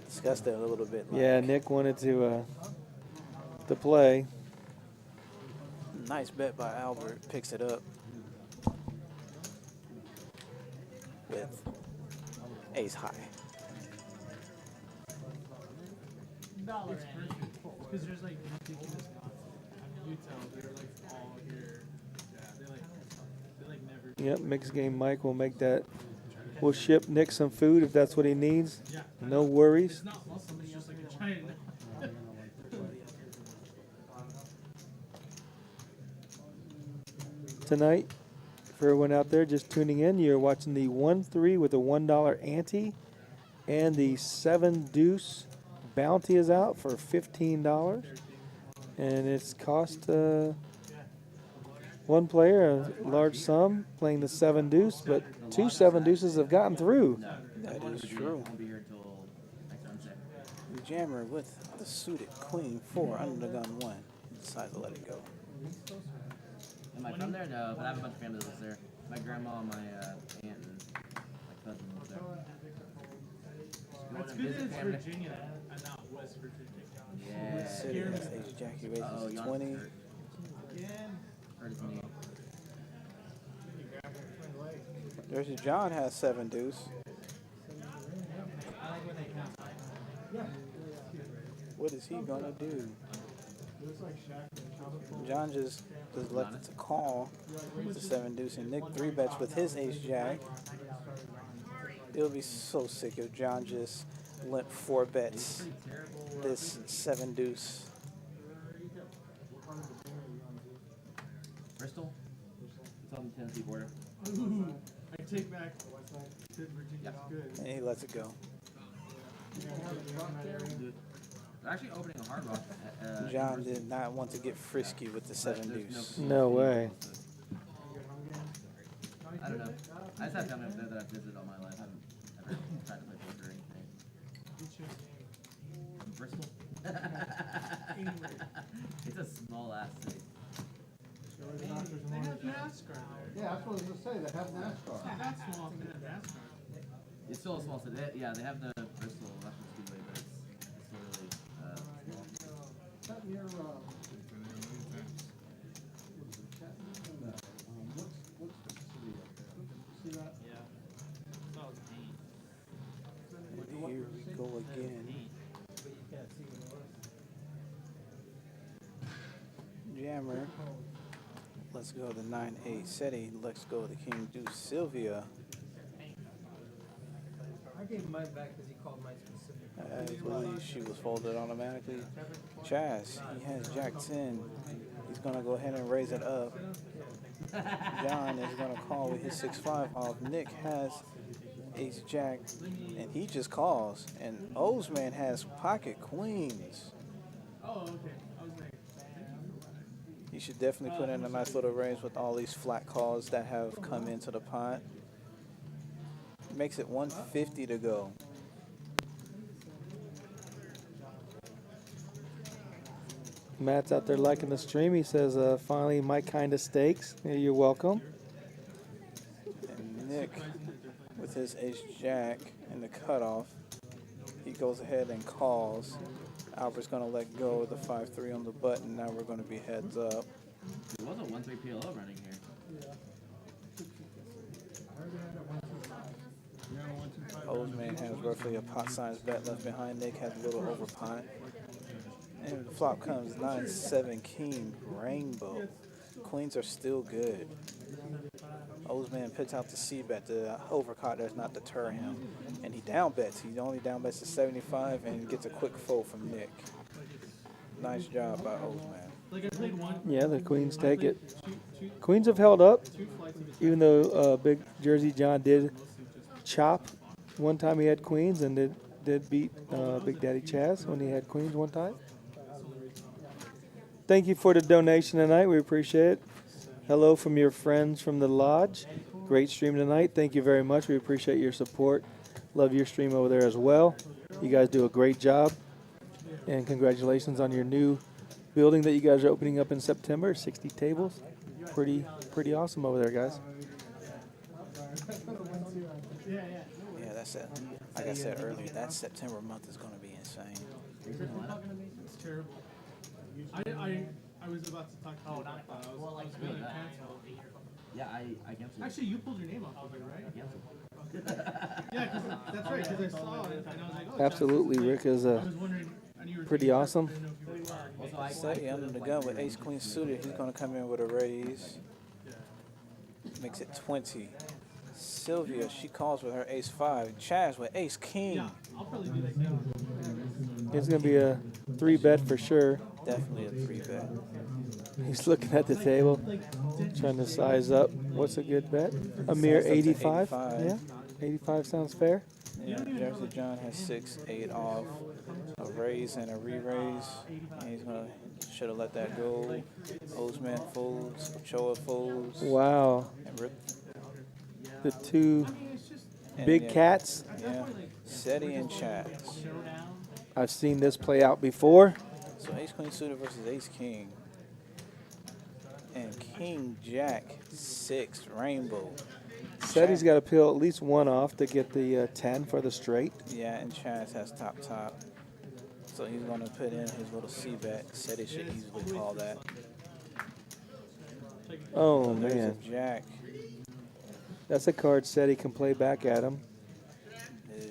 disgusted a little bit. Like, Yeah, Nick wanted to play. Nice bet by Albert. Picks it up with ace high. Because there's like ridiculous nonsense. I mean, you tell they're like all here. Yeah, they like never. Yep, mixed game Mike will make that. We'll ship Nick some food if that's what he needs. Yeah. No worries. It's not muscle. It's just like a giant. Tonight, for everyone out there just tuning in, you're watching the 1-3 with a $1 ante, and the 7 deuce bounty is out for $15, and it's cost one player a large sum playing the 7 deuce, but 2 7 deuces have gotten through. That is true. Won't be here until next Wednesday. Jammer with the suited queen 4 under the gun 1. He decides to let it go. Am I from there? No, but I have a bunch of family that lives there. My grandma and my aunt and my cousin lives there. That's good that it's Virginia and not West Virginia. Yeah. City has ace jack. He Oh, raises Jan's 20. Again. hurt his knee. There's your John has 7 deuce. What is he gonna do? John just left it to call with the 7 deuce, and Nick 3 bets with his ace jack. It would be so sick if John just limp 4 bets this 7 deuce. Bristol? It's on the Tennessee border. Ooh, I take back. Good Virginia's good. And he lets it go. Dude, they're actually opening a hard rock. John did not want to get frisky with the 7 deuce. No way. I don't know. I just have family up there that I've visited all my life. I haven't ever tried to play poker or anything. Bristol? It's a small ass city. They have NASCAR there. Yeah, that's what I was gonna say, they have NASCAR. That's small. They have NASCAR. It's still a small city. Yeah, they have the Bristol National Speedway, but it's literally small. Is that near, what's the city up there? See that? Yeah. Oh, deep. Here we go again. Jammer. Let's go to 9-8 SETI. Let's go to King Deuce Sylvia. I gave mine back because he called mine specific. I believe she was folded automatically. Chaz, he has Jack 10. He's going to go ahead and raise it up. John is going to call with his 6-5 off. Nick has Ace Jack, and he just calls. And O's man has pocket queens. Oh, okay. I was like, You should definitely put in a nice little range with all these flat calls that have come into the pot. Makes it 150 to go. Matt's out there liking the stream. He says, finally, my kind of steaks. Yeah, you're welcome. And Nick, with his ace jack and the cutoff, he goes ahead and calls. Albert's going to let go of the 5-3 on the button. Now we're going to be heads up. There was a 1-3 PLO running here. O's man has roughly a pot size bet left behind. Nick has a little over pot. And the flop comes 9-7 king rainbow. Queens are still good. O's man puts out the C bet. The overcard does not deter him. And he down bets. He only down bets to 75 and gets a quick fold from Nick. Nice job by O's man. like I played one. Yeah, the queens take it. Two Queens have held up, flights of even though Big Jersey John did chop. One time he had queens and did beat Big Daddy Chaz when he had queens one time. Thank you for the donation tonight. We appreciate it. Hello from your friends from the lodge. Great stream tonight. Thank you very much. We appreciate your support. Love your stream over there as well. You guys do a great job. And congratulations on your new building that you guys are opening up in September. 60 tables. Pretty awesome over there, guys. Yeah, that's it. Like I said earlier, that September month is going to be insane. It's terrible. I was about to talk to you about that. I was going to cancel. Yeah, I guess. Actually, you pulled your name off of it, right? I Yeah, cause that's right. Because I saw it and I was like, oh. Absolutely, Rick is I was wondering. I knew you were pretty taking it. awesome. I didn't know if you were. Seti under the gun with ace queen suited. He's going to come in with a raise. Makes it 20. Sylvia, she calls with her ace 5. Chaz with ace king. Yeah, I'll probably do that again. It's going to be a 3-bet for sure. Definitely a 3-bet. He's looking at the table, trying to size up. What's a good bet? A mere Sized up to 85? 85. Yeah, 85 sounds fair. Yeah, Jersey John has 6-8 off. A raise and a re-raise. And he's going to, should have let that go. Oseman folds. Ochoa folds. Wow. And Rip. The two And big yeah, cats. Yeah. Seti and Chaz. I've seen this play out before. So ace queen suited versus ace king. And king jack 6 rainbow. Said he's got to peel at least one off to get the 10 for the straight. Yeah, and Chaz has top. So he's going to put in his little C bet. Said he should easily call that. Oh, So there's man. a jack. That's a card said he can play back at him.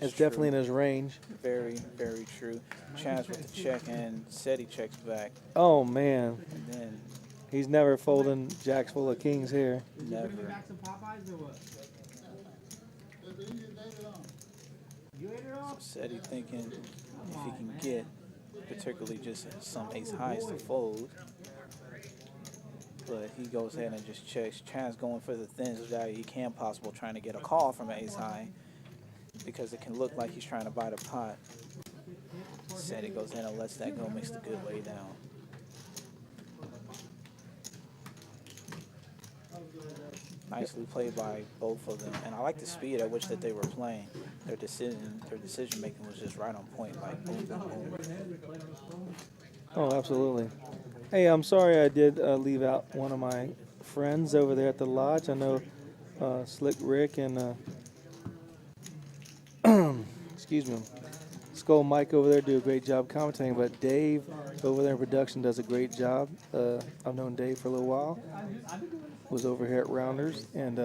It's definitely in his range. Very, very true. Chaz with the check and said he checks back. Oh, man. And then He's never folding jacks full of kings here. never. So said he thinking if he can get particularly just some ace highs to fold. But he goes ahead and just checks. Chaz going for the thinnest value he can possible, trying to get a call from an ace high because it can look like he's trying to buy the pot. Said he goes in and lets that go, makes the good lay down. Nicely played by both of them, and I like the speed at which that they were playing. Their decision making was just right on point, like boom, boom, boom. Oh, absolutely. Hey, I'm sorry I did leave out one of my friends over there at the lodge. I know Slick Rick and excuse me, Skull Mike over there do a great job commentating, but Dave over there in production does a great job. I've known Dave for a little while. Was over here at Rounders, and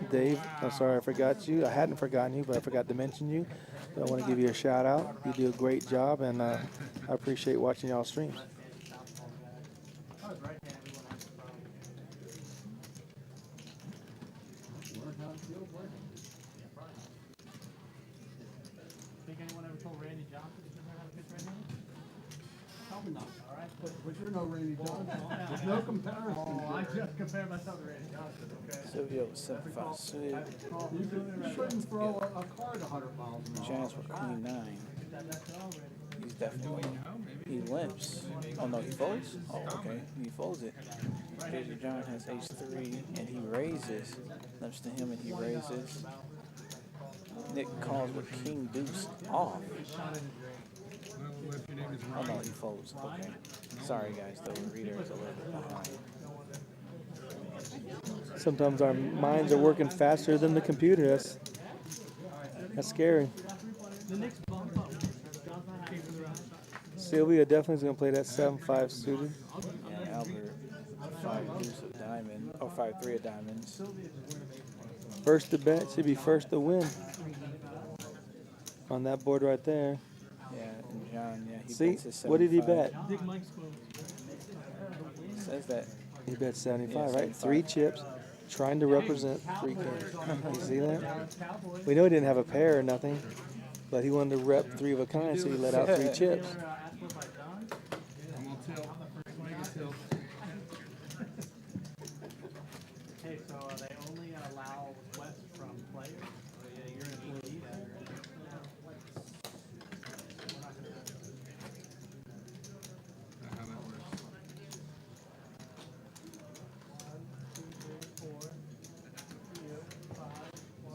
Dave, I'm sorry I forgot you. I hadn't forgotten you, but I forgot to mention you. But I want to give you a shout out. You do a great job, and I appreciate watching y'all streams. Think anyone ever told Randy Johnson he doesn't know how to pitch right now? Probably not, all right? But you're no Randy Johnson. There's no comparison. Oh, I just compared myself to Randy Johnson, okay? Sylvia with 7-5 suited. You shouldn't throw a card 100 miles an hour. Chance with queen 9. He's definitely, he limps. Oh no, he folds? Oh, okay, he folds it. Crazy John has H3 and he raises. Limps to him and he raises. Nick calls with king deuce off. Oh no, he folds. Okay. Sorry guys, the reader is a little bit behind. Sometimes our minds are working faster than the computer. That's scary. Sylvia definitely is going to play that 7-5 suited. And Albert, 5 deuce of diamond, or 5-3 of diamonds. First to bet should be first to win. On that board right there. Yeah, and John, yeah, he See, bets his 75. what did he bet? Says that. He bet 75, Yeah, right? 75. 3 chips, trying to represent 3 kings. You see that? We know he didn't have a pair or nothing, but he wanted to rep 3 of a kind, so he let out 3 chips. I'm gonna tilt. Make it tilt. Okay, so they only allow requests from players? Yeah, you're an employee. How that works.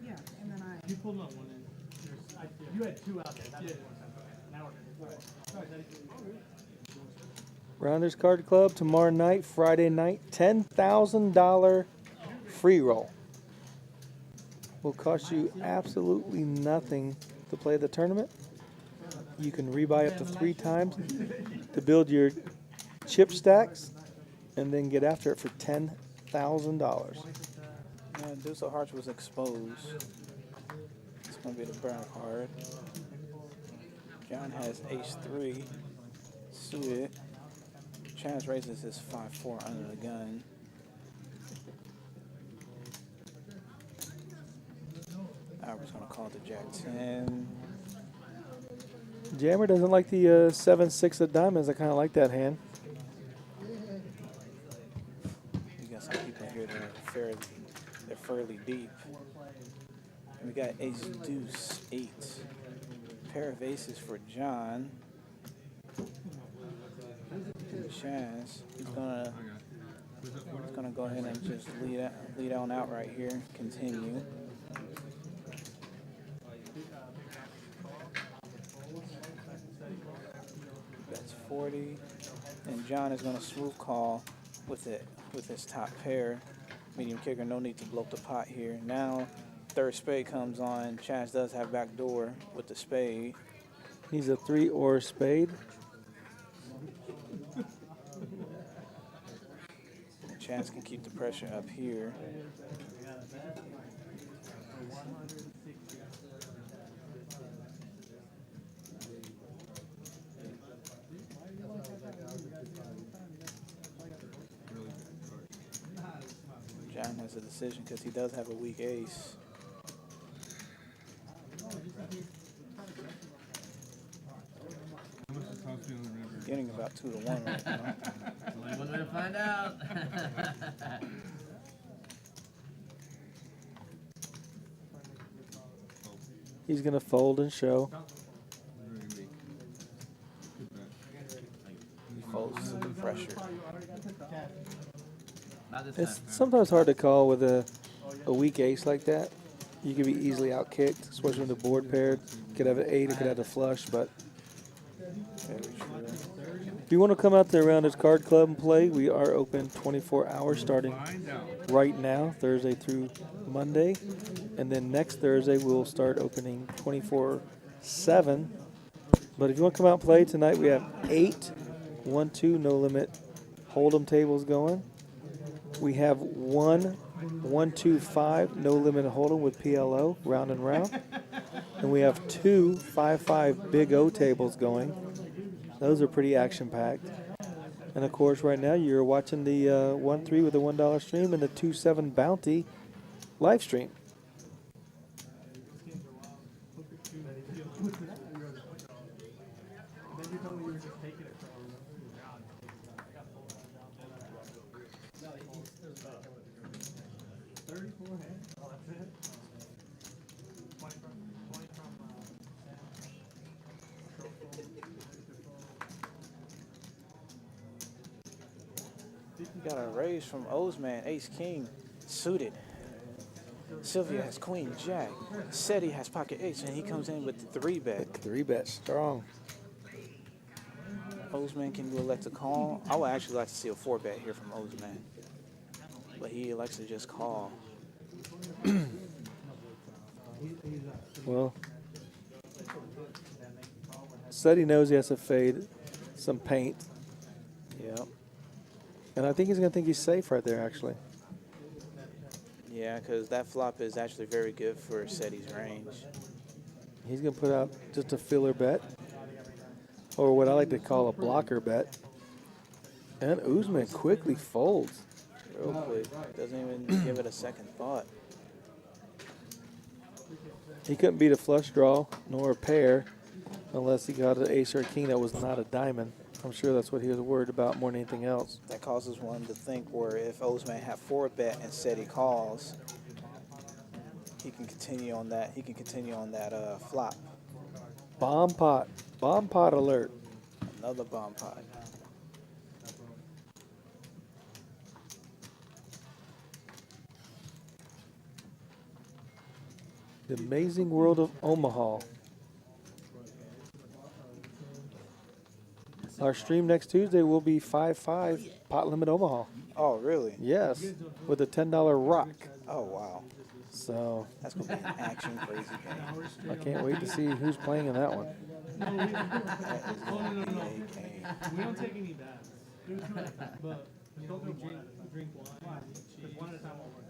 Yeah, and then I. You pulled up one in. You had 2 out there. That's now we're Rounders Card Club tomorrow night, Friday night, $10,000 free roll. Will cost you absolutely nothing to play the tournament. You can rebuy up to 3 times to build your chip stacks and then get after it for $10,000. Yeah, Deuce of Hearts was exposed. It's going to be the burn card. John has H3 suited. Chance raises his 5-4 under the gun. Albert's going to call it the Jack 10. Jammer doesn't like the 7-6 of diamonds. I kind of like that hand. You got some people here that are fairly deep. We got ace deuce 8. Pair of aces for John. And Chaz, he's gonna Just gonna go ahead and just lead on out right here. Continue. That's 40. And John is gonna smooth call with his top pair. Medium kicker, no need to blow up the pot here. Now, third spade comes on. Chaz does have back door with the spade. He's a 3 or spade. Chaz can keep the pressure up here. John has a decision because he does have a weak ace. Getting about 2-1 right now. Only one way to find out. He's going to fold and show. He folds to the pressure. Not this It's time. sometimes hard to call with a weak ace like that. You could be easily outkicked, especially when the board paired. Could have an 8, it could have a flush, but Very true. if you want to come out to the Rounders Card Club and play, we are open 24 hours starting right now, Thursday through Monday. And then next Thursday, we'll start opening 24/7. But if you want to come out and play tonight, we have 8 1-2 no limit hold'em tables going. We have 1-1-2-5 no limit hold'em with PLO, round and round. And we have 2 5-5 Big O tables going. Those are pretty action-packed. And, of course, right now you're watching the 1-3 with the $1 stream and the 2-7 bounty live stream. Then you told me you were just taking it from Got a raise from Ozman, ace king, suited. Sylvia has queen jack. Seti has pocket ace, and he comes in with the 3-bet. 3-bet strong. Ozman, can you elect to call? I would actually like to see a 4-bet here from Ozman. But he elects to just call. Well, said he knows he has to fade some paint. Yep. And I think he's going to think he's safe right there, actually. Yeah, because that flop is actually very good for Seti's range. He's going to put out just a filler bet, or what I like to call a blocker bet. And Usman quickly folds. Real quick. Doesn't even give it a second thought. He couldn't beat a flush draw nor a pair unless he got an ace or a king that was not a diamond. I'm sure that's what he was worried about more than anything else. That causes one to think where if Ozman had 4-bet and Seti calls, he can continue on that. He can continue on that flop. Bomb pot alert. Another bomb pot. The amazing world of Omaha. Our stream next Tuesday will be 5-5 pot limit Omaha. Oh, really? Yes, with a $10 rock. Oh, wow. So That's going to be an action crazy game. I can't wait to see who's playing in that one. That is going to be a game. we don't take any baths. But we drink wine. Because one at a time won't work.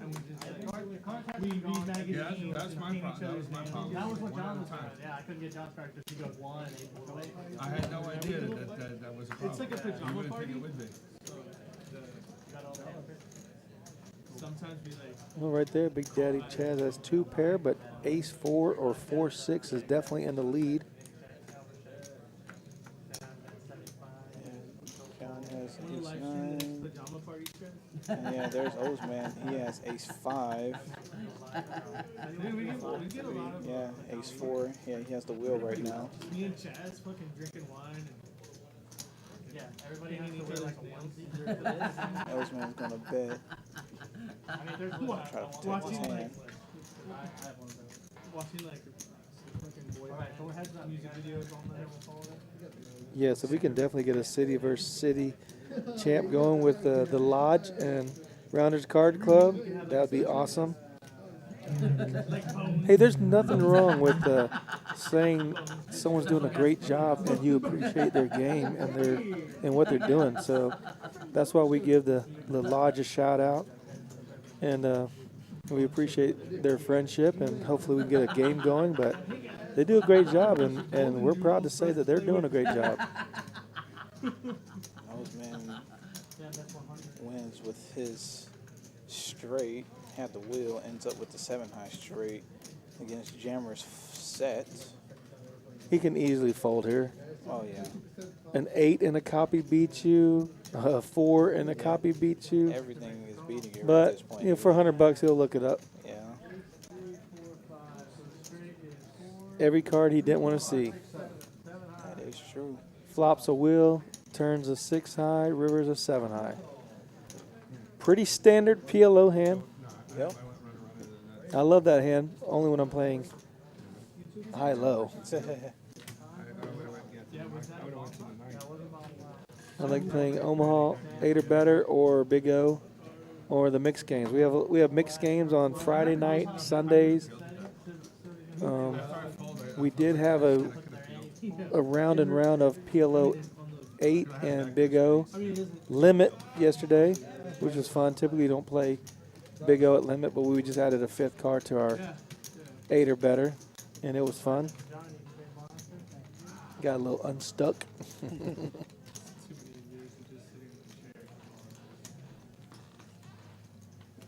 And we just we read magazines. Yeah, that's my and problem. That was my problem. That was what One John at a was time. doing. Yeah, I couldn't get John's practice. He goes 1, 8, 4. I had no idea that was a problem. It's like a You pajama wouldn't party. take it with me. Sometimes we like. Well, right there, Big Daddy Chaz has 2 pair, but ace 4 or 4-6 is definitely in the lead. John has One of the ace live 9. stream pajama party trip. And yeah, there's Ozman. He has ace 5. Dude, we get a lot of. Yeah, ace 4. Yeah, he has the wheel right now. Me and Chaz fucking drinking wine and Yeah, everybody has to wear like a onesie. Osman's gonna bet. I mean, there's Try to protect his hand. I have one of those. Watching like fucking boy band. Thor has music videos on there with all that. Yeah, so we can definitely get a city versus city champ going with the Lodge and Rounders Card Club. That would be awesome. Hey, there's nothing wrong with saying someone's doing a great job and you appreciate their game and what they're doing. So that's why we give the Lodge a shout out, and we appreciate their friendship, and hopefully we can get a game going. But they do a great job, and we're proud to say that they're doing a great job. Osman wins with his straight. Had the wheel, ends up with the 7-high straight against Jammer's set. He can easily fold here. Oh yeah, An 8 and a copy beats you. A 4 and a copy beats you. everything is beating you at But this point. you know, for $100, he'll look it up. Yeah, Every card he didn't want to see. that is true. Flops a wheel, turns a 6-high, rivers a 7-high. Pretty standard PLO hand. Yep. I love that hand, only when I'm playing high-low. I like playing Omaha 8 or better, or Big O, or the mixed games. We have mixed games on Friday night, Sundays. We did have a round and round of PLO 8 and Big O limit yesterday, which was fun. Typically, you don't play Big O at limit, but we just added a 5th card to our 8 or better, and it was fun. Got a little unstuck.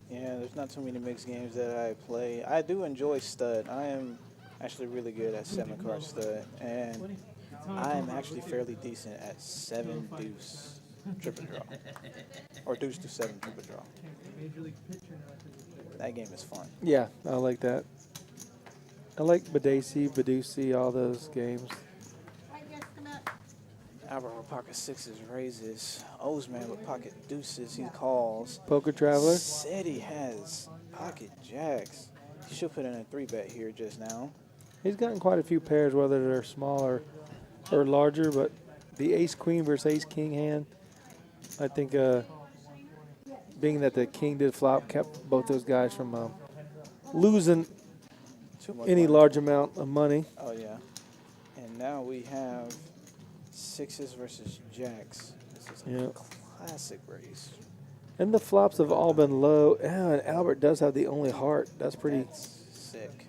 Yeah, there's not too many mixed games that I play. I do enjoy stud. I am actually really good at 7-card stud, and I am actually fairly decent at 7 deuce triple draw, or deuce to 7 triple draw. That game is fun. Yeah, I like that. I like Badusi, all those games. Albert with pocket 6s raises. Osman with pocket deuces. He calls. Poker Traveler. Said he has pocket jacks. He should put in a 3-bet here just now. He's gotten quite a few pairs, whether they're smaller or larger, but the ace-queen versus ace-king hand, I think being that the king did flop, kept both those guys from losing Too much any money. large amount of money. Oh, yeah. And now we have 6s versus jacks. This is a Yeah. classic race. And the flops have all been low. Yeah, and Albert does have the only heart. That's pretty. That's sick.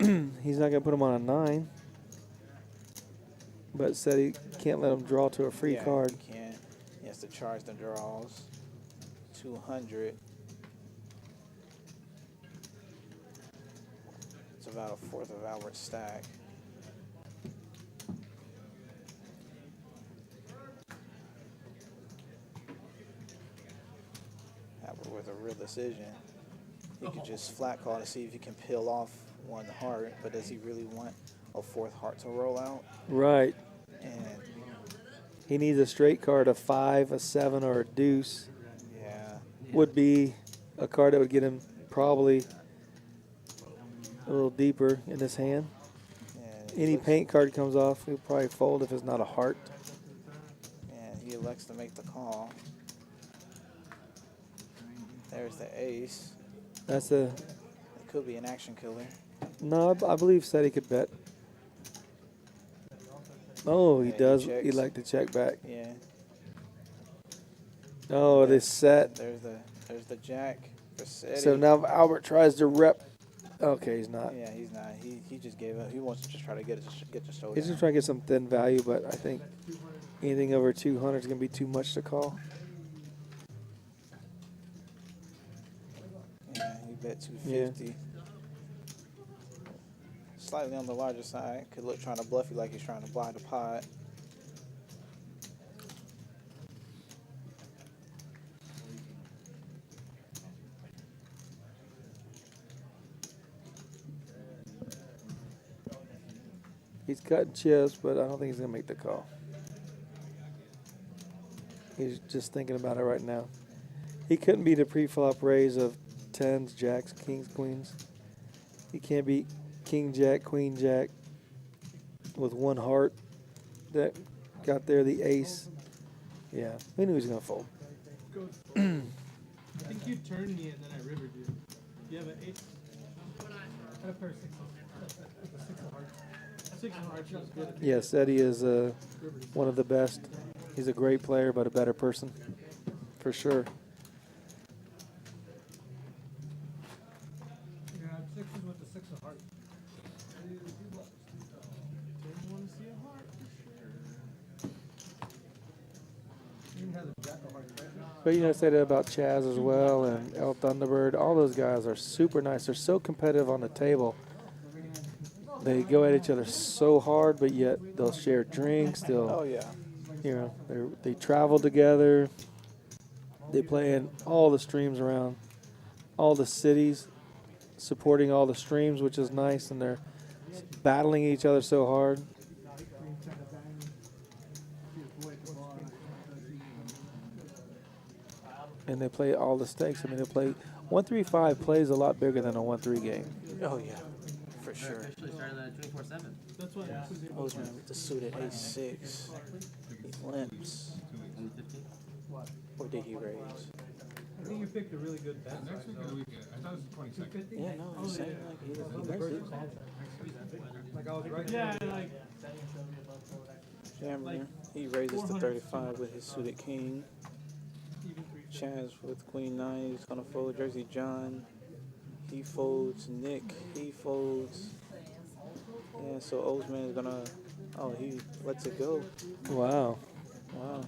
He's not going to put him on a 9. But said he can't let him draw to a free Yeah, card. You can't. He has to charge the draws. 200. It's about a 4th of Albert's stack. Albert with a real decision. He could just flat call to see if he can peel off one heart, but does he really want a 4th heart to roll out? Right. And He needs a straight card, a 5, a 7, or a deuce. yeah, Would be a card that would get him probably a little deeper in his hand. and Any paint card comes off, he'll probably fold if it's not a heart. and he elects to make the call. There's the ace. That's a It could be an action killer. no. I believe said he could bet. Oh, he Yeah, he does. checks. He'd like to check back. Yeah. Oh, it is set. There's the jack for Seti. So now if Albert tries to rep. Okay, he's not. Yeah, he's not. He just gave up. He wants to just try to get the show He's down. just trying to get some thin value, but I think anything over 200 is going to be too much to call. Yeah, he bet 250. Slightly on the larger side. Could look trying to bluff you like he's trying to blind the pot. He's cutting chips, but I don't think he's going to make the call. He's just thinking about it right now. He couldn't beat a pre-flop raise of 10s, jacks, kings, queens. He can't beat king, jack, queen, jack with one heart that got there, the ace. Yeah, we knew he was going to fold. I think you turned me and then I rivered you. You have an ace? I have a pair of sixes. A six of hearts. Six of hearts is good. Yes, Eddie is one of the best. He's a great player, but a better person, for sure. Yeah, sixes with the six of hearts. Didn't want to see a heart for sure. Even has a jack of hearts, right? But you know, I said that about Chaz as well and El Thunderbird. All those guys are super nice. They're so competitive on the table. They go at each other so hard, but yet they'll share drinks. Oh yeah. You know, they travel together. They play in all the streams around all the cities, supporting all the streams, which is nice. And they're battling each other so hard. And they play all the stakes. I mean, they play 1-3-5 plays a lot bigger than a 1-3 game. Oh yeah. For sure. Officially started at 24/7. That's what Osman with the suited ace-6. He limps. Or did he raise? I think you picked a really good bet. Next week or the weekend? I thought it was the 22nd. Yeah, no, I'm saying like he raised it. Like I was right. Yeah, like Jammer, he raises to 35 with his suited king. Chaz with queen 9, he's gonna fold. Jersey John, he folds. Nick, he folds. Yeah, so Osman is gonna, oh, he lets it go. Wow. Wow.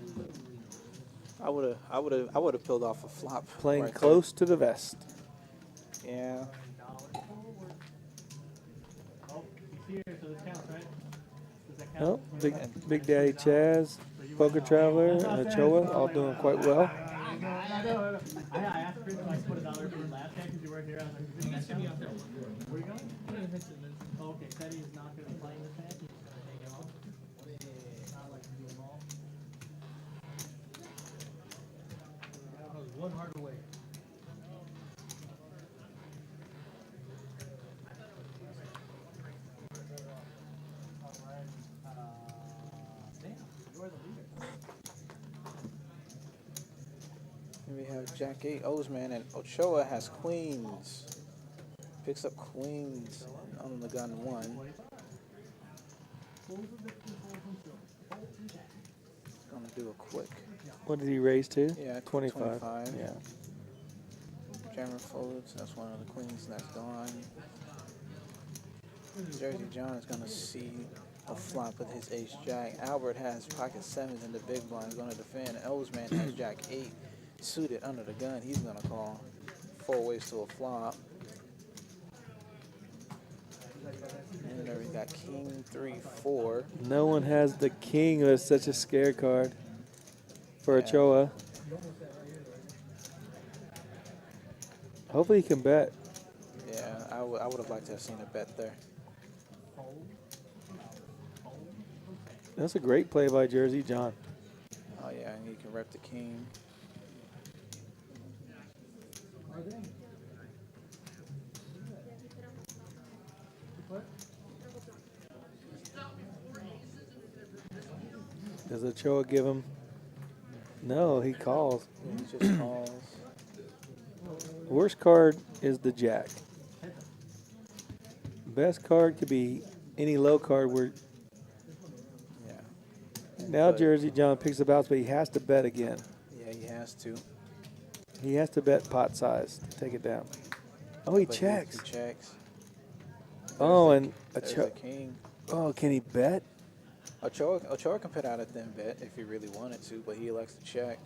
I would have peeled off a flop. Playing right close to the vest. there. Yeah. oh, he's here, so this counts, right? Does that count? Oh, Big Daddy Chaz, Poker Traveler, and Ochoa all doing quite well. I asked Chris if I put $1 for last time because you weren't here. I was like, he's gonna be out there. Where are you going? Oh, okay. Said he's not gonna be playing this match. He's just gonna take it off. Not like do them all. I was one heart away. And we have Jack 8, Osman, and Ochoa has queens. Picks up queens on the gun 1. Gonna do a quick. What did he raise to? Yeah, 25. 25. Yeah. Jammer folds. That's one of the queens that's gone. Jersey John is gonna see a flop with his ace jack. Albert has pocket 7s in the big blind, gonna defend. Osman has Jack 8 suited under the gun. He's gonna call 4 ways to a flop. And then we got King 3-4. No one has the king. That's such a scare card for Yeah. Ochoa. Hopefully he can bet. Yeah, I would have liked to have seen a bet there. That's a great play by Jersey John. Oh yeah, and he can rep the king. Does Ochoa give him? No, he calls. He just calls. Worst card is the jack. Best card could be any low card where Yeah. now But- Jersey John picks the bounce, but he has to bet again. Yeah, he has to. He has to bet pot size to take it down. Oh, he But checks. He checks. Oh, and There's Ochoa. the king. Oh, can he bet? Ochoa can put out a thin bet if he really wanted to, but he elects to check.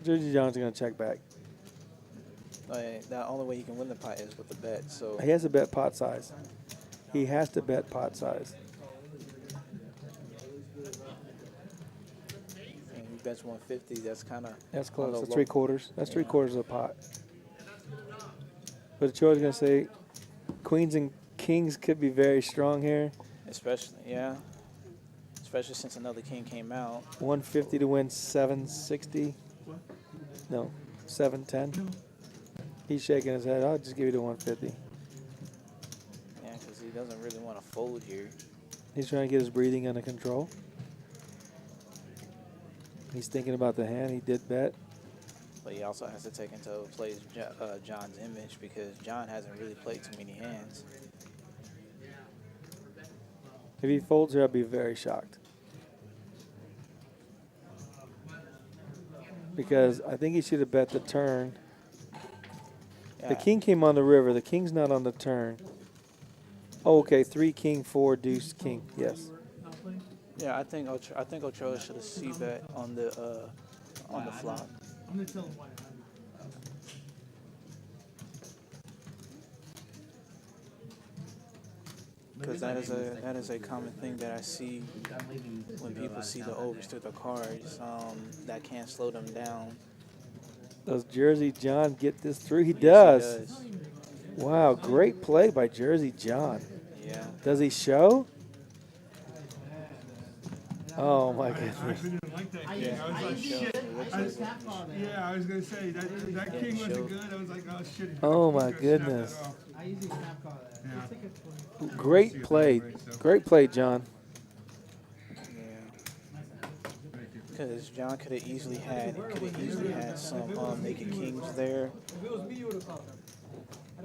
Jersey John's going to check back. The only way he can win the pot is with the bet. So He has to bet pot size. He has to bet pot size. and he bets 150. That's kind of That's close. That's 3/4. That's 3/4 of a pot. But Ochoa's going to say queens and kings could be very strong here. especially especially since another king came out. 150 to win 760. No, 710. He's shaking his head. I'll just give you the 150. Yeah, because he doesn't really want to fold here. He's trying to get his breathing under control. He's thinking about the hand. He did bet. But he also has to take into play John's image because John hasn't really played too many hands. If he folds here, I'll be very shocked. Because I think he should have bet the turn. Yeah. The king came on the river. The king's not on the turn. Oh, okay. 3, king, 4, deuce, king. Yes. Yeah, I think Ochoa should have c-bet on the flop. I'm gonna tell him why. Because that is a common thing that I see when people see the overs through the cards. That can't slow them down. Does Jersey John get this through? He Yes, does. he does. Wow, great play by Jersey John. Yeah. Does he show? Oh my I goodness. actually didn't like that king. I was like, shit. Yeah, I was gonna say that king wasn't good. I was like, oh shit. Oh, he's my gonna snap goodness. that off. I usually snap call that. Yeah. Great play. Great play, John. Because John could have easily had some naked kings there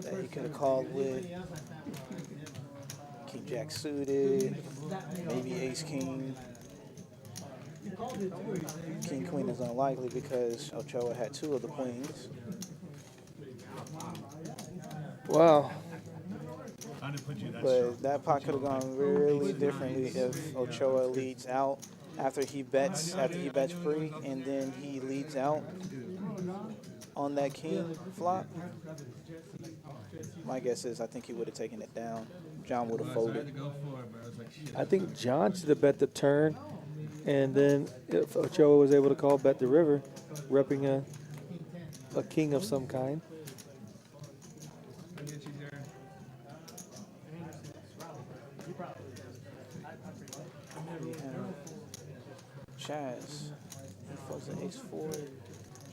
that he could have called with. King Jack suited, maybe ace king. King queen is unlikely because Ochoa had 2 of the queens. Wow. I didn't put you that But that pot could have gone really differently if Ochoa leads out after he bets free and then he leads out on that king flop. My guess is I think he would have taken it down. John would have folded. I think John should have bet the turn, and then if Ochoa was able to call, bet the river, repping a king of some kind. Chaz. He folds an ace-4.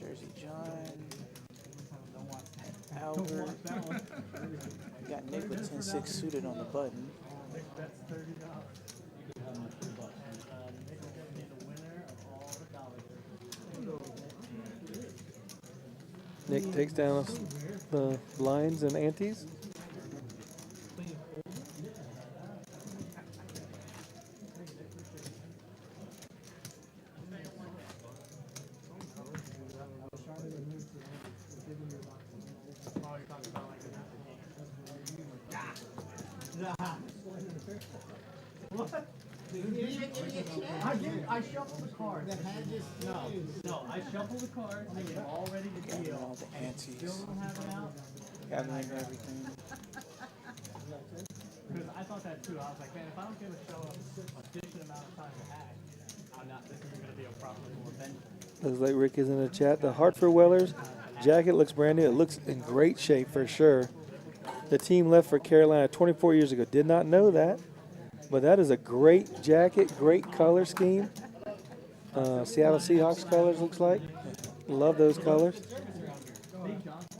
Jersey John. Albert. Got Nick with 10-6 suited on the button. Nick takes down the blinds and antes. I shuffle the cards. No, I shuffle the cards and get all ready to deal. All the antes. Still don't have it out. Got name everything. Because I thought that too. I was like, man, if I don't give a show a decent amount of time to act, this isn't going to be a profitable event. Looks like Rick is in the chat. The Hartford Whalers jacket looks brand new. It looks in great shape for sure. The team left for Carolina 24 years ago. Did not know that. But that is a great jacket, great color scheme. Seattle Seahawks colors, looks like. Love those colors. To be honest,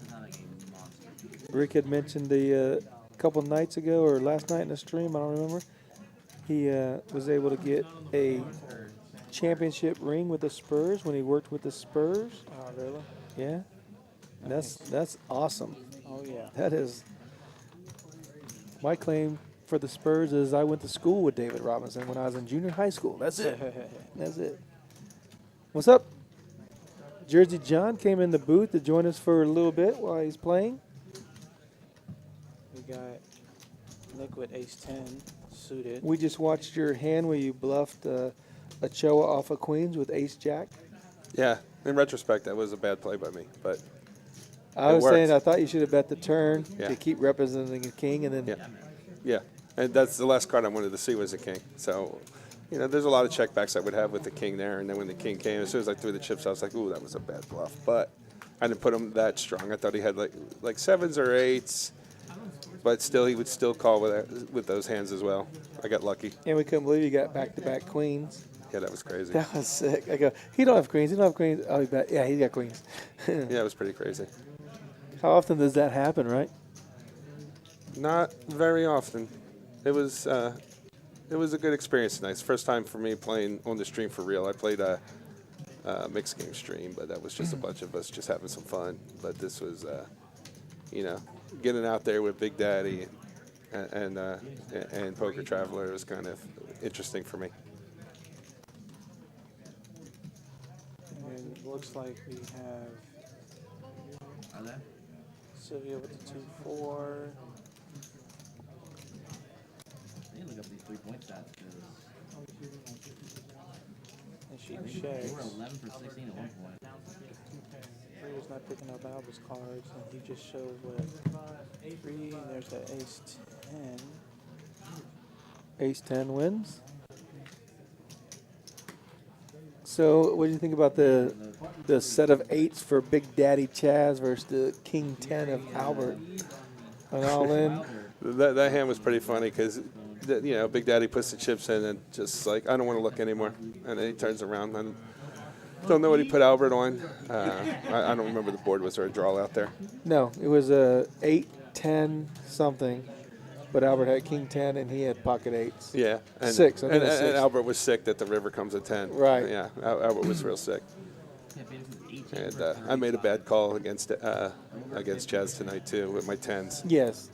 it's not like a monster. Rick had mentioned the couple nights ago or last night in the stream, I don't remember. He was able to get a championship ring with the Spurs when he worked with the Spurs. Oh, really? Yeah. That's awesome. Oh, yeah. That is. My claim for the Spurs is I went to school with David Robinson when I was in junior high school. That's it. That's it. What's up? Jersey John came in the booth to join us for a little bit while he's playing. We got Nick with ace-10 suited. We just watched your hand where you bluffed Ochoa off of queens with ace-jack. Yeah, in retrospect, that was a bad play by me, but I it was worked. saying I thought you should have bet the turn Yeah. to keep representing a king, and then yeah, and that's the last card I wanted to see was a king. So, there's a lot of checkbacks I would have with the king there, and then when the king came, as soon as I threw the chips, I was like, ooh, that was a bad bluff. But I didn't put him that strong. I thought he had like sevens or eights, but still, he would still call with those hands as well. I got lucky. And we couldn't believe you got back-to-back queens. Yeah, that was crazy. That was sick. I go, he don't have queens. He don't have queens. Oh, he bet. Yeah, he got queens. Yeah, it was pretty crazy. How often does that happen, right? Not very often. It was a good experience tonight. It's the first time for me playing on the stream for real. I played a mixed game stream, but that was just a bunch of us just having some fun. But this was, getting out there with Big Daddy and Poker Traveler was kind of interesting for me. And it looks like we have Are there? Sylvia with the 2-4. I need to look up these 3-point stats because And she they checks. were 11 for 16 at one point. Rita's not picking up Albert's cards, and he just shows what 3, and there's that ace 10. Ace 10 wins. So, what do you think about the set of 8s for Big Daddy Chaz versus the King 10 of Albert? An all in. That hand was pretty funny because, Big Daddy puts the chips in and just like, I don't want to look anymore. And then he turns around and don't know what he put Albert on. I don't remember the board. Was there a draw out there? No, it was a 8, 10 something, but Albert had King 10 and he had pocket 8s. Yeah. And, 6. I think and, it was and 6. Albert was sick that the river comes at 10. Right. Yeah, Albert was real sick. And I made a bad call against Chaz tonight, too, with my 10s. Yes.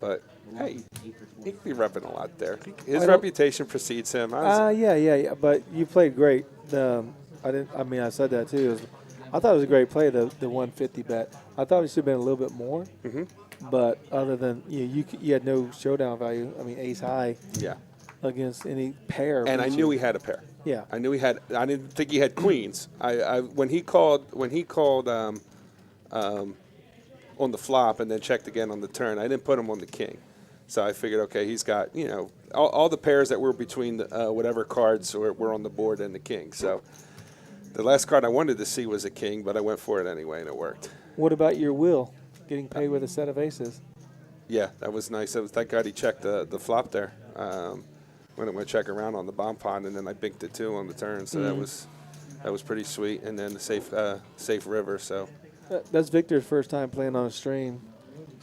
But, hey, he could be repping a lot there. His I don't- reputation precedes him. Yeah. But you played great. I said that too. I thought it was a great play, the 150 bet. I thought it should have been a little bit more. Mm-hmm. But other than you had no showdown value. I mean, ace high Yeah. against any pair. And I knew he had a pair. Yeah. I knew he had. I didn't think he had queens. When he called on the flop and then checked again on the turn, I didn't put him on the king. So I figured, okay, he's got all the pairs that were between whatever cards were on the board and the king. So the last card I wanted to see was a king, but I went for it anyway and it worked. What about your will? Getting paid with a set of aces. Yeah, that was nice. Thank God he checked the flop there. When it went check around on the bomb pot, and then I binked it too on the turn. So that was pretty sweet. And then the safe river. So That's Victor's first time playing on a stream,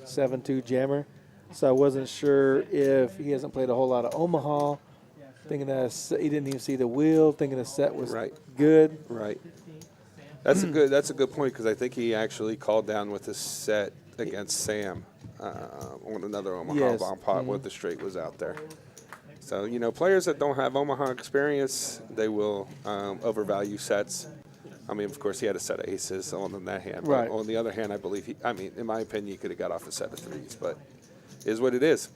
7-2 jammer. So I wasn't sure if he hasn't played a whole lot of Omaha, thinking that he didn't even see the wheel, thinking the set was good. Right. That's a good point because I think he actually called down with a set against Sam on another Omaha bomb pot when the straight was out there. So players that don't have Omaha experience, they will overvalue sets. I mean, of course, he had a set of aces on that hand. Right. But on the other hand, I believe in my opinion, he could have got off a set of 3s, but it is what it is.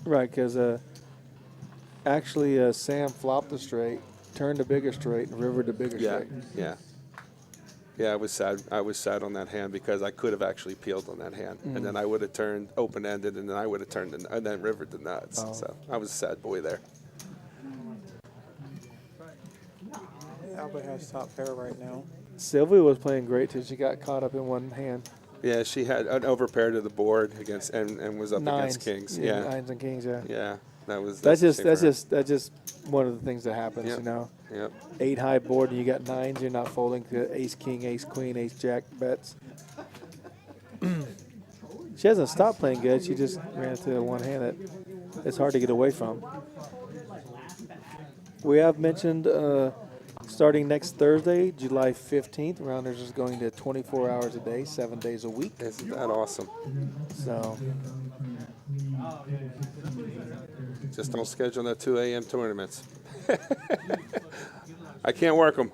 Right, because actually Sam flopped the straight, turned a bigger straight, and rivered a bigger straight. Yeah, I was sad. I was sad on that hand because I could have actually peeled on that hand, and then I would have turned open-ended, and then I would have turned and then rivered the nuts. Oh. So I was a sad boy there. Albert has top pair right now. Sylvia was playing great till she got caught up in one hand. Yeah, she had an overpair to the board against and was up Nines. against kings. Yeah, Yeah, nines and kings. Yeah. yeah, That's the just same for her. one of the things that happens. Yep. Yep. 8 high board and you got 9s. You're not folding to ace king, ace queen, ace jack bets. She hasn't stopped playing good. She just ran into one hand that it's hard to get away from. We have mentioned starting next Thursday, July 15th, Rounders is going to 24 hours a day, 7 days a week. Isn't that awesome? So Just don't schedule that 2 a.m. tournaments. I can't work them.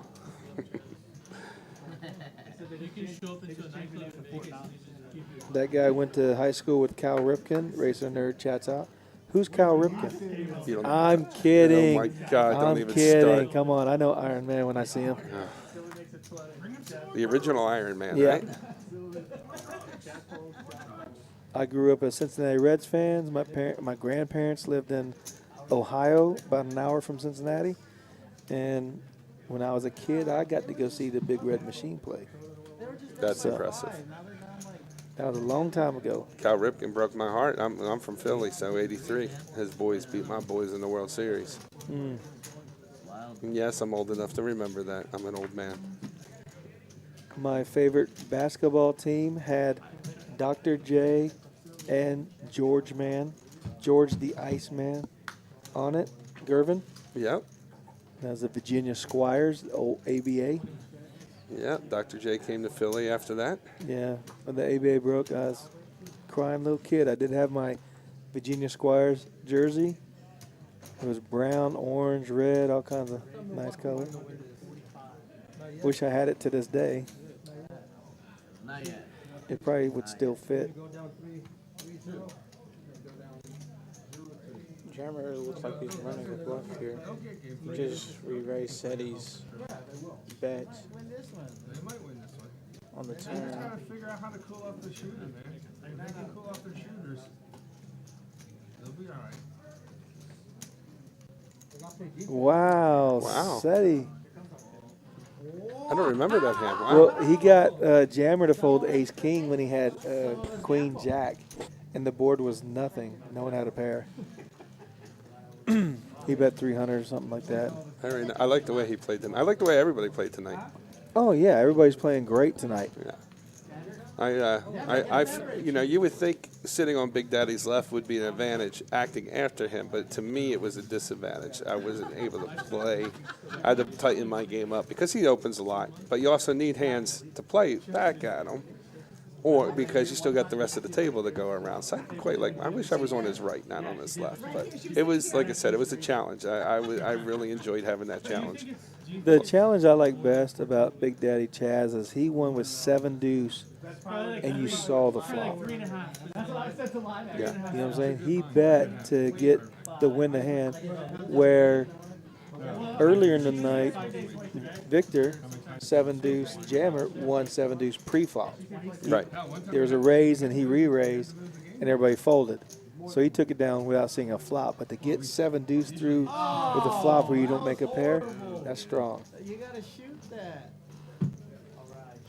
that guy went to high school with Cal Ripken. Racer Nerd chats out. Who's Cal Ripken? You don't- I'm kidding. Oh my God! Don't I'm even kidding. start. Come on, I know Iron Man when I see him. The original Iron Man, Yeah. right? I grew up a Cincinnati Reds fan. My grandparents lived in Ohio, about an hour from Cincinnati, and when I was a kid, I got to go see the Big Red Machine play. That's So- impressive. That was a long time ago. Cal Ripken broke my heart. I'm from Philly, so '83. His boys beat my boys in the World Series. And yes, I'm old enough to remember that. I'm an old man. My favorite basketball team had Dr. J and George the Iceman on it. Gervin. Yep. That was the Virginia Squires, the old ABA. Yep. Dr. J came to Philly after that. Yeah, when the ABA broke, I was a crying little kid. I did have my Virginia Squires jersey. It was brown, orange, red, all kinds of nice colors. Wish I had it to this day. Not yet. It probably would still fit. Jammer looks like he's running a bluff here. He just re-raised Seti's bet They might win this one. on the They just turn. gotta figure out how to cool off the shooter, man. If they can cool off their shooters, they'll be all right. Wow, Wow. Seti. I don't remember that hand. Wow. Well, he got Jammer to fold ace king when he had queen jack, and the board was nothing. No one had a pair. He bet 300 or something like that. I like the way he played tonight. I like the way everybody played tonight. Oh yeah, everybody's playing great tonight. Yeah. You would think sitting on Big Daddy's left would be an advantage acting after him, but to me it was a disadvantage. I wasn't able to play. I had to tighten my game up because he opens a lot, but you also need hands to play back at him, or because you still got the rest of the table to go around. So I wish I was on his right, not on his left. But it was, like I said, it was a challenge. I really enjoyed having that challenge. The challenge I like best about Big Daddy Chaz is he won with 7 deuce, and you saw the flop. Yeah. You know what I'm saying? He bet to get the win the hand, where earlier in the night, Victor, 7 deuce, Jammer won 7 deuce pre-flop. Right. There was a raise and he re-raised, and everybody folded. So he took it down without seeing a flop. But to get 7 deuce through with a flop where you don't make a pair, that's strong. You gotta shoot that.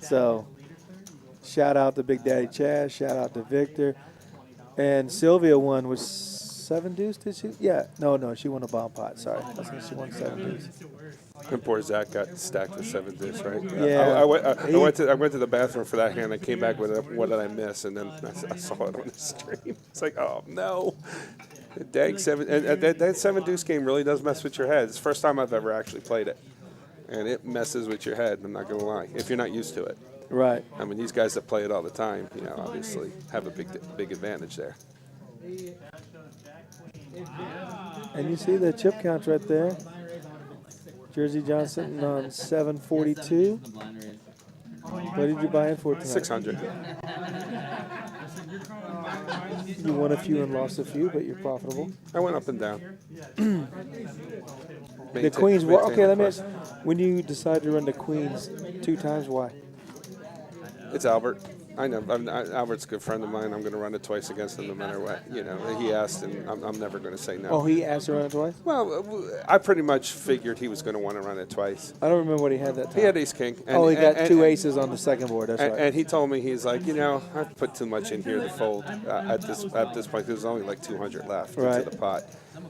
So shout out to Big Daddy Chaz. Shout out to Victor. And Sylvia won with 7 deuce, did she? Yeah. No, she won a bomb pot. Sorry. I think she won 7 deuce. And poor Zach got stacked with 7 deuce, right? Yeah. I went to the bathroom for that hand. I came back with what did I miss? And then I saw it on the stream. It's like, oh no, dang 7. And that 7 deuce game really does mess with your head. It's the first time I've ever actually played it, and it messes with your head. I'm not gonna lie, if you're not used to it. Right. I mean, these guys that play it all the time, obviously have a big advantage there. And you see the chip count right there. Jersey Johnson on 742. What did you buy in for tonight? 600. You won a few and lost a few, but you're profitable. I went up and down. The queens. Okay, let me ask. When you decide to run the queens 2 times, why? It's Albert. I know. Albert's a good friend of mine. I'm going to run it twice against him no matter what. He asked, and I'm never going to say no. Oh, he asked to run it twice? Well, I pretty much figured he was going to want to run it twice. I don't remember what he had that time. He had ace king. He got 2 aces on the second board. That's right. And he told me, he's like, I've put too much in here to fold at this point. There's only like 200 left into the pot.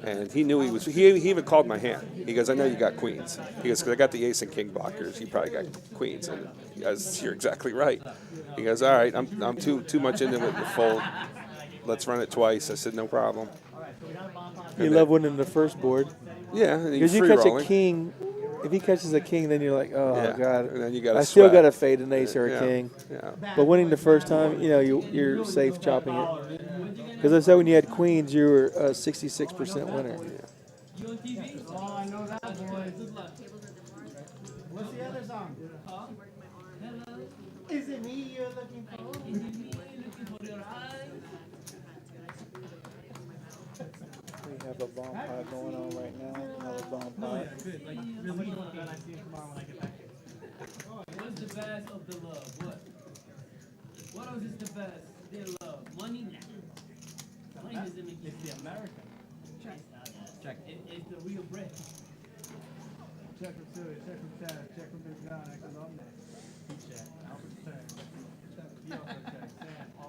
And he knew he even called my hand. He goes, I know you got queens. He goes, because I got the ace and king blockers. You probably got queens. And he goes, you're exactly right. He goes, all right, I'm too much into it to fold. Let's run it twice. I said, no problem. You love winning the first board. Yeah, because you catch a king. If he catches a king, then you're like, oh god. And then you got. I still got to fade an ace or a king. Yeah. But winning the first time, you're safe chopping it. Because I said when you had queens, you were a 66% winner. Oh, I know that, boy. What's the other song? Is it me you're looking for? We have a bomb pot going on right now. Another bomb pot. What's the best of the love? What else is the best? Their love. Money? Money doesn't make you. It's the American. Check. It's the real bread. Check from Sue, check from Chad, check from Big John, because I'm next. Check. Albert check. He also check. Sam.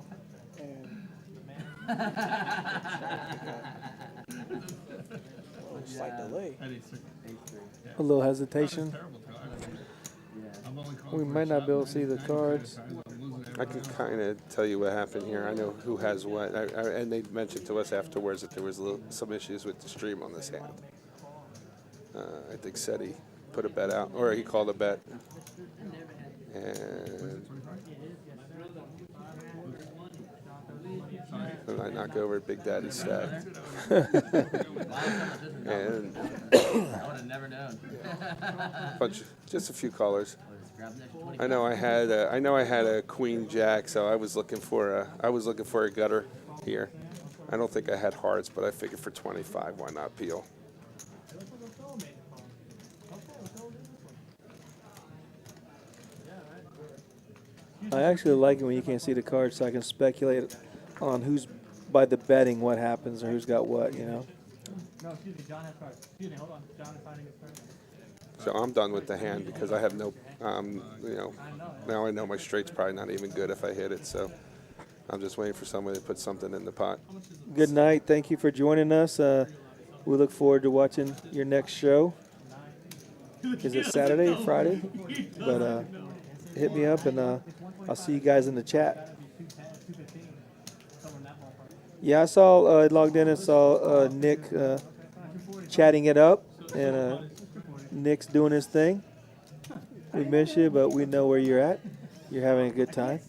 Slight delay. Eddie, six. A little hesitation. Terrible too. I'm only calling We for a might not shot. be able to see the cards. I'm losing I can kind of tell you what happened here. I know who has what, and they mentioned to us afterwards that there was some issues with the stream on this hand. I think Seti put a bet out, or he called a bet, and I knock over Big Daddy's stack. And I would have never known. just a few callers. Grab the next 20. I know I had a Queen Jack, so I was looking for a gutter here. I don't think I had hearts, but I figured for 25, why not peel? I actually like it when you can't see the cards, so I can speculate on who's by the betting what happens or who's got what. You know. No, excuse me, John has cards. Excuse me, hold on. John is signing his card. So I'm done with the hand because I have no, now I know my straight's probably not even good if I hit it. So I'm just waiting for somebody to put something in the pot. Good night. Thank you for joining us. We look forward to watching your next show. Is it Saturday or Friday? But hit me up and I'll see you guys in the chat. Yeah, I saw, I logged in and saw Nick chatting it up, and Nick's doing his thing. We miss you, but we know where you're at. You're having a good time.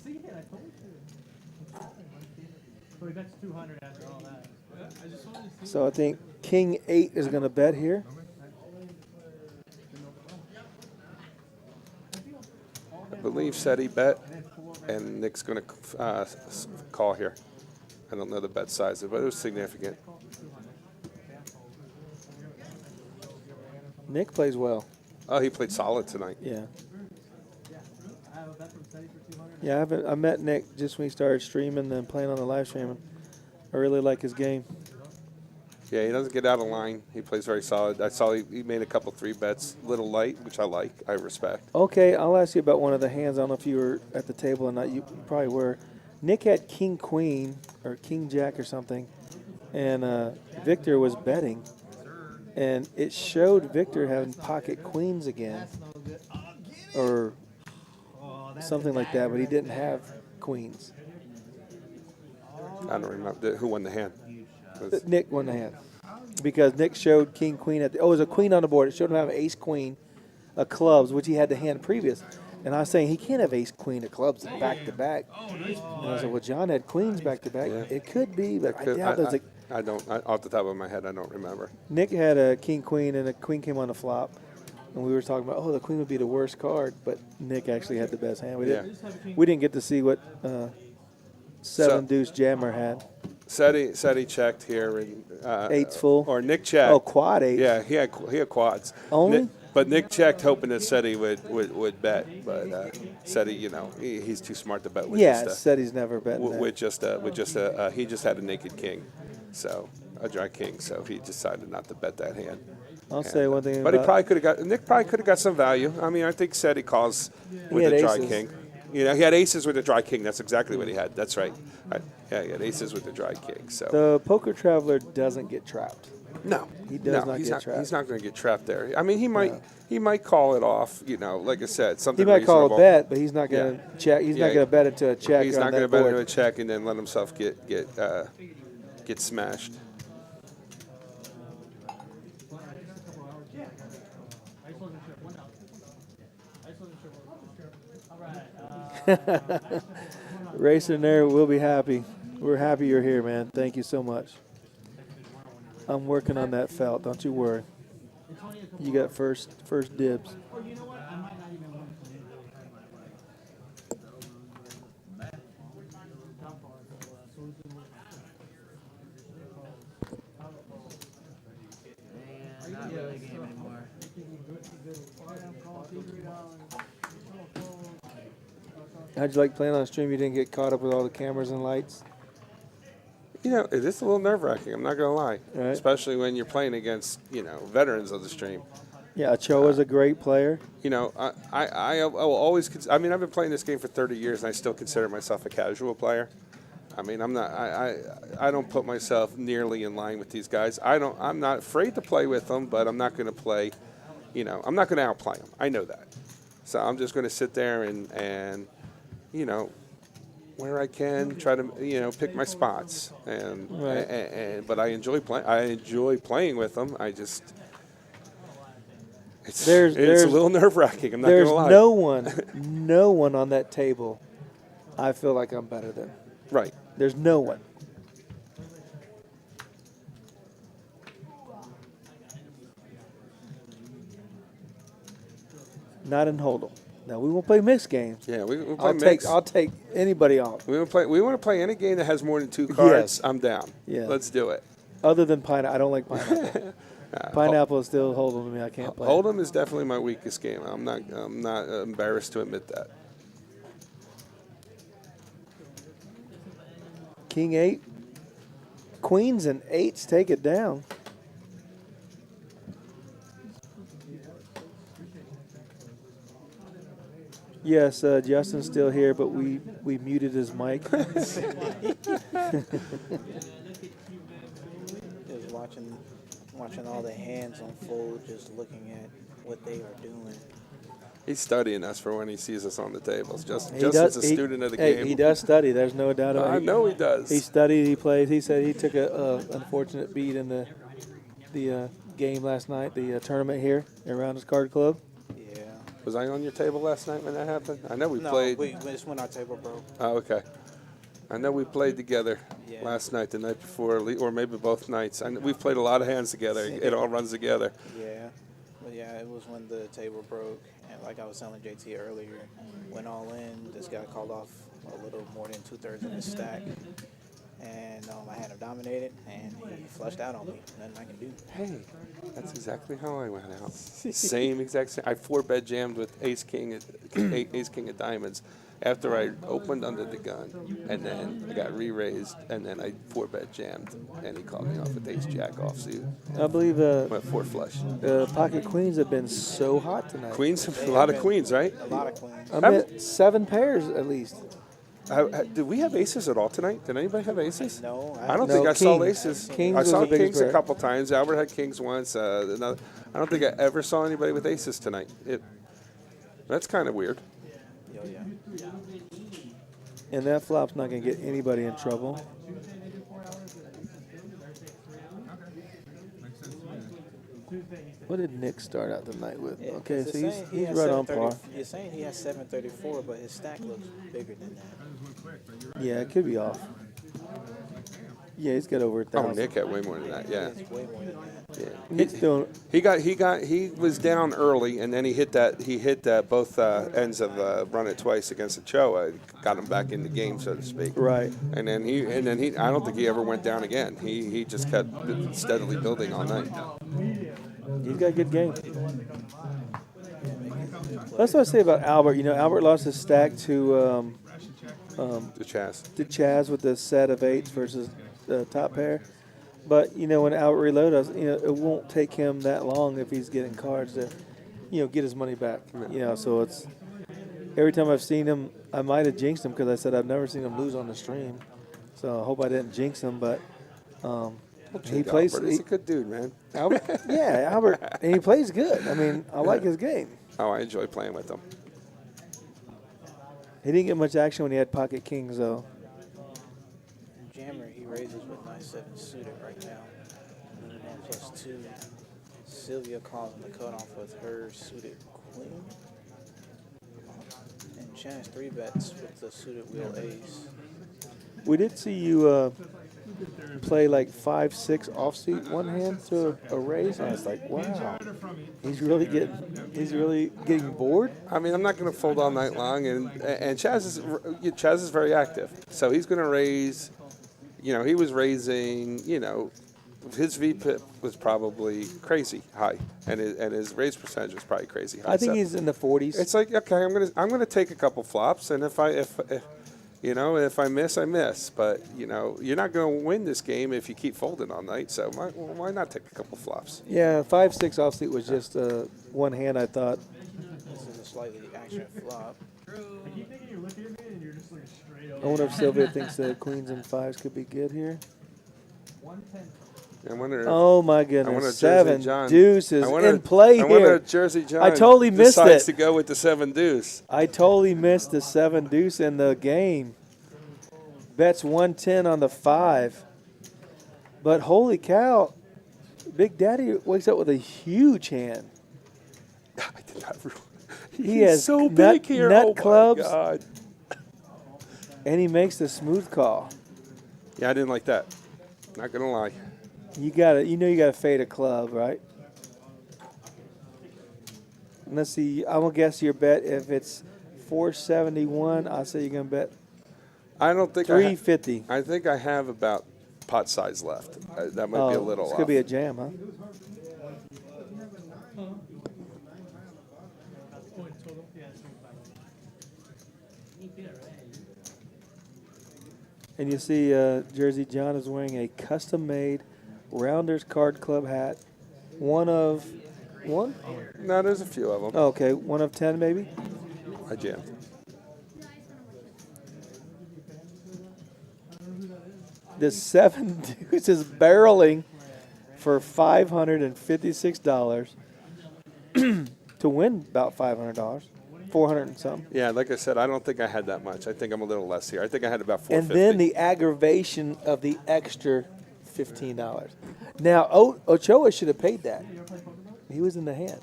So he bets 200 after all that. So I think King 8 is going to bet here. I believe Seti bet, and Nick's going to call here. I don't know the bet size, but it was significant. Nick plays well. Oh, he played solid tonight. Yeah. Yeah, I met Nick just when he started streaming and then playing on the live streaming. I really like his game. Yeah, he doesn't get out of line. He plays very solid. I saw he made a couple 3 bets, little light, which I like. I respect. Okay, I'll ask you about one of the hands. I don't know if you were at the table or not. You probably were. Nick had King Queen or King Jack or something, and Victor was betting, and it showed Victor having pocket queens again, or something like that, but he didn't have queens. I don't remember who won the hand. Nick won the hand because Nick showed King Queen at the, it was a queen on the board. It showed him having Ace Queen of clubs, which he had the hand previous. And I was saying he can't have Ace Queen of clubs back to back. And I said, well, John had queens back to back. Yeah. It could be, but I doubt there's a. I don't, off the top of my head, I don't remember. Nick had a King Queen, and a Queen came on the flop. And we were talking about, the Queen would be the worst card, but Nick actually had the best hand. We didn't get to see what seven deuce jammer had. Seti checked here, and Eight's full. Or Nick checked. Oh, quad eight. Yeah, he had quads. Only? But Nick checked, hoping that Seti would bet. But Seti, he's too smart to bet with. Yeah, Seti's never betting with just he just had a naked king, so a dry king. So he decided not to bet that hand. I'll say one thing. But Nick probably could have got some value. I mean, I think Seti calls with a dry king. He had aces with a dry king. That's exactly what he had. That's right. Yeah, he had aces with the dry king. So the poker traveler doesn't get trapped. No, he does not get trapped. He's not going to get trapped there. I mean, he might call it off. Like I said, something. He might reasonable. call a bet, but he's not going to check. He's not going to bet it to a check. He's not going to bet it to a check and then let himself get smashed. Racer Nerd will be happy. We're happy you're here, man. Thank you so much. I'm working on that felt. Don't you worry. You got first dibs. Not really a game anymore. How'd you like playing on stream? You didn't get caught up with all the cameras and lights? It is a little nerve-wracking, I'm not going to lie. Right. Especially when you're playing against, veterans of the stream. Yeah, Ochoa's a great player. I will always, I've been playing this game for 30 years, and I still consider myself a casual player. I mean, I don't put myself nearly in line with these guys. I'm not afraid to play with them, but I'm not going to play, I'm not going to outplay them. I know that. So I'm just going to sit there and where I can try to, pick my spots. But I enjoy playing with them. It's a little nerve-wracking. I'm not going to lie. There's no one on that table I feel like I'm better than. Right. There's no one. Not in Hold'em. Now we won't play mixed games. Yeah, we'll play mixed. I'll take anybody off. We want to play any game that has more than 2 cards. Yes. I'm down. Yeah. Let's do it. Other than pineapple, I don't like pineapple. Pineapple is still Hold'em to me. I can't play. Hold'em is definitely my weakest game. I'm not embarrassed to admit that. King 8. Queens and 8s take it down. Yes, Justin's still here, but we muted his mic. Just watching all the hands unfold, just looking at what they are doing. He's studying us for when he sees us on the tables. Justin's a student of the game. game. He does study. There's no doubt about it. I know he does. He studied. He played. He said he took a unfortunate beat in the game last night, the tournament here at Rounders Card Club. Yeah. Was I on your table last night when that happened? I know we No, played. it's when our table broke. Oh, okay. I know we played together last night, the night before, or maybe both nights. We've played a lot of hands together. It all runs together. Yeah. But yeah, it was when the table broke. And like I was telling JT earlier, went all in. This guy called off a little more than 2/3 of his stack. And I had him dominated, and he flushed out on me. Nothing I can do. Hey, that's exactly how I went out. Same. I 4-bet jammed with Ace King of Diamonds after I opened under the gun, and then I got re-raised, and then I 4-bet jammed, and he called me off with Ace Jack offsuit. I believe went 4 flush. Pocket Queens have been so hot tonight. Queens, a lot of queens, right? A lot of queens. I meant 7 pairs at least. Did we have aces at all tonight? Did anybody have aces? No. I don't think I saw aces. Kings I saw was the biggest kings a pair. couple times. Albert had kings once. I don't think I ever saw anybody with aces tonight. That's kind of weird. Yeah. And that flop's not going to get anybody in trouble. What did Nick start out the night with? Yeah, Okay, so it's he's right on par. You're saying he has 734, but his stack looks bigger than that. Yeah, it could be off. Yeah, he's got over 1,000. Oh, Nick had way more than that. Yeah. It's way more than that. Yeah. Nick's doing. He was down early, and then he hit both ends of run it twice against Ochoa, got him back in the game, so to speak. Right. And then he I don't think he ever went down again. He just kept steadily building all night. He's got a good game. That's what I say about Albert. You know, Albert lost his stack to The Chaz. Chaz with the set of 8s versus the top pair. But, you know, when Albert reloads, you know, it won't take him that long if he's getting cards to, you know, get his money back. You know, so it's every time I've seen him, I might have jinxed him because I said I've never seen him lose on the stream. So I hope I didn't jinx him, but he plays. Albert. He's a good dude, man. Albert, yeah, Albert, and he plays good. I mean, I like his game. Oh, I enjoy playing with him. He didn't get much action when he had pocket kings, though. Jammer, he raises with 9-7 suited right now. +2. Sylvia calls him the cutoff with her suited queen. And Chance 3-bets with the suited wheel ace. We did see you play like 5-6 offsuit one hand to a raise. I was like, wow, he's really getting bored. I mean, I'm not going to fold all night long, and Chaz is very active, so he's going to raise. You know, he was raising. You know, his VPIP was probably crazy high, and his raise percentage was probably crazy high. I think he's in the 40s. It's like, okay, I'm gonna take a couple flops, and if I miss, I miss. But you know, you're not going to win this game if you keep folding all night. So why not take a couple flops? Yeah, 5-6 offsuit was just one hand. I thought. This is a slightly action flop. I keep thinking you're looking at me and you're just looking straight I wonder if Sylvia thinks the queens and fives could be good here. I wonder if, Oh my I wonder goodness, if Jersey 7 John, deuces I wonder, in play I wonder here. if Jersey John I totally missed decides it. to go with the 7 deuce. I totally missed the 7 deuce in the game. Bets 110 on the 5. But holy cow, Big Daddy wakes up with a huge hand. I did not realize. He He's has so nut, big here. nut Oh clubs, my God. and he makes the smooth call. Yeah, I didn't like that. Not gonna lie. You know you gotta fade a club, right? And let's see, I'm gonna guess your bet if it's 471, I'll say you're gonna bet I don't think 350. I think I have about pot size left. That might be a little It's off. gonna be a jam, huh? And you see Jersey John is wearing a custom-made Rounders Card Club hat. One? No, there's a few of them. Oh, okay, 1 of 10 maybe? I jammed. The 7 deuce is barreling for $556 to win about $500, 400 and something. Yeah, like I said, I don't think I had that much. I think I'm a little less here. I think I had about And 450. then the aggravation of the extra $15. Now, Ochoa should have paid that. He was in the hand.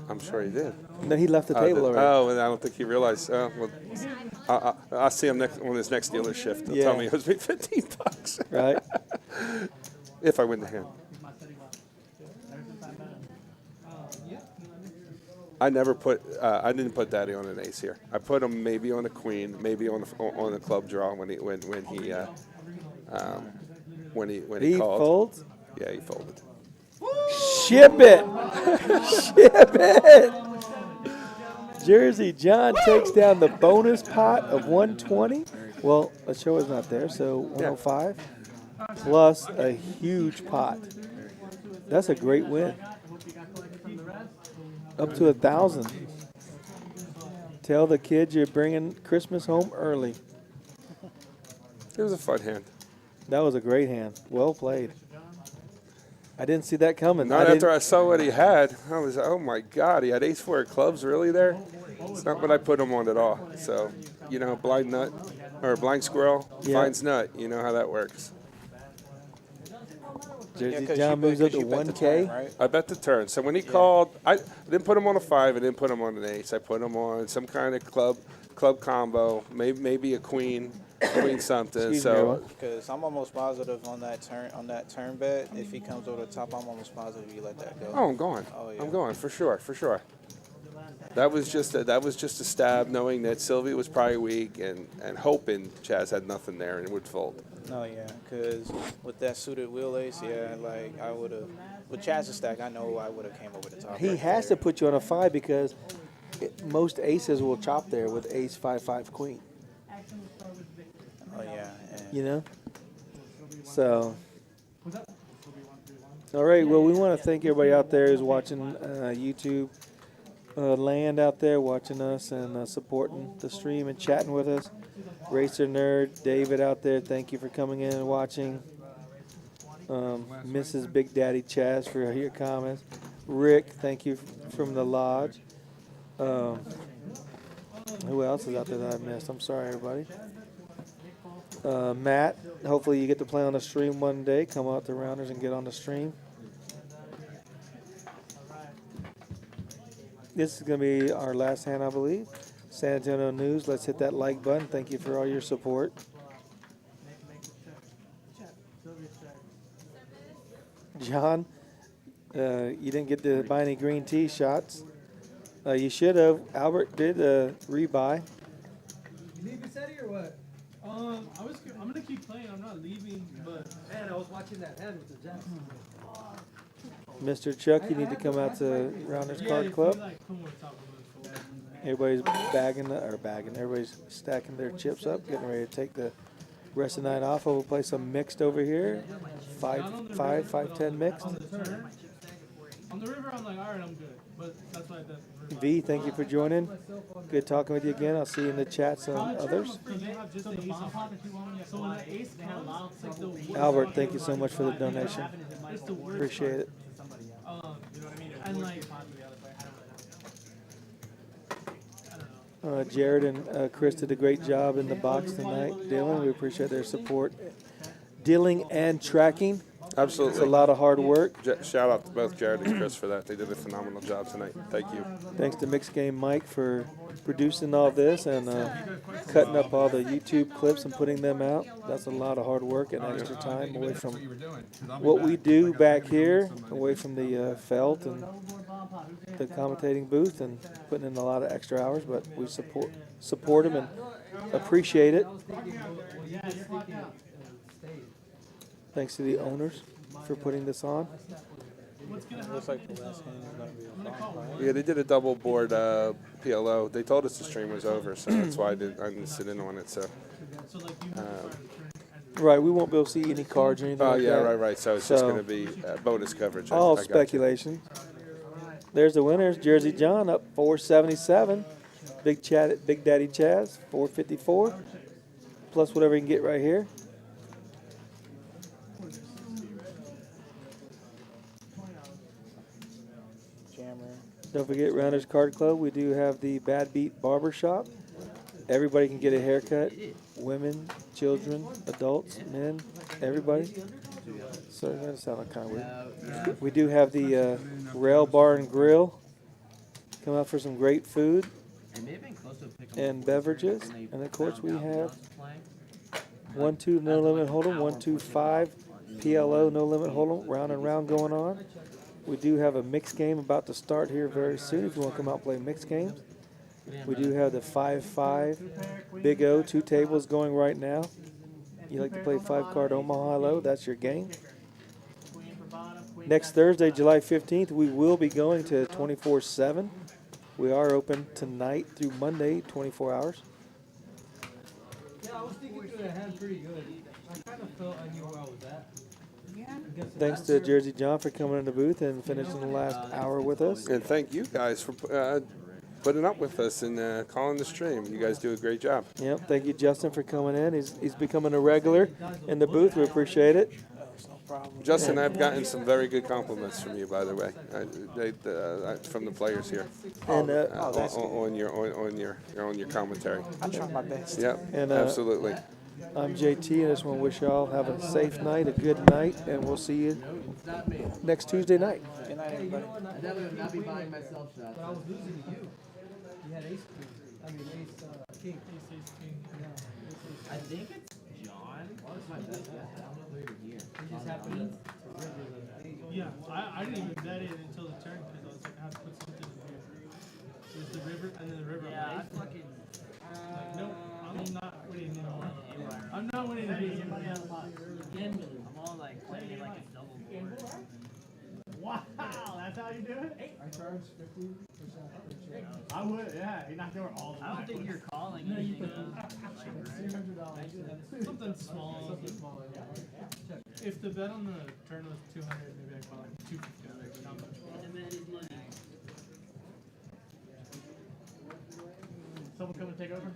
I'm sure he did. No, he left the table already. Oh, and I don't think he realized. Well, I'll see him on his next dealer shift. He'll tell me it was me $15. Right. If I win the hand. I never put. I didn't put Daddy on an ace here. I put him maybe on a queen, maybe on the club draw when he called. Folds. Yeah, he folded. Ship it. Ship it. Jersey John takes down the bonus pot of 120. Well, Ochoa's not there, so 105 plus a huge pot. That's a great win. Up to 1,000. Tell the kids you're bringing Christmas home early. It was a fun hand. That was a great hand. Well played. I didn't see that coming. Not after I saw what he had. I was, oh my God, he had ace 4 of clubs really there? It's not what I put him on at all. So, blind nut or blind squirrel finds nut. You know how that works. Jersey John moves up to 1K. Right? I bet the turn. So when he called, I didn't put him on a 5. I didn't put him on an ace. I put him on some kind of club combo, maybe a queen something. Because I'm almost positive on that turn bet. If he comes over the top, I'm almost positive you let that go. Oh, I'm going. Oh, yeah. I'm going for sure. That was just a stab, knowing that Sylvia was probably weak and hoping Chaz had nothing there and would fold. No, yeah, because with that suited wheel ace, I would have. With Chaz's stack, I know I would have came over the top. He has to put you on a 5 because most aces will chop there with ace 5-5 queen. Oh yeah. So. All right. Well, we want to thank everybody out there who's watching YouTube land out there, watching us and supporting the stream and chatting with us. Racer Nerd, David out there, thank you for coming in and watching. Mrs. Big Daddy Chaz for your comments. Rick, thank you from the lodge. Who else is out there that I missed? I'm sorry, everybody. Matt, hopefully you get to play on the stream one day. Come out to Rounders and get on the stream. This is going to be our last hand, I believe. San Antonio News, let's hit that like button. Thank you for all your support. John, you didn't get to buy any green tea shots. You should have. Albert did rebuy. You need Bisetti or what? I'm gonna keep playing. I'm not leaving, but man, I was watching that hand with the Jets. Mr. Chuck, you need to come out to Rounders Card Club. Everybody's everybody's stacking their chips up, getting ready to take the rest of the night off. We'll play some mixed over here. 5-10 mixed. On the river, I'm like, all right, I'm good. But that's why the river. V, thank you for joining. Good talking with you again. I'll see you in the chats and others. So they have just the ace of hearts. So when the ace comes, it's like the worst. Albert, thank you so much for the donation. It's the worst. Appreciate it. You know what I mean? And like, I don't know. Jared and Chris did a great job in the box tonight. Dylan, we appreciate their support. Dealing and tracking. Absolutely. It's a lot of hard work. Shout out to both Jared and Chris for that. They did a phenomenal job tonight. Thank you. Thanks to Mixed Game Mike for producing all this and cutting up all the YouTube clips and putting them out. That's a lot of hard work and extra time away from what we do back here, away from the felt and the commentating booth, and putting in a lot of extra hours. But we support them and appreciate it. Thanks to the owners for putting this on. Looks like the last hand is going to be a flop, right? Yeah, they did a double board PLO. They told us the stream was over, so that's why I didn't sit in on it. So. Right, we won't be able to see any cards or anything Oh like yeah, that. right. So it's just going to be bonus coverage. All I got you. speculation. There's the winners. Jersey John up 477. Big Daddy Chaz 454. Plus whatever you can get right here. Jammer. Don't forget Rounders Card Club. We do have the Bad Beat Barber Shop. Everybody can get a haircut. Women, children, adults, men, everybody. So that sounded kind of weird. We do have the Rail Bar and Grill. Come out for some great food and beverages. And of course we have 1-2 no limit hold'em, 1-2-5 PLO no limit hold'em, round and round going on. We do have a mixed game about to start here very soon if you want to come out and play mixed games. We do have the 5-5 Big O, 2 tables going right now. You like to play 5-card Omaha Low, that's your game. Next Thursday, July 15th, we will be going to 24/7. We are open tonight through Monday, 24 hours. Yeah, I was thinking through the hand pretty good. I kind of felt I knew where I was at. Yeah. Thanks to Jersey John for coming in the booth and finishing the last hour with us. And thank you guys for putting up with us and calling the stream. You guys do a great job. Yep, thank you, Justin, for coming in. He's becoming a regular in the booth. We appreciate it. Justin, I've gotten some very good compliments from you, by the way, from the players here And on your commentary. I try my best. Yep, And, absolutely. I'm JT, and I just want to wish y'all have a safe night, a good night, and we'll see you next Tuesday night. Good night, everybody. I definitely would not be buying myself shots. But I was losing to you. You had ace queen. I mean king. I think it's John. What's my best bet? I don't know where to gear. You just have queens. Yeah, I didn't even bet it until the turn because I was like, I have to put something in here. It was the river, and then the river. Yeah, I fucking. Like, no, I'm not winning anymore. I'm not winning anymore. I'm all like playing like it's double board. Wow, that's how you do it? I charge 50%. I would, yeah. He knocked over all the I don't think you're calling anything. Something small. Something smaller, yeah. Check. If the bet on the turn was 200, maybe I call like 250. Not much. Someone come and take over?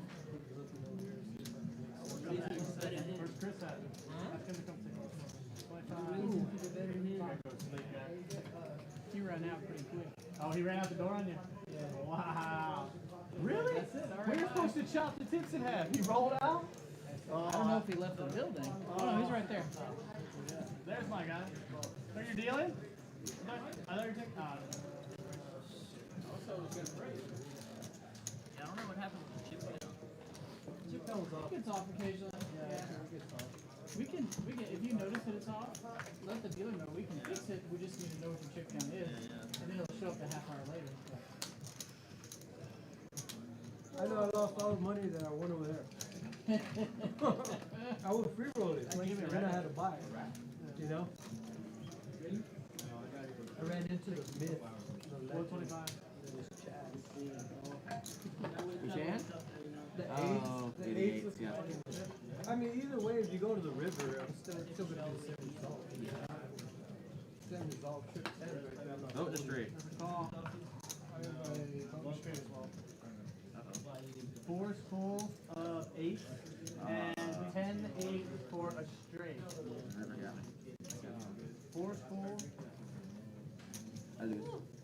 Where's Chris at? Ask him to come take over. He ran out pretty quick. Oh, he ran out the door on you? Yeah. Wow. Really? That's it, all right. We were supposed to chop the tips in half. He rolled out? I don't know if he left the building. Oh no, he's right there. There's my guy. So you're dealing? I thought you were taking. Yeah, I don't know what happened with the chip down. Chip comes off. It gets off occasionally. Yeah. It gets off. We can, if you notice that it's off, let the dealer know. We can fix it. We just need to know what your chip count is. And then it'll show up a half hour later. I know I lost all the money that I won over there. I would free roll it, and then I had to buy it, you know? I ran into the myth. 425. Jan? The Oh, eights, the eights was I mean, either way, if you go to the river, I'm still gonna do the same result. Vote the straight. Call. Four schools of 8 and 10-8 for a straight. I got it. Four schools. I lose.